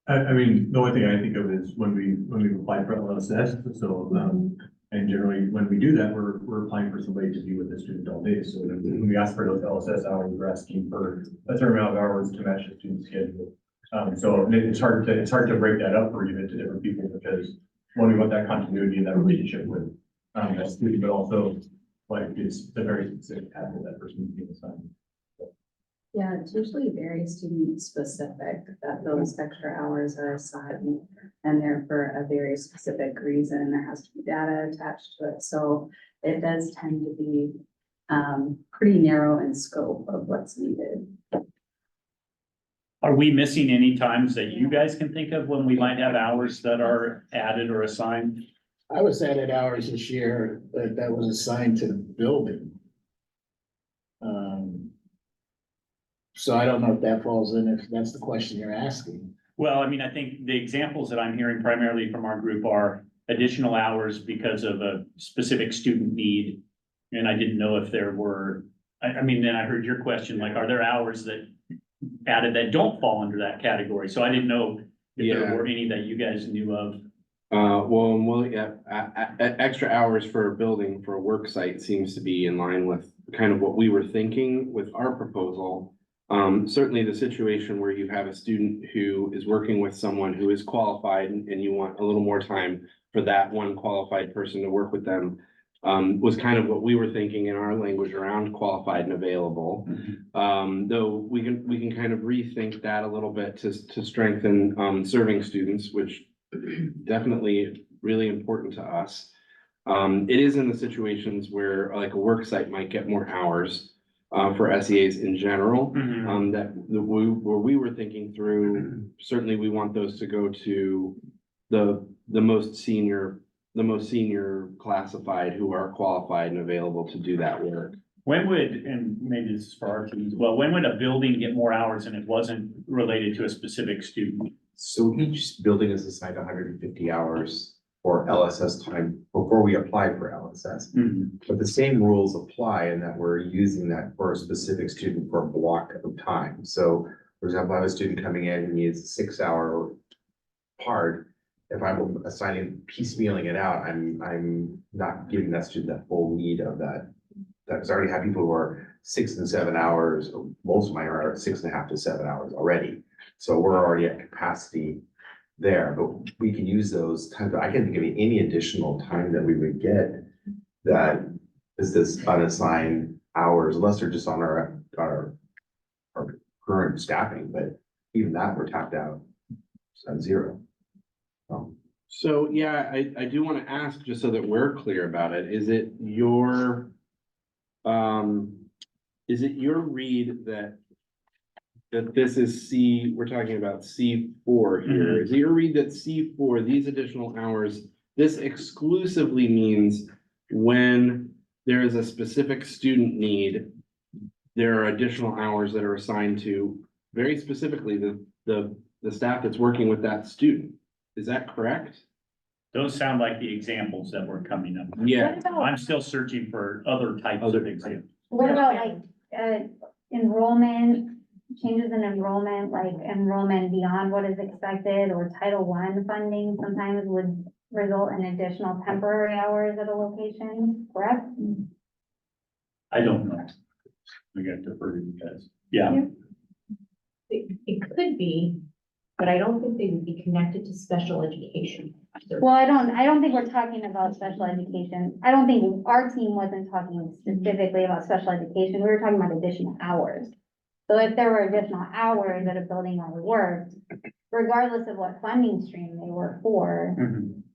I mean, the only thing I think of is when we apply for LSS, so, and generally when we do that, we're applying for somebody to be with the student all day. So when we ask for those LSS hours, we're asking for a certain amount of hours to match the student schedule. So it's hard to break that up or give it to different people because one, we want that continuity and that relationship with that student, but also like it's the very specific path that person is being assigned. Yeah, it's usually very student specific that those extra hours are assigned and they're for a very specific reason. There has to be data attached to it. So it does tend to be pretty narrow in scope of what's needed. Are we missing any times that you guys can think of when we might have hours that are added or assigned? I was added hours this year that was assigned to the building. So I don't know if that falls in, if that's the question you're asking. Well, I mean, I think the examples that I'm hearing primarily from our group are additional hours because of a specific student need. And I didn't know if there were, I mean, then I heard your question, like, are there hours that added that don't fall under that category? So I didn't know if there were any that you guys knew of. Extra hours for a building for a work site seems to be in line with kind of what we were thinking with our proposal. Certainly the situation where you have a student who is working with someone who is qualified and you want a little more time for that one qualified person to work with them, was kind of what we were thinking in our language around qualified and available. Though we can kind of rethink that a little bit to strengthen serving students, which definitely really important to us. It is in the situations where like a work site might get more hours for SEAs in general, where we were thinking through, certainly we want those to go to the most senior classified who are qualified and available to do that work. When would, and maybe this is for our team as well, when would a building get more hours and it wasn't related to a specific student? So each building is assigned 150 hours for LSS time for before we applied for LSS. But the same rules apply in that we're using that for a specific student for a block of time. So, for example, I have a student coming in who needs a 6-hour part. If I'm assigning piecemealing it out, I'm not giving that student that full need of that. Because I already have people who are 6 and 7 hours, or most of mine are 6.5 to 7 hours already. So we're already at capacity there, but we can use those times. I can't think of any additional time that we would get that is this unassigned hours, unless they're just on our current staffing, but even that, we're tapped out at 0. So, yeah, I do want to ask, just so that we're clear about it, is it your read that this is we're talking about C4 here. Is it your read that C4, these additional hours, this exclusively means when there is a specific student need, there are additional hours that are assigned to very specifically the staff that's working with that student? Is that correct? Those sound like the examples that were coming up. Yeah. I'm still searching for other types of examples. What about like, enrollment, changes in enrollment, like enrollment beyond what is expected, or Title I funding sometimes would result in additional temporary hours at a location, correct? I don't know. I got to defer to you guys. Yeah. It could be, but I don't think they would be connected to special education. Well, I don't think we're talking about special education. I don't think our team wasn't talking specifically about special education. We were talking about additional hours. So if there were additional hours at a building I worked, regardless of what funding stream they were for,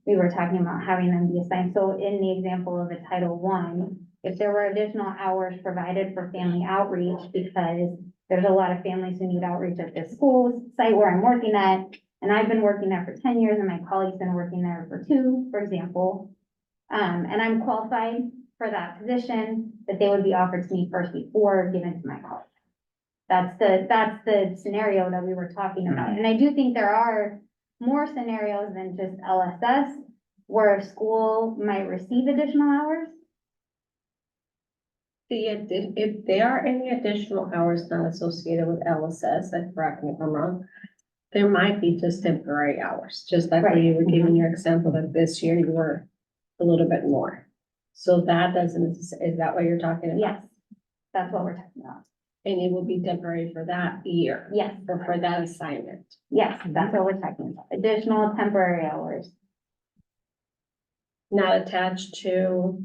we were talking about having them be assigned. So in the example of a Title I, if there were additional hours provided for family outreach, because there's a lot of families who need outreach at this school site where I'm working at, and I've been working there for 10 years and my colleague's been working there for 2, for example. And I'm qualified for that position, that they would be offered to me first before given to my colleague. That's the scenario that we were talking about. And I do think there are more scenarios than just LSS where a school might receive additional hours. If there are any additional hours not associated with LSS, and correct me if I'm wrong, there might be just temporary hours, just like when you were giving your example that this year you were a little bit more. So that doesn't, is that what you're talking about? Yes, that's what we're talking about. And it will be temporary for that year? Yes. Or for that assignment? Yes, that's what we're talking about. Additional temporary hours. Not attached to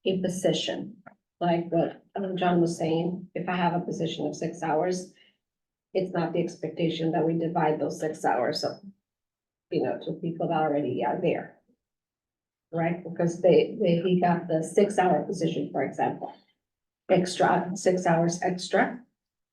a position, like what John was saying, if I have a position of 6 hours, it's not the expectation that we divide those 6 hours up, to people that already are there. Right, because he got the 6-hour position, for example, extra, 6 hours extra,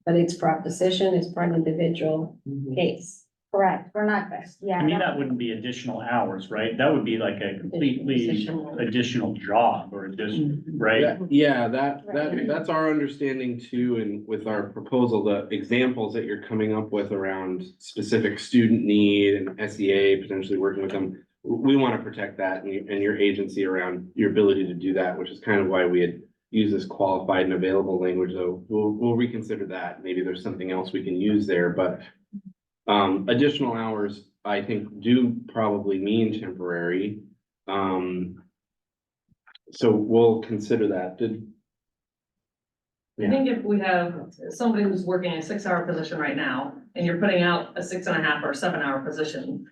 but it's for a position, it's for an individual case. Correct, we're not, yeah. I mean, that wouldn't be additional hours, right? That would be like a completely Additional. additional job or additional, right? Yeah, that's our understanding too, and with our proposal, the examples that you're coming up with around specific student need and SEA potentially working with them. We want to protect that and your agency around your ability to do that, which is kind of why we had used this qualified and available language, though. We'll reconsider that. Maybe there's something else we can use there, but additional hours, I think, do probably mean temporary. So we'll consider that. I think if we have somebody who's working a 6-hour position right now, and you're putting out a 6.5 or 7-hour position,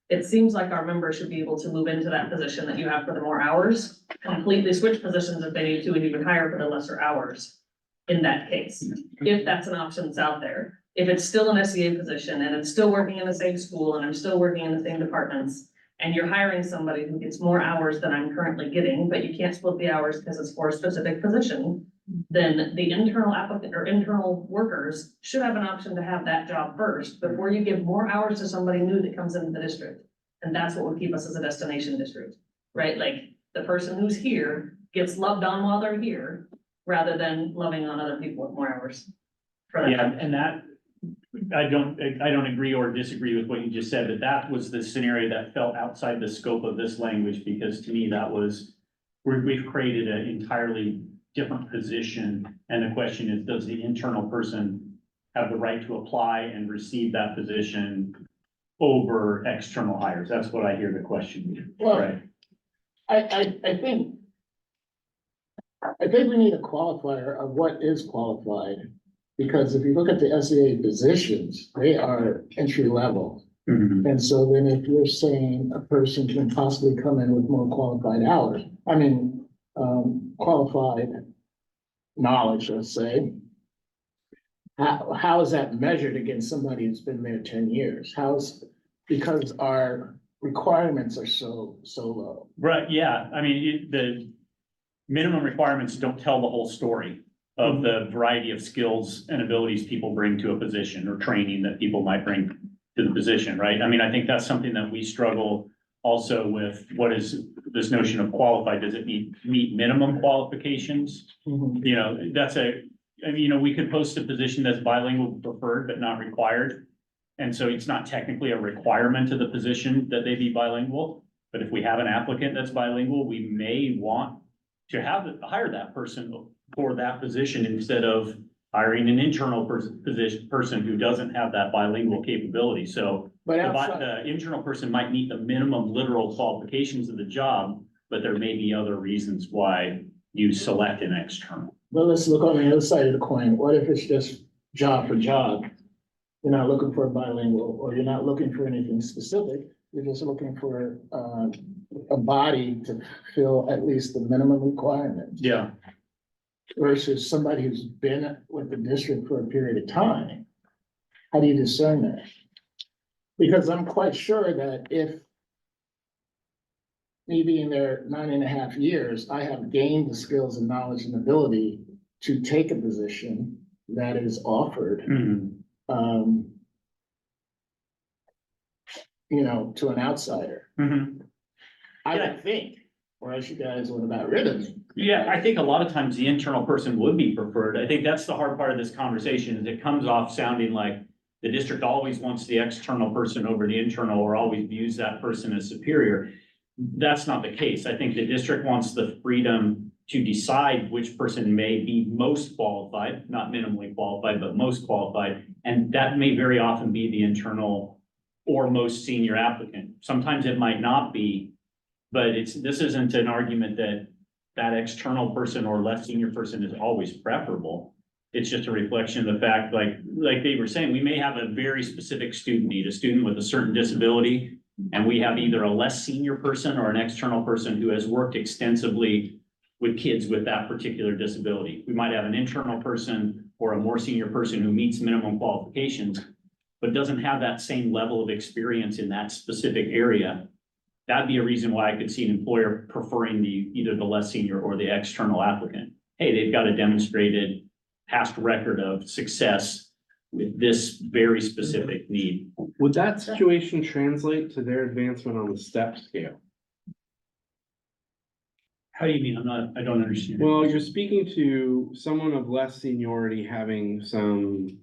it seems like our members should be able to move into that position that you have for the more hours, completely switch positions if they need to, and even hire for the lesser hours in that case, if that's an option that's out there. If it's still an SEA position and it's still working in the same school and I'm still working in the same departments, and you're hiring somebody who gets more hours than I'm currently getting, but you can't split the hours because it's for a specific position, then the internal applicant or internal workers should have an option to have that job first before you give more hours to somebody new that comes into the district. And that's what would keep us as a destination district, right? Like the person who's here gets loved on while they're here rather than loving on other people with more hours. Yeah, and I don't agree or disagree with what you just said, but that was the scenario that fell outside the scope of this language, because to me, that was, we've created an entirely different position, and the question is, does the internal person have the right to apply and receive that position over external hires? That's what I hear the question. Well, Right. I think we need a qualifier of what is qualified. Because if you look at the SEA positions, they are entry level. Mhm. And so then if you're saying a person can possibly come in with more qualified hours, qualified knowledge, let's say. How is that measured against somebody who's been there 10 years? Because our requirements are so low. Right, yeah, I mean, the minimum requirements don't tell the whole story of the variety of skills and abilities people bring to a position, or training that people might bring to the position, right? I mean, I think that's something that we struggle also with. What is this notion of qualified? Does it meet minimum qualifications? You know, we could post a position that's bilingual preferred but not required. And so it's not technically a requirement of the position that they be bilingual. But if we have an applicant that's bilingual, we may want to hire that person for that position instead of hiring an internal person who doesn't have that bilingual capability. So the internal person might meet the minimum literal qualifications of the job, but there may be other reasons why you select an external. Well, let's look on the other side of the coin. What if it's just job for job? You're not looking for a bilingual, or you're not looking for anything specific. You're just looking for a body to fill at least the minimum requirements. Yeah. Versus somebody who's been with the district for a period of time. How do you discern that? Because I'm quite sure that if maybe in their 9.5 years, I have gained the skills and knowledge and ability to take a position that is offered, to an outsider. I would think, or else you guys would have got rid of me. Yeah, I think a lot of times the internal person would be preferred. I think that's the hard part of this conversation, is it comes off sounding like the district always wants the external person over the internal, or always views that person as superior. That's not the case. I think the district wants the freedom to decide which person may be most qualified, not minimally qualified, but most qualified. And that may very often be the internal or most senior applicant. Sometimes it might not be, but this isn't an argument that external person or less senior person is always preferable. It's just a reflection of the fact, like they were saying, we may have a very specific student need, a student with a certain disability, and we have either a less senior person or an external person who has worked extensively with kids with that particular disability. We might have an internal person or a more senior person who meets minimum qualifications, but doesn't have that same level of experience in that specific area. That'd be a reason why I could see an employer preferring either the less senior or the external applicant. Hey, they've got a demonstrated past record of success with this very specific need. Would that situation translate to their advancement on the step scale? How do you mean? I don't understand. Well, you're speaking to someone of less seniority having some,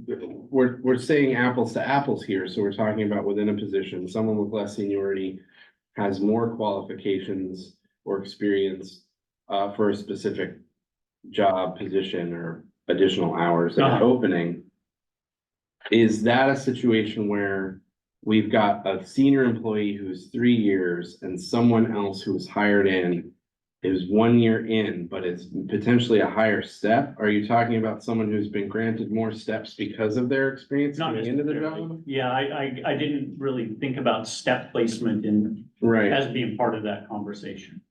we're saying apples to apples here. So we're talking about within a position, someone with less seniority has more qualifications or experience for a specific job position or additional hours that are opening. Is that a situation where we've got a senior employee who's 3 years and someone else who was hired in is 1 year in, but it's potentially a higher step? Are you talking about someone who's been granted more steps because of their experience coming into the job? Yeah, I didn't really think about step placement as being part of that conversation.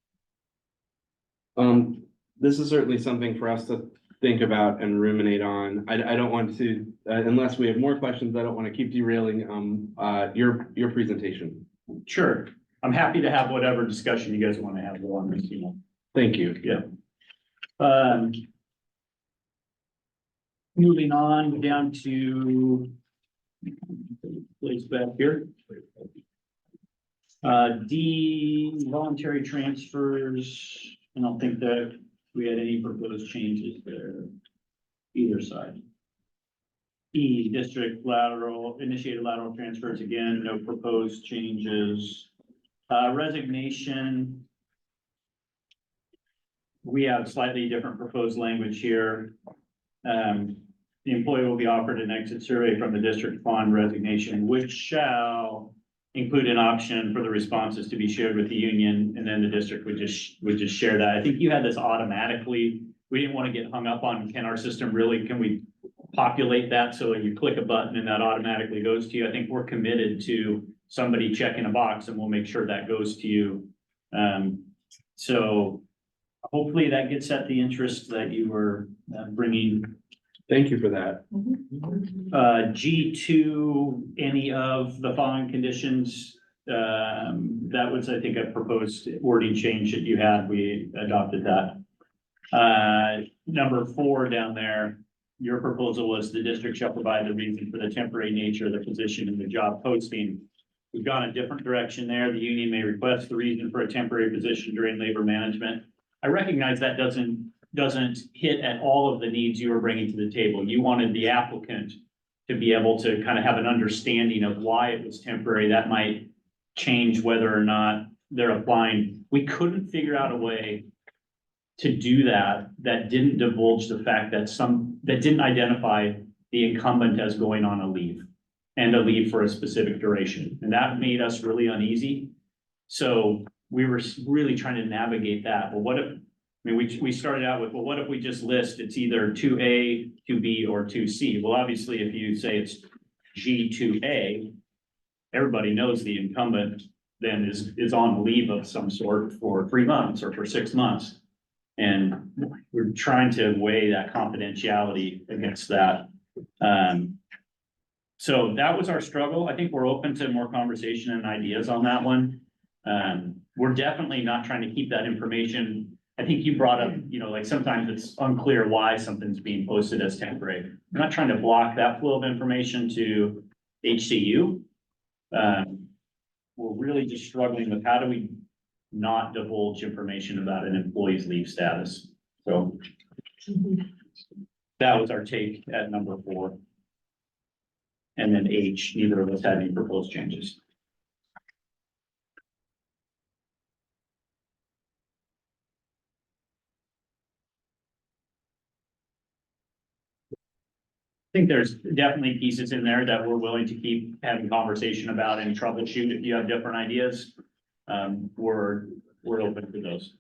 This is certainly something for us to think about and ruminate on. I don't want to, unless we have more questions, I don't want to keep derailing your presentation. Sure. I'm happy to have whatever discussion you guys want to have along this, Thank you. Yeah. Moving on down to place back here. D, voluntary transfers. I don't think that we had any proposed changes there, either side. E, district lateral, initiated lateral transfers, again, no proposed changes. Resignation. We have slightly different proposed language here. The employee will be offered an exit survey from the district upon resignation, which shall include an option for the responses to be shared with the union, and then the district would just share that. I think you had this automatically. We didn't want to get hung up on, can our system really, can we populate that so you click a button and that automatically goes to you? I think we're committed to somebody checking a box and we'll make sure that goes to you. So hopefully that gets at the interest that you were bringing. Thank you for that. G2, any of the following conditions, that was, I think, a proposed wording change that you had, we adopted that. Number 4 down there, your proposal was the district shall provide the reason for the temporary nature of the position in the job posting. We've gone a different direction there. The union may request the reason for a temporary position during labor management. I recognize that doesn't hit at all of the needs you were bringing to the table. You wanted the applicant to be able to kind of have an understanding of why it was temporary. That might change whether or not they're applying. We couldn't figure out a way to do that didn't divulge the fact that that didn't identify the incumbent as going on a leave and a leave for a specific duration. And that made us really uneasy. So we were really trying to navigate that. Well, what if, we started out with, well, what if we just list it's either 2A, 2B, or 2C? Well, obviously, if you say it's G2A, everybody knows the incumbent then is on leave of some sort for 3 months or for 6 months. And we're trying to weigh that confidentiality against that. So that was our struggle. I think we're open to more conversation and ideas on that one. We're definitely not trying to keep that information. I think you brought up, like sometimes it's unclear why something's being posted as temporary. We're not trying to block that flow of information to HCU. We're really just struggling with how do we not divulge information about an employee's leave status. So that was our take at number 4. And then H, neither of us had any proposed changes. I think there's definitely pieces in there that we're willing to keep having conversation about and troubleshoot if you have different ideas. We're open to those.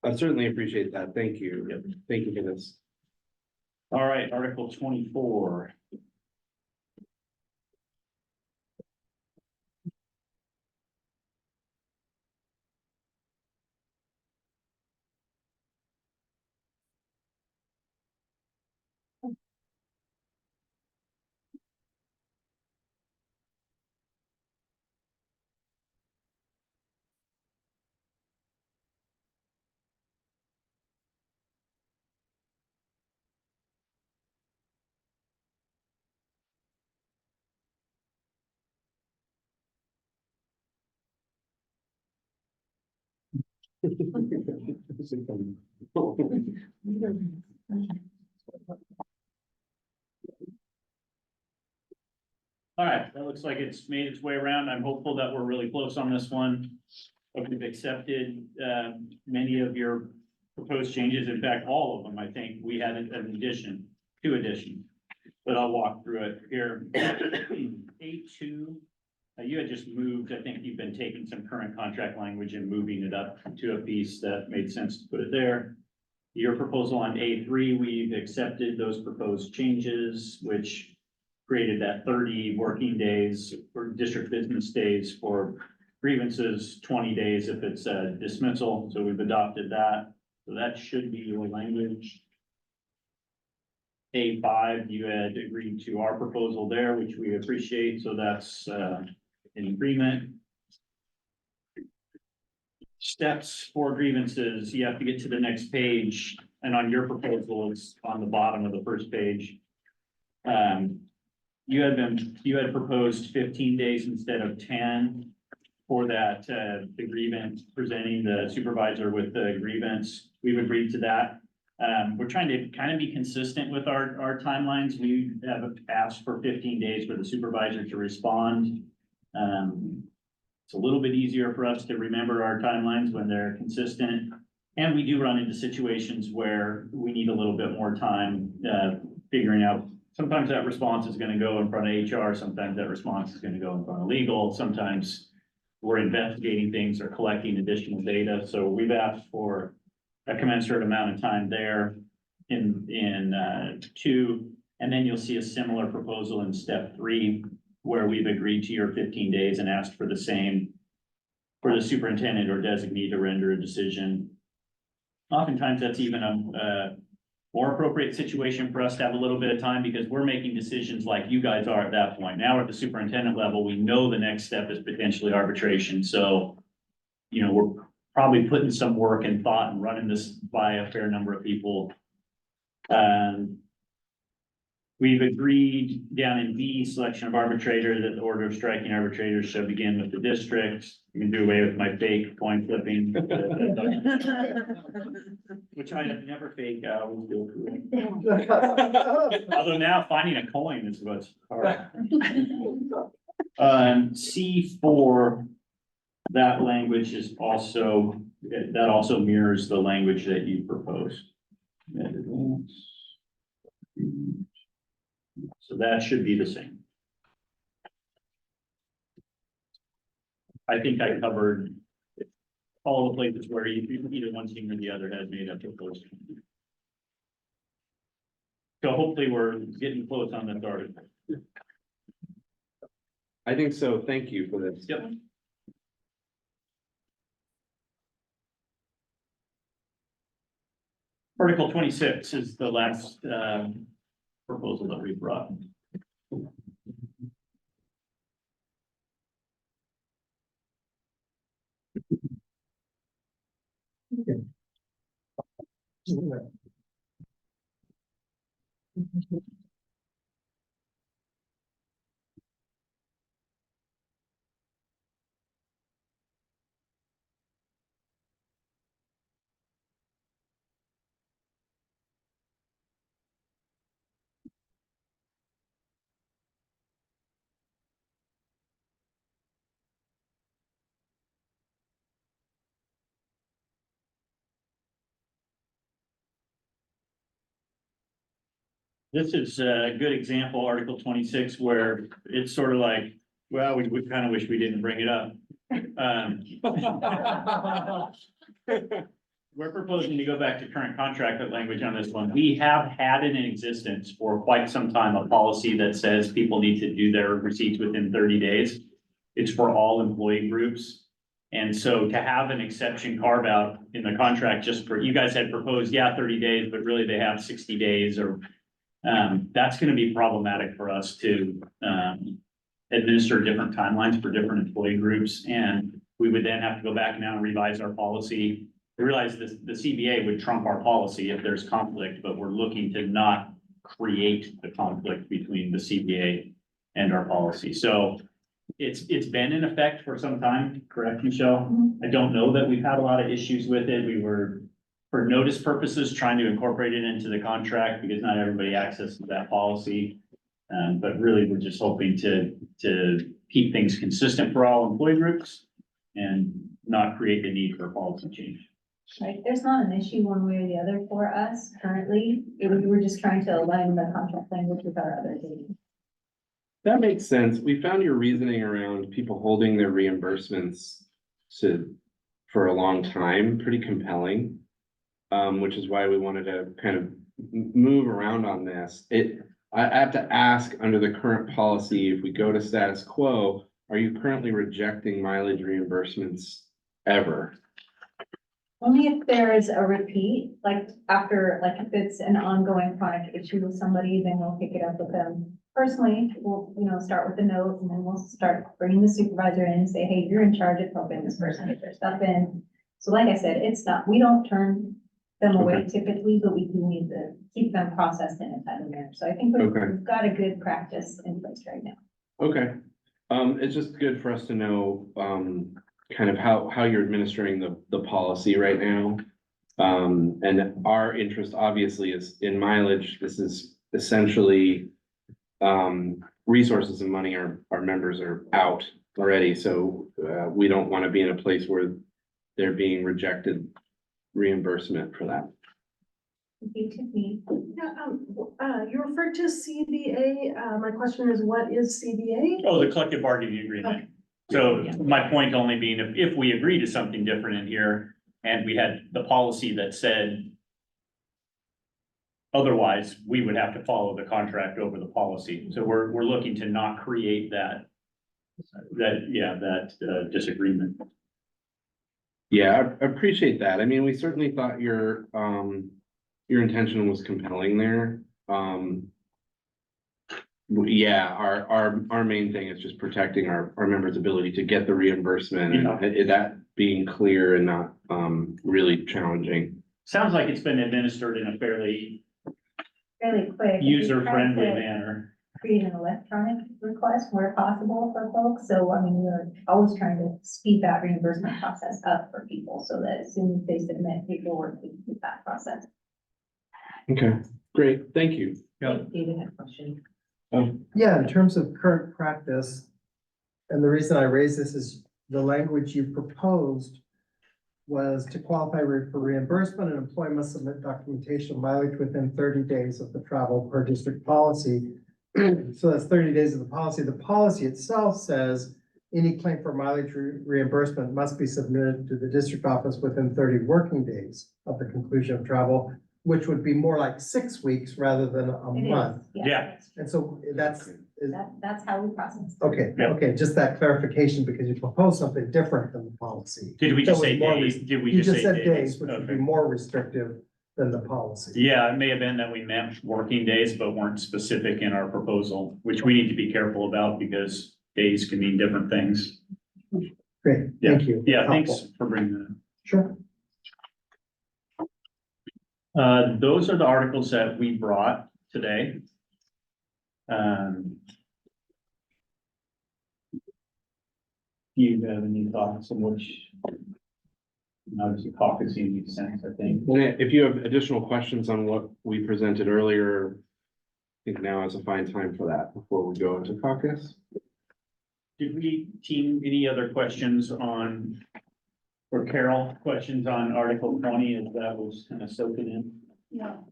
I certainly appreciate that. Thank you. Yep. Thank you for this. All right, Article 24. All right, that looks like it's made its way around. I'm hopeful that we're really close on this one. We've accepted many of your proposed changes. In fact, all of them, I think we had an addition, 2 additions, but I'll walk through it here. A2, you had just moved, I think you've been taking some current contract language and moving it up to a piece that made sense to put it there. Your proposal on A3, we've accepted those proposed changes, which created that 30 working days for district business days for grievances, 20 days if it's a dismissal. So we've adopted that. So that should be your language. A5, you had agreed to our proposal there, which we appreciate. So that's in agreement. Steps for grievances, you have to get to the next page. And on your proposal, it's on the bottom of the first page. You had proposed 15 days instead of 10 for that, the grievance, presenting the supervisor with the grievance. We've agreed to that. We're trying to kind of be consistent with our timelines. We have asked for 15 days for the supervisor to respond. It's a little bit easier for us to remember our timelines when they're consistent. And we do run into situations where we need a little bit more time, figuring out, sometimes that response is gonna go in front of HR, sometimes that response is gonna go in front of legal, sometimes we're investigating things or collecting additional data. So we've asked for a commensurate amount of time there in 2. And then you'll see a similar proposal in step 3, where we've agreed to your 15 days and asked for the same for the superintendent or designee to render a decision. Oftentimes, that's even a more appropriate situation for us to have a little bit of time, because we're making decisions like you guys are at that point. Now, at the superintendent level, we know the next step is potentially arbitration. So, you know, we're probably putting some work and thought and running this by a fair number of people. We've agreed down in B, selection of arbitrator, that the order of striking arbitrators shall begin with the district. You can do away with my fake coin flipping. Which I have never faked, I always do. Although now finding a coin is what's hard. C4, that language is also, that also mirrors the language that you proposed. So that should be the same. I think I covered all the places where either one team or the other has made a proposal. So hopefully we're getting close on this article. I think so. Thank you for this. Yep. Article 26 is the last proposal that we brought. This is a good example, Article 26, where it's sort of like, well, we kind of wish we didn't bring it up. We're proposing to go back to current contract language on this one. We have had it in existence for quite some time, a policy that says people need to do their receipts within 30 days. It's for all employee groups. And so to have an exception carve out in the contract just for, you guys had proposed, 30 days, but really they have 60 days or that's going to be problematic for us to administer different timelines for different employee groups. And we would then have to go back now and revise our policy. We realize this, the CBA would trump our policy if there's conflict, but we're looking to not create the conflict between the CBA and our policy. So it's been in effect for some time, correct, Michelle? I don't know that we've had a lot of issues with it. We were, for notice purposes, trying to incorporate it into the contract because not everybody accesses that policy. But really, we're just hoping to keep things consistent for all employee groups and not create the need for policy change. Right, there's not an issue one way or the other for us currently. We're just trying to align the contract language with our other data. That makes sense. We found your reasoning around people holding their reimbursements for a long time pretty compelling. Which is why we wanted to kind of move around on this. I have to ask, under the current policy, if we go to status quo, are you currently rejecting mileage reimbursements ever? Only if there is a repeat, like after, like if it's an ongoing chronic issue with somebody, then we'll pick it up with them. Personally, we'll, start with a note and then we'll start bringing the supervisor in and say, hey, you're in charge of helping this person get their stuff in. So like I said, it's not, we don't turn them away typically, but we do need to keep them processed in a timely manner. So I think we've got a good practice in place right now. Okay, it's just good for us to know, kind of how you're administering the policy right now. And our interest obviously is in mileage. This is essentially resources and money our members are out already, so we don't want to be in a place where they're being rejected reimbursement for that. Yeah, you referred to CBA. My question is, what is CBA? Oh, the collective bargaining agreement. So my point only being, if we agree to something different in here, and we had the policy that said otherwise, we would have to follow the contract over the policy. So we're looking to not create that disagreement. Yeah, I appreciate that. I mean, we certainly thought your intention was compelling there. Yeah, our main thing is just protecting our members' ability to get the reimbursement, and that being clear and not really challenging. Sounds like it's been administered in a fairly quick. user-friendly manner. Create an electronic request where possible for folks. So, I mean, we're always trying to speed that reimbursement process up for people so that as soon as they submit paperwork, we can keep that process. Okay, great, thank you. David had a question. Yeah, in terms of current practice, and the reason I raise this is the language you proposed was to qualify for reimbursement, an employee must submit documentation of mileage within 30 days of the travel per district policy. So that's 30 days of the policy. The policy itself says any claim for mileage reimbursement must be submitted to the district office within 30 working days of the conclusion of travel, which would be more like 6 weeks rather than a month. Yeah. And so that's That's how we process. okay, okay, just that clarification, because you proposed something different than the policy. Did we That just was say more days? Did we You just just say said days, which would be Okay. more restrictive than the policy. Yeah, it may have been that we meant working days, but weren't specific in our proposal, which we need to be careful about because days can mean different things. Great, Yeah. thank you. Yeah, thanks Helpful. for bringing that Sure. up. Those are the articles that we brought today. Do you have any thoughts on which? Obviously, caucusing makes sense, I think. And if you have additional questions on what we presented earlier, I think now is a fine time for that before we go into caucus. Did we, team, any other questions on, or Carol, questions on Article 20 as that was kind of soaking in? No.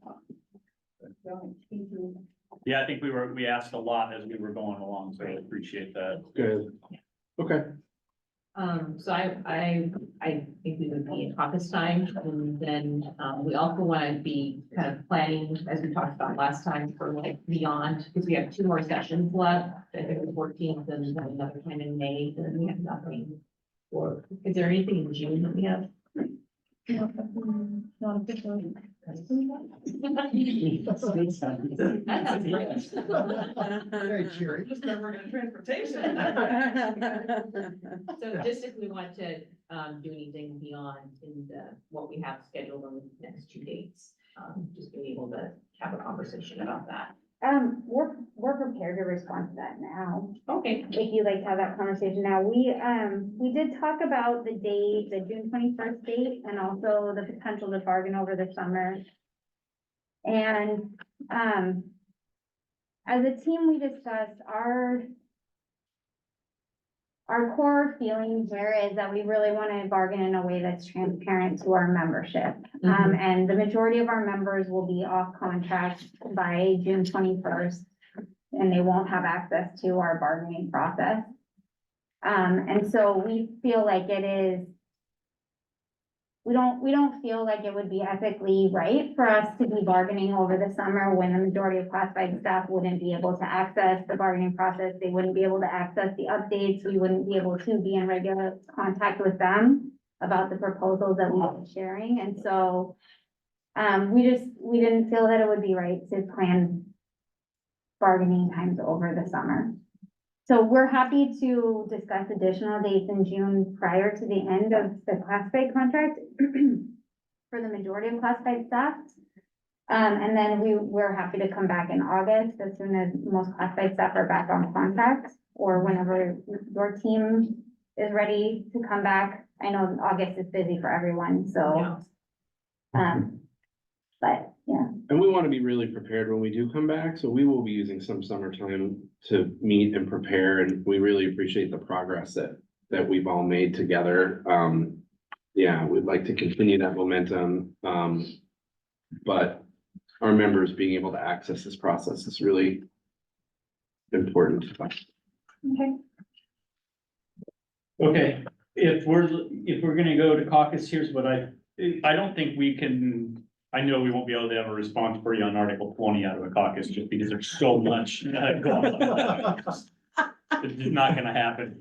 Yeah, I think we asked a lot as we were going along, so I appreciate that. Good. Okay. So I think we would be in caucus time, and then, we also want to be kind of planning, as we talked about last time, for like beyond, because we have 2 more sessions left, I think the 14th and then another time in May, and then we have nothing. Or, is there anything in June that we have? Not officially. Very cheery. Just never gonna transportation. So just if we want to, do anything beyond in what we have scheduled on the next 2 dates, just being able to have a conversation about that. We're prepared to respond to that now. Okay. If you'd like to have that conversation now, we did talk about the date, the June 21st date, and also the potential to bargain over the summer. And, as a team, we discussed our core feeling here is that we really want to bargain in a way that's transparent to our membership. And the majority of our members will be off contract by June 21st, and they won't have access to our bargaining process. And so we feel like it is, we don't feel like it would be ethically right for us to be bargaining over the summer when the majority of classified staff wouldn't be able to access the bargaining process. They wouldn't be able to access the updates. We wouldn't be able to be in regular contact with them about the proposals that we were sharing. And so we didn't feel that it would be right to plan bargaining times over the summer. So we're happy to discuss additional dates in June prior to the end of the classified contract for the majority of classified staff. And then we're happy to come back in August as soon as most classified staff are back on contract, or whenever your team is ready to come back. I know August is busy for everyone, so. But, yeah, And we want to be really prepared when we do come back, so we will be using some summertime to meet and prepare, and we really appreciate the progress that we've all made together. Yeah, we'd like to continue that momentum, but our members being able to access this process is really important to us. okay. Okay, if we're gonna go to caucus, here's what I don't think we can, I know we won't be able to have a response for you on Article 20 out of a caucus, just because there's so much going on. It's just not gonna happen.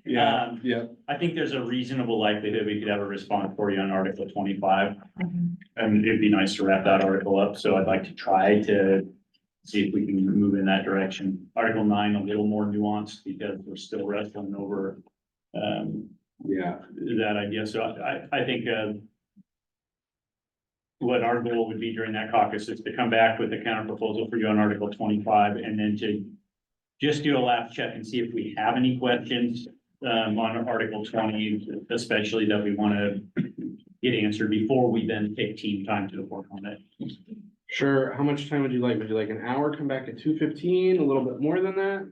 Yeah, yeah. I think there's a reasonable likelihood we could have a response for you on Article 25. And it'd be nice to wrap that article up, so I'd like to try to see if we can move in that direction. Article 9, a little more nuanced, because we're still wrestling over Yeah, that idea, so I think what our goal would be during that caucus is to come back with a counter proposal for you on Article 25, and then to just do a last check and see if we have any questions on Article 20, especially that we want to get answered before we then take team time to work on it. sure. How much time would you like? Would you like an hour, come back at 2:15, a little bit more than that?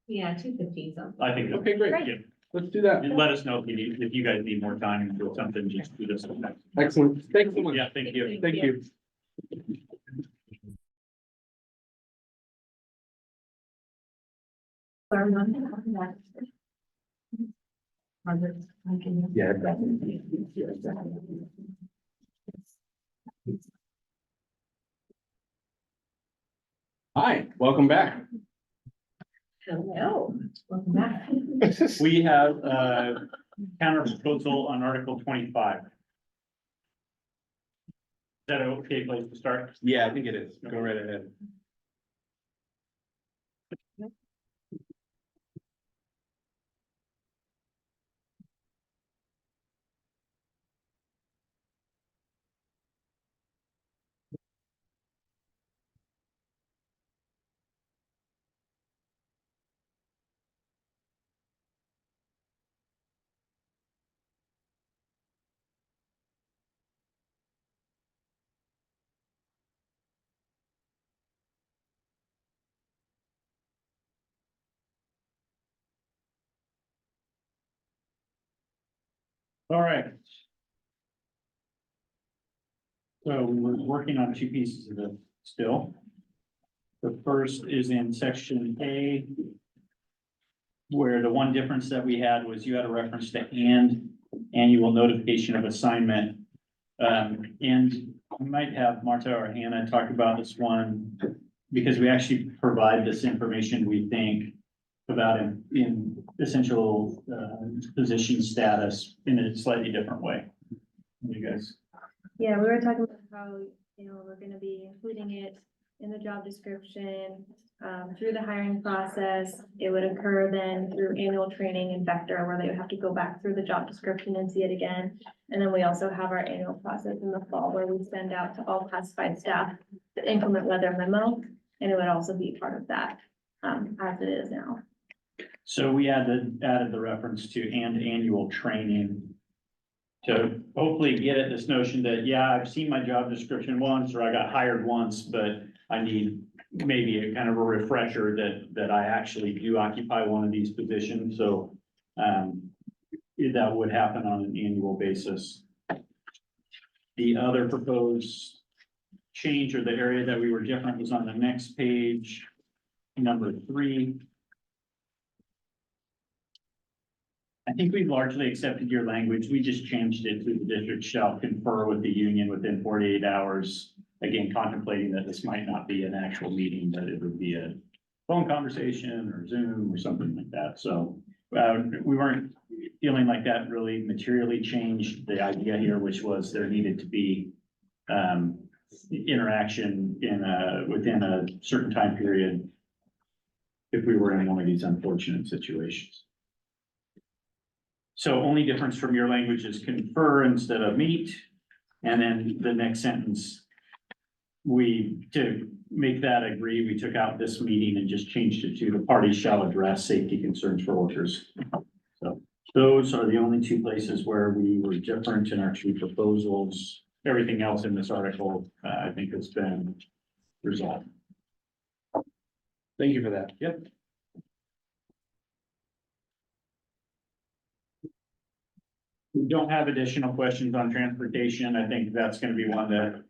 Yeah, 2:15, so. I think. Okay, great. Yeah. Let's do that. Just let us know if you guys need more time or something, just do this. Excellent. Thanks so much. Yeah, thank you. Thank you. Yeah. Hi, welcome back. Hello, welcome back. We have a counter proposal on Article 25. Is that an okay place to start? Yeah, I think it is. Go right ahead. All right. So we're working on two pieces of it still. The first is in section A, where the one difference that we had was you had a reference to and annual notification of assignment. And we might have Marta or Hannah talk about this one, because we actually provide this information, we think, about in essential position status in a slightly different way. You guys. Yeah, we were talking about how, we're gonna be including it in the job description, through the hiring process. It would occur then through annual training in Vector, where they would have to go back through the job description and see it again. And then we also have our annual process in the fall, where we send out to all classified staff the inclement weather memo, and it would also be part of that, as it is now. So we added the reference to and annual training to hopefully get at this notion that, yeah, I've seen my job description once, or I got hired once, but I need maybe a kind of a refresher that I actually do occupy one of these positions. So that would happen on an annual basis. The other proposed change, or the area that we were different, was on the next page, number 3. I think we've largely accepted your language. We just changed it to the district shall confer with the union within 48 hours. Again, contemplating that this might not be an actual meeting, but it would be a phone conversation or Zoom or something like that. So we weren't feeling like that really materially changed the idea here, which was there needed to be interaction within a certain time period if we were in one of these unfortunate situations. So only difference from your language is confer instead of meet. And then the next sentence, to make that agree, we took out this meeting and just changed it to the parties shall address safety concerns for workers. So Those are the only two places where we were different in our two proposals. Everything else in this article, I think has been resolved. Thank you for that. Yep. We don't have additional questions on transportation. I think that's gonna be one that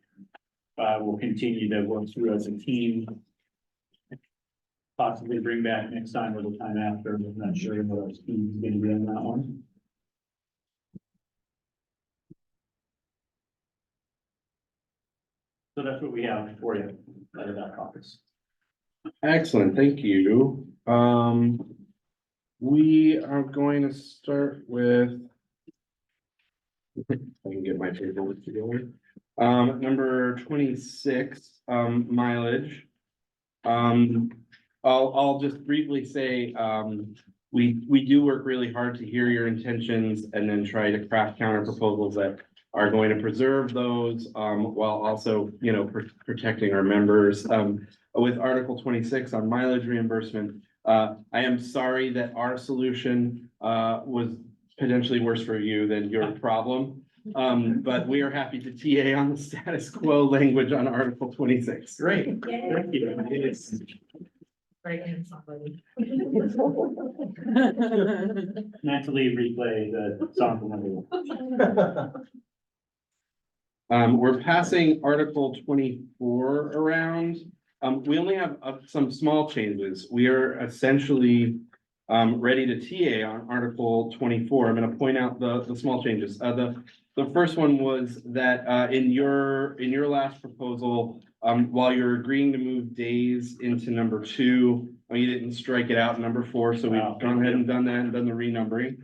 we'll continue to work through as a team. Possibly bring back next time or the time after. I'm not sure what our team is gonna be on that one. So that's what we have for you out of that caucus. Excellent, thank you. We are going to start with. I can get my paperwork together. Number 26, mileage. I'll just briefly say, we do work really hard to hear your intentions and then try to craft counter proposals that are going to preserve those, while also, you know, protecting our members. With Article 26 on mileage reimbursement, I am sorry that our solution, was potentially worse for you than your problem. But we are happy to TA on the status quo language on Article 26. Great, thank you. Right, and somebody. Mentally replay the song from number one. We're passing Article 24 around. We only have some small changes. We are essentially ready to TA on Article 24. I'm gonna point out the small changes. The first one was that in your last proposal, while you're agreeing to move days into number 2, you didn't strike it out in number 4, so we've gone ahead and done that and done the renumbering.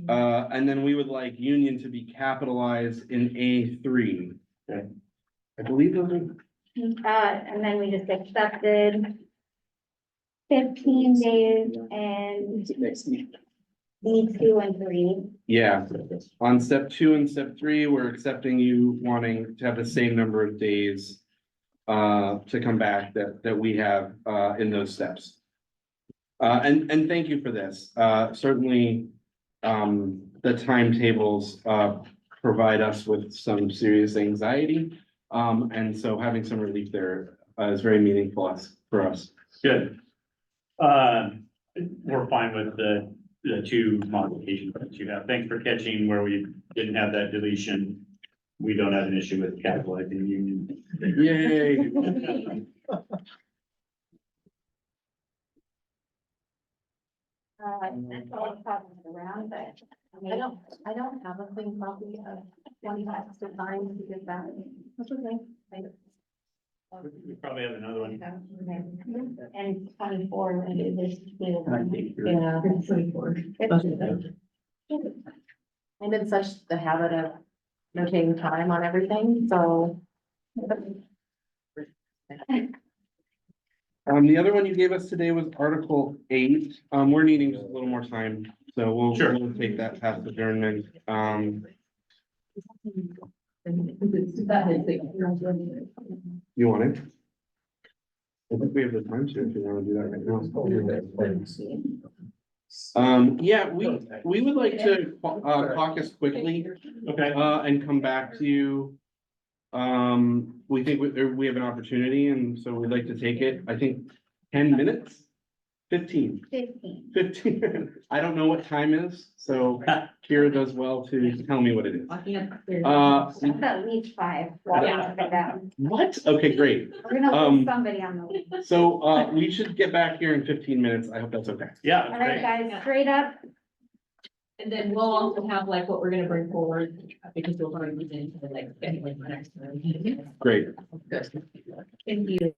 And then we would like union to be capitalized in A3. Okay. I believe those are. And then we just accepted 15 days and B2 and 3. Yeah, on step 2 and step 3, we're accepting you wanting to have the same number of days to come back that we have in those steps. And thank you for this. Certainly, the timetables provide us with some serious anxiety. And so having some relief there is very meaningful for us. Good. We're fine with the two modifications that you have. Thanks for catching where we didn't have that deletion. We don't have an issue with capitalizing union. Yay. That's all I'm talking around, but I don't have a clean copy of 25 to 9 because that. That's okay. We probably have another one. and 24 and it is. Yeah, 24. I'm in such the habit of notating time on everything, so. The other one you gave us today was Article 8. We're needing just a little more time, so we'll take that past adjournment. You want it? I think we have the time to, if you want to do that right now. Yeah, we would like to caucus quickly. Okay. And come back to you. We think we have an opportunity, and so we'd like to take it. I think 10 minutes, 15. 15. I don't know what time is, so Kira does well to tell me what it is. That's at least 5. What? Okay, great. We're gonna lose somebody on the lead. So, we should get back here in 15 minutes. I hope that's okay. Yeah. All right, guys, straight up. And then we'll also have like what we're gonna bring forward, because we'll probably be into the like, anyway, my next one. Great. Good. Thank you.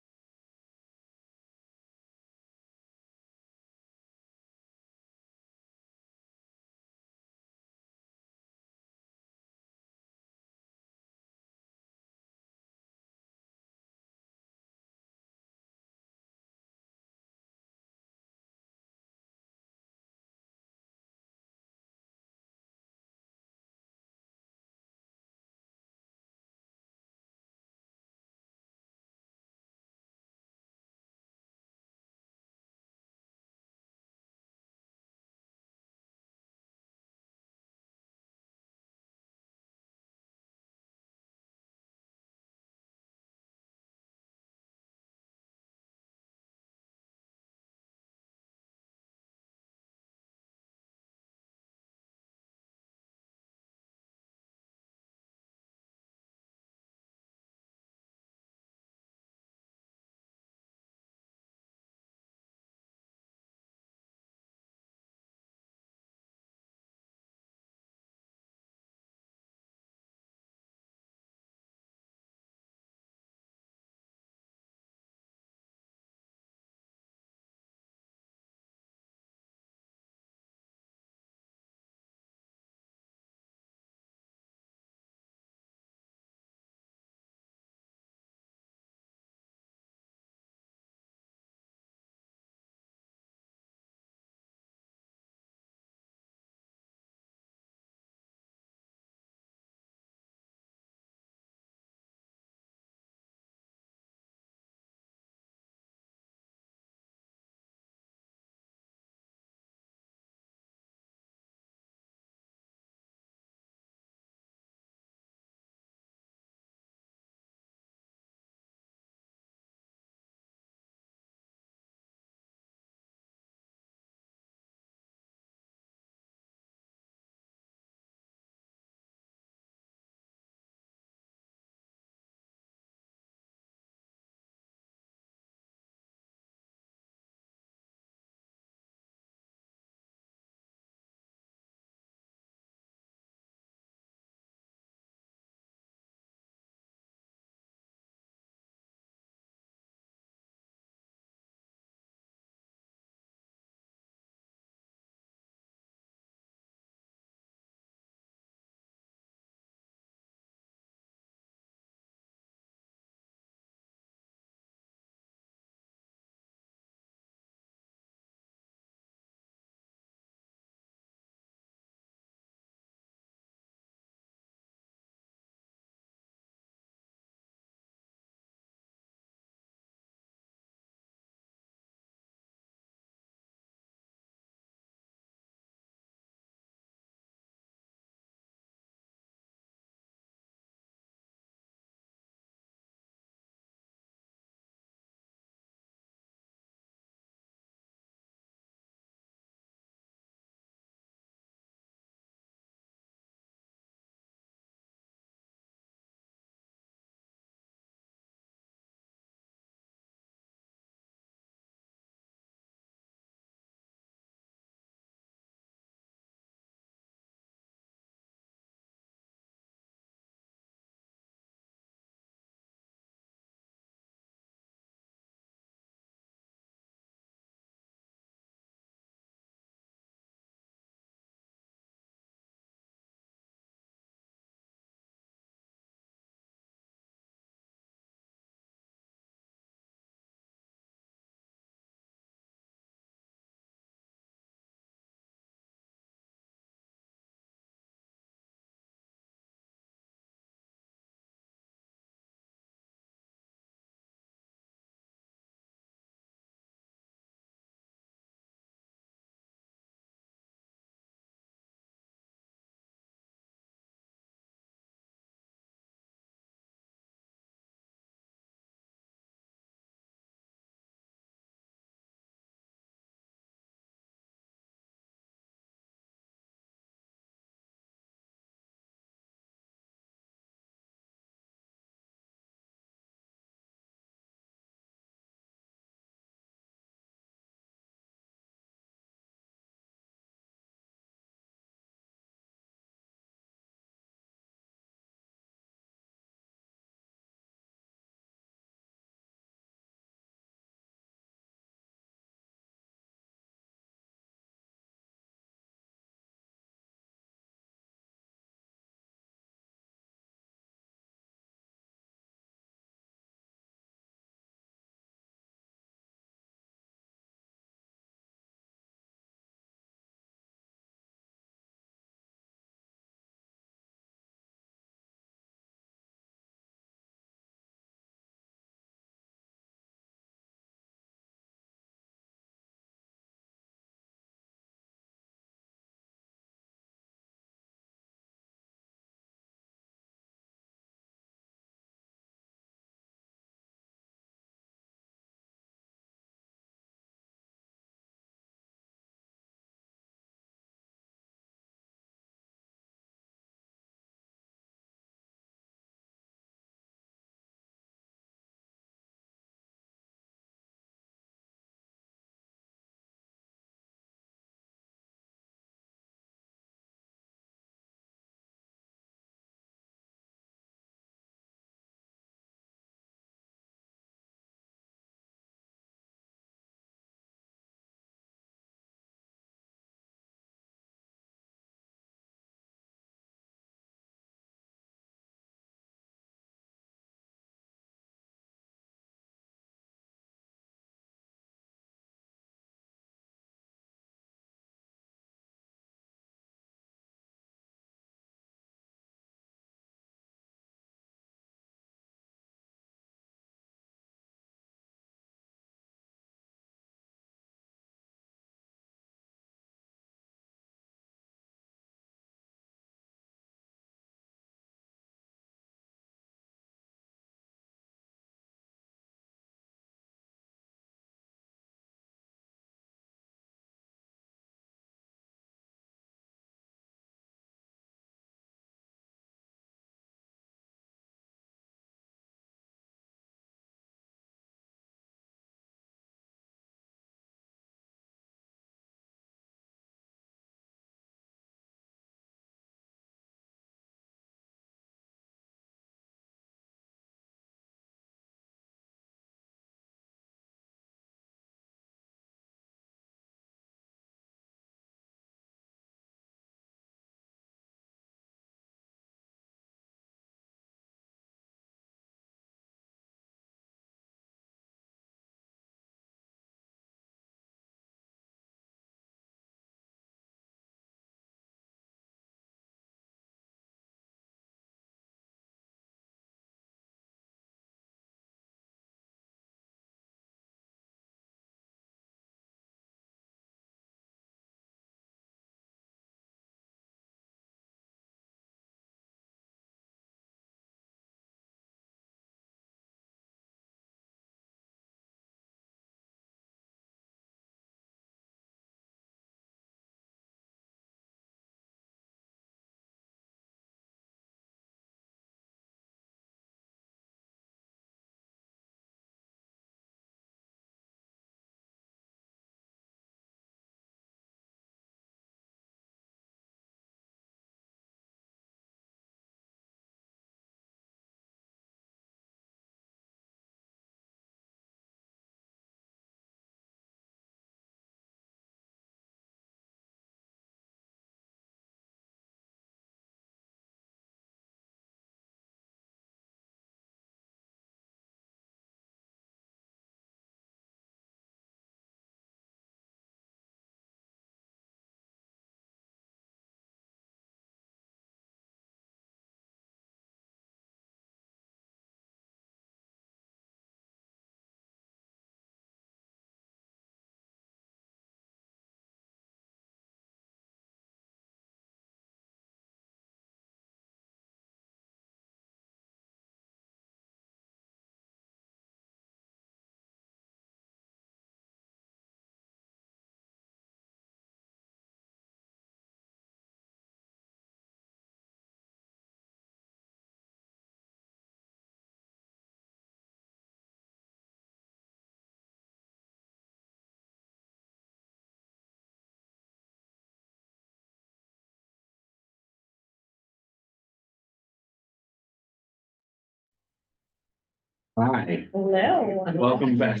Hi, Hello. welcome back.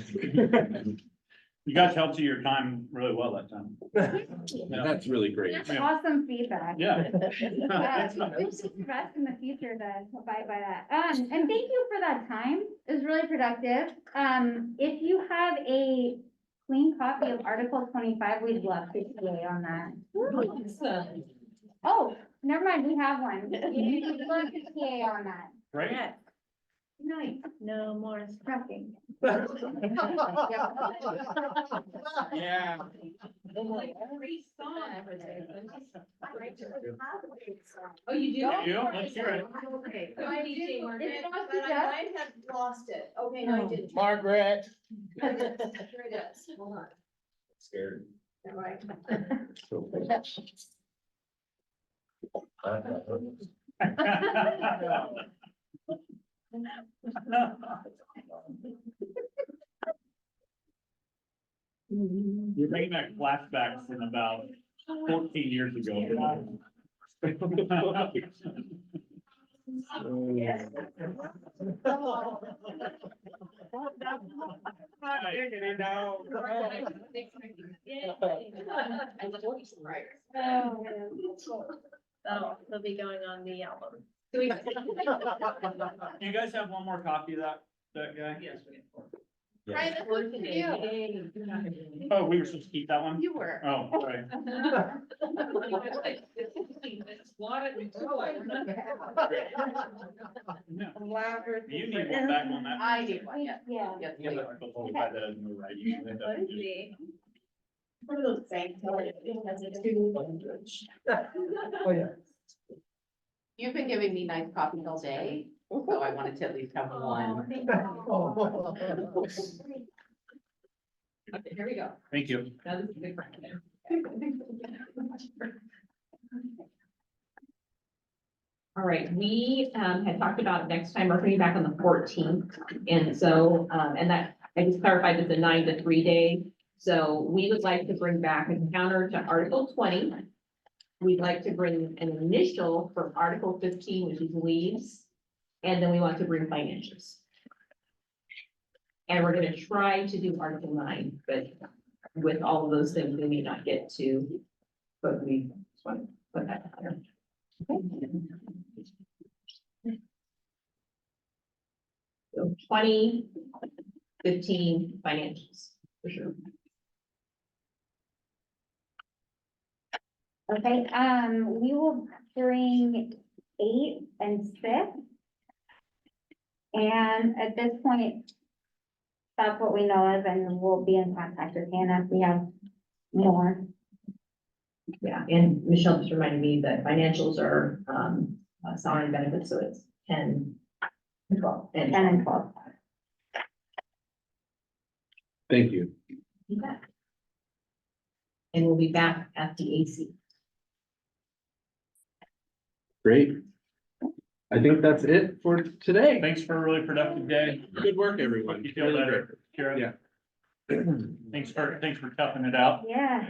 You guys held to your time really well that time. That's really great. That's awesome feedback. Yeah. Wish you the best in the future to abide by that. And thank you for that time. It was really productive. If you have a clean copy of Article 25, we'd love to PA on that. Oh, never mind, we have one. We'd love to PA on that. Right? Nice. No more scrapping. Yeah. Oh, you do? Yeah, let's hear it. Okay. I did, Is Margaret, it not but I just- might have lost it. Okay, no, I didn't. Margaret. Sure it does. Hold on. Scared. All right. You're bringing back flashbacks from about 14 years ago. Oh, they'll be going on the album. Do you guys have one more copy of that guy? Yes. Right, that's what you do. Oh, we were supposed to keep that one? You were. Oh, sorry. Yeah. You need one back on that. I need one, yeah. Yeah. Yes, Yeah, please. but before we buy that, no, right, you should end up using- One of those banks. Oh, yeah. You've been giving me nice copies all day, so I wanted to at least have one. Okay, here we go. Thank you. Now this is good. practice. All right, we had talked about next time, we're coming back on the 14th. And so, and that, I just clarified it's a 9 to 3 day. So we would like to bring back a counter to Article 20. We'd like to bring an initial for Article 15, which is leaves. And then we want to bring financials. And we're gonna try to do Article 9, but with all of those things, we may not get to. But we just want to put that out there. So 20, 15 financials, for sure. Okay, we will bring 8 and 6. And at this point, that's what we know of, and we'll be in contact with Hannah if we have more. Yeah, and Michelle just reminded me that financials are, salary and benefits, so it's 10, 12. 10 and 12. Thank you. You bet. And we'll be back at the AC. Great. I think that's it for today. Thanks for a really productive day. Good work, everyone. You feel better, Kara? Yeah. Thanks for toughing it out. Yeah.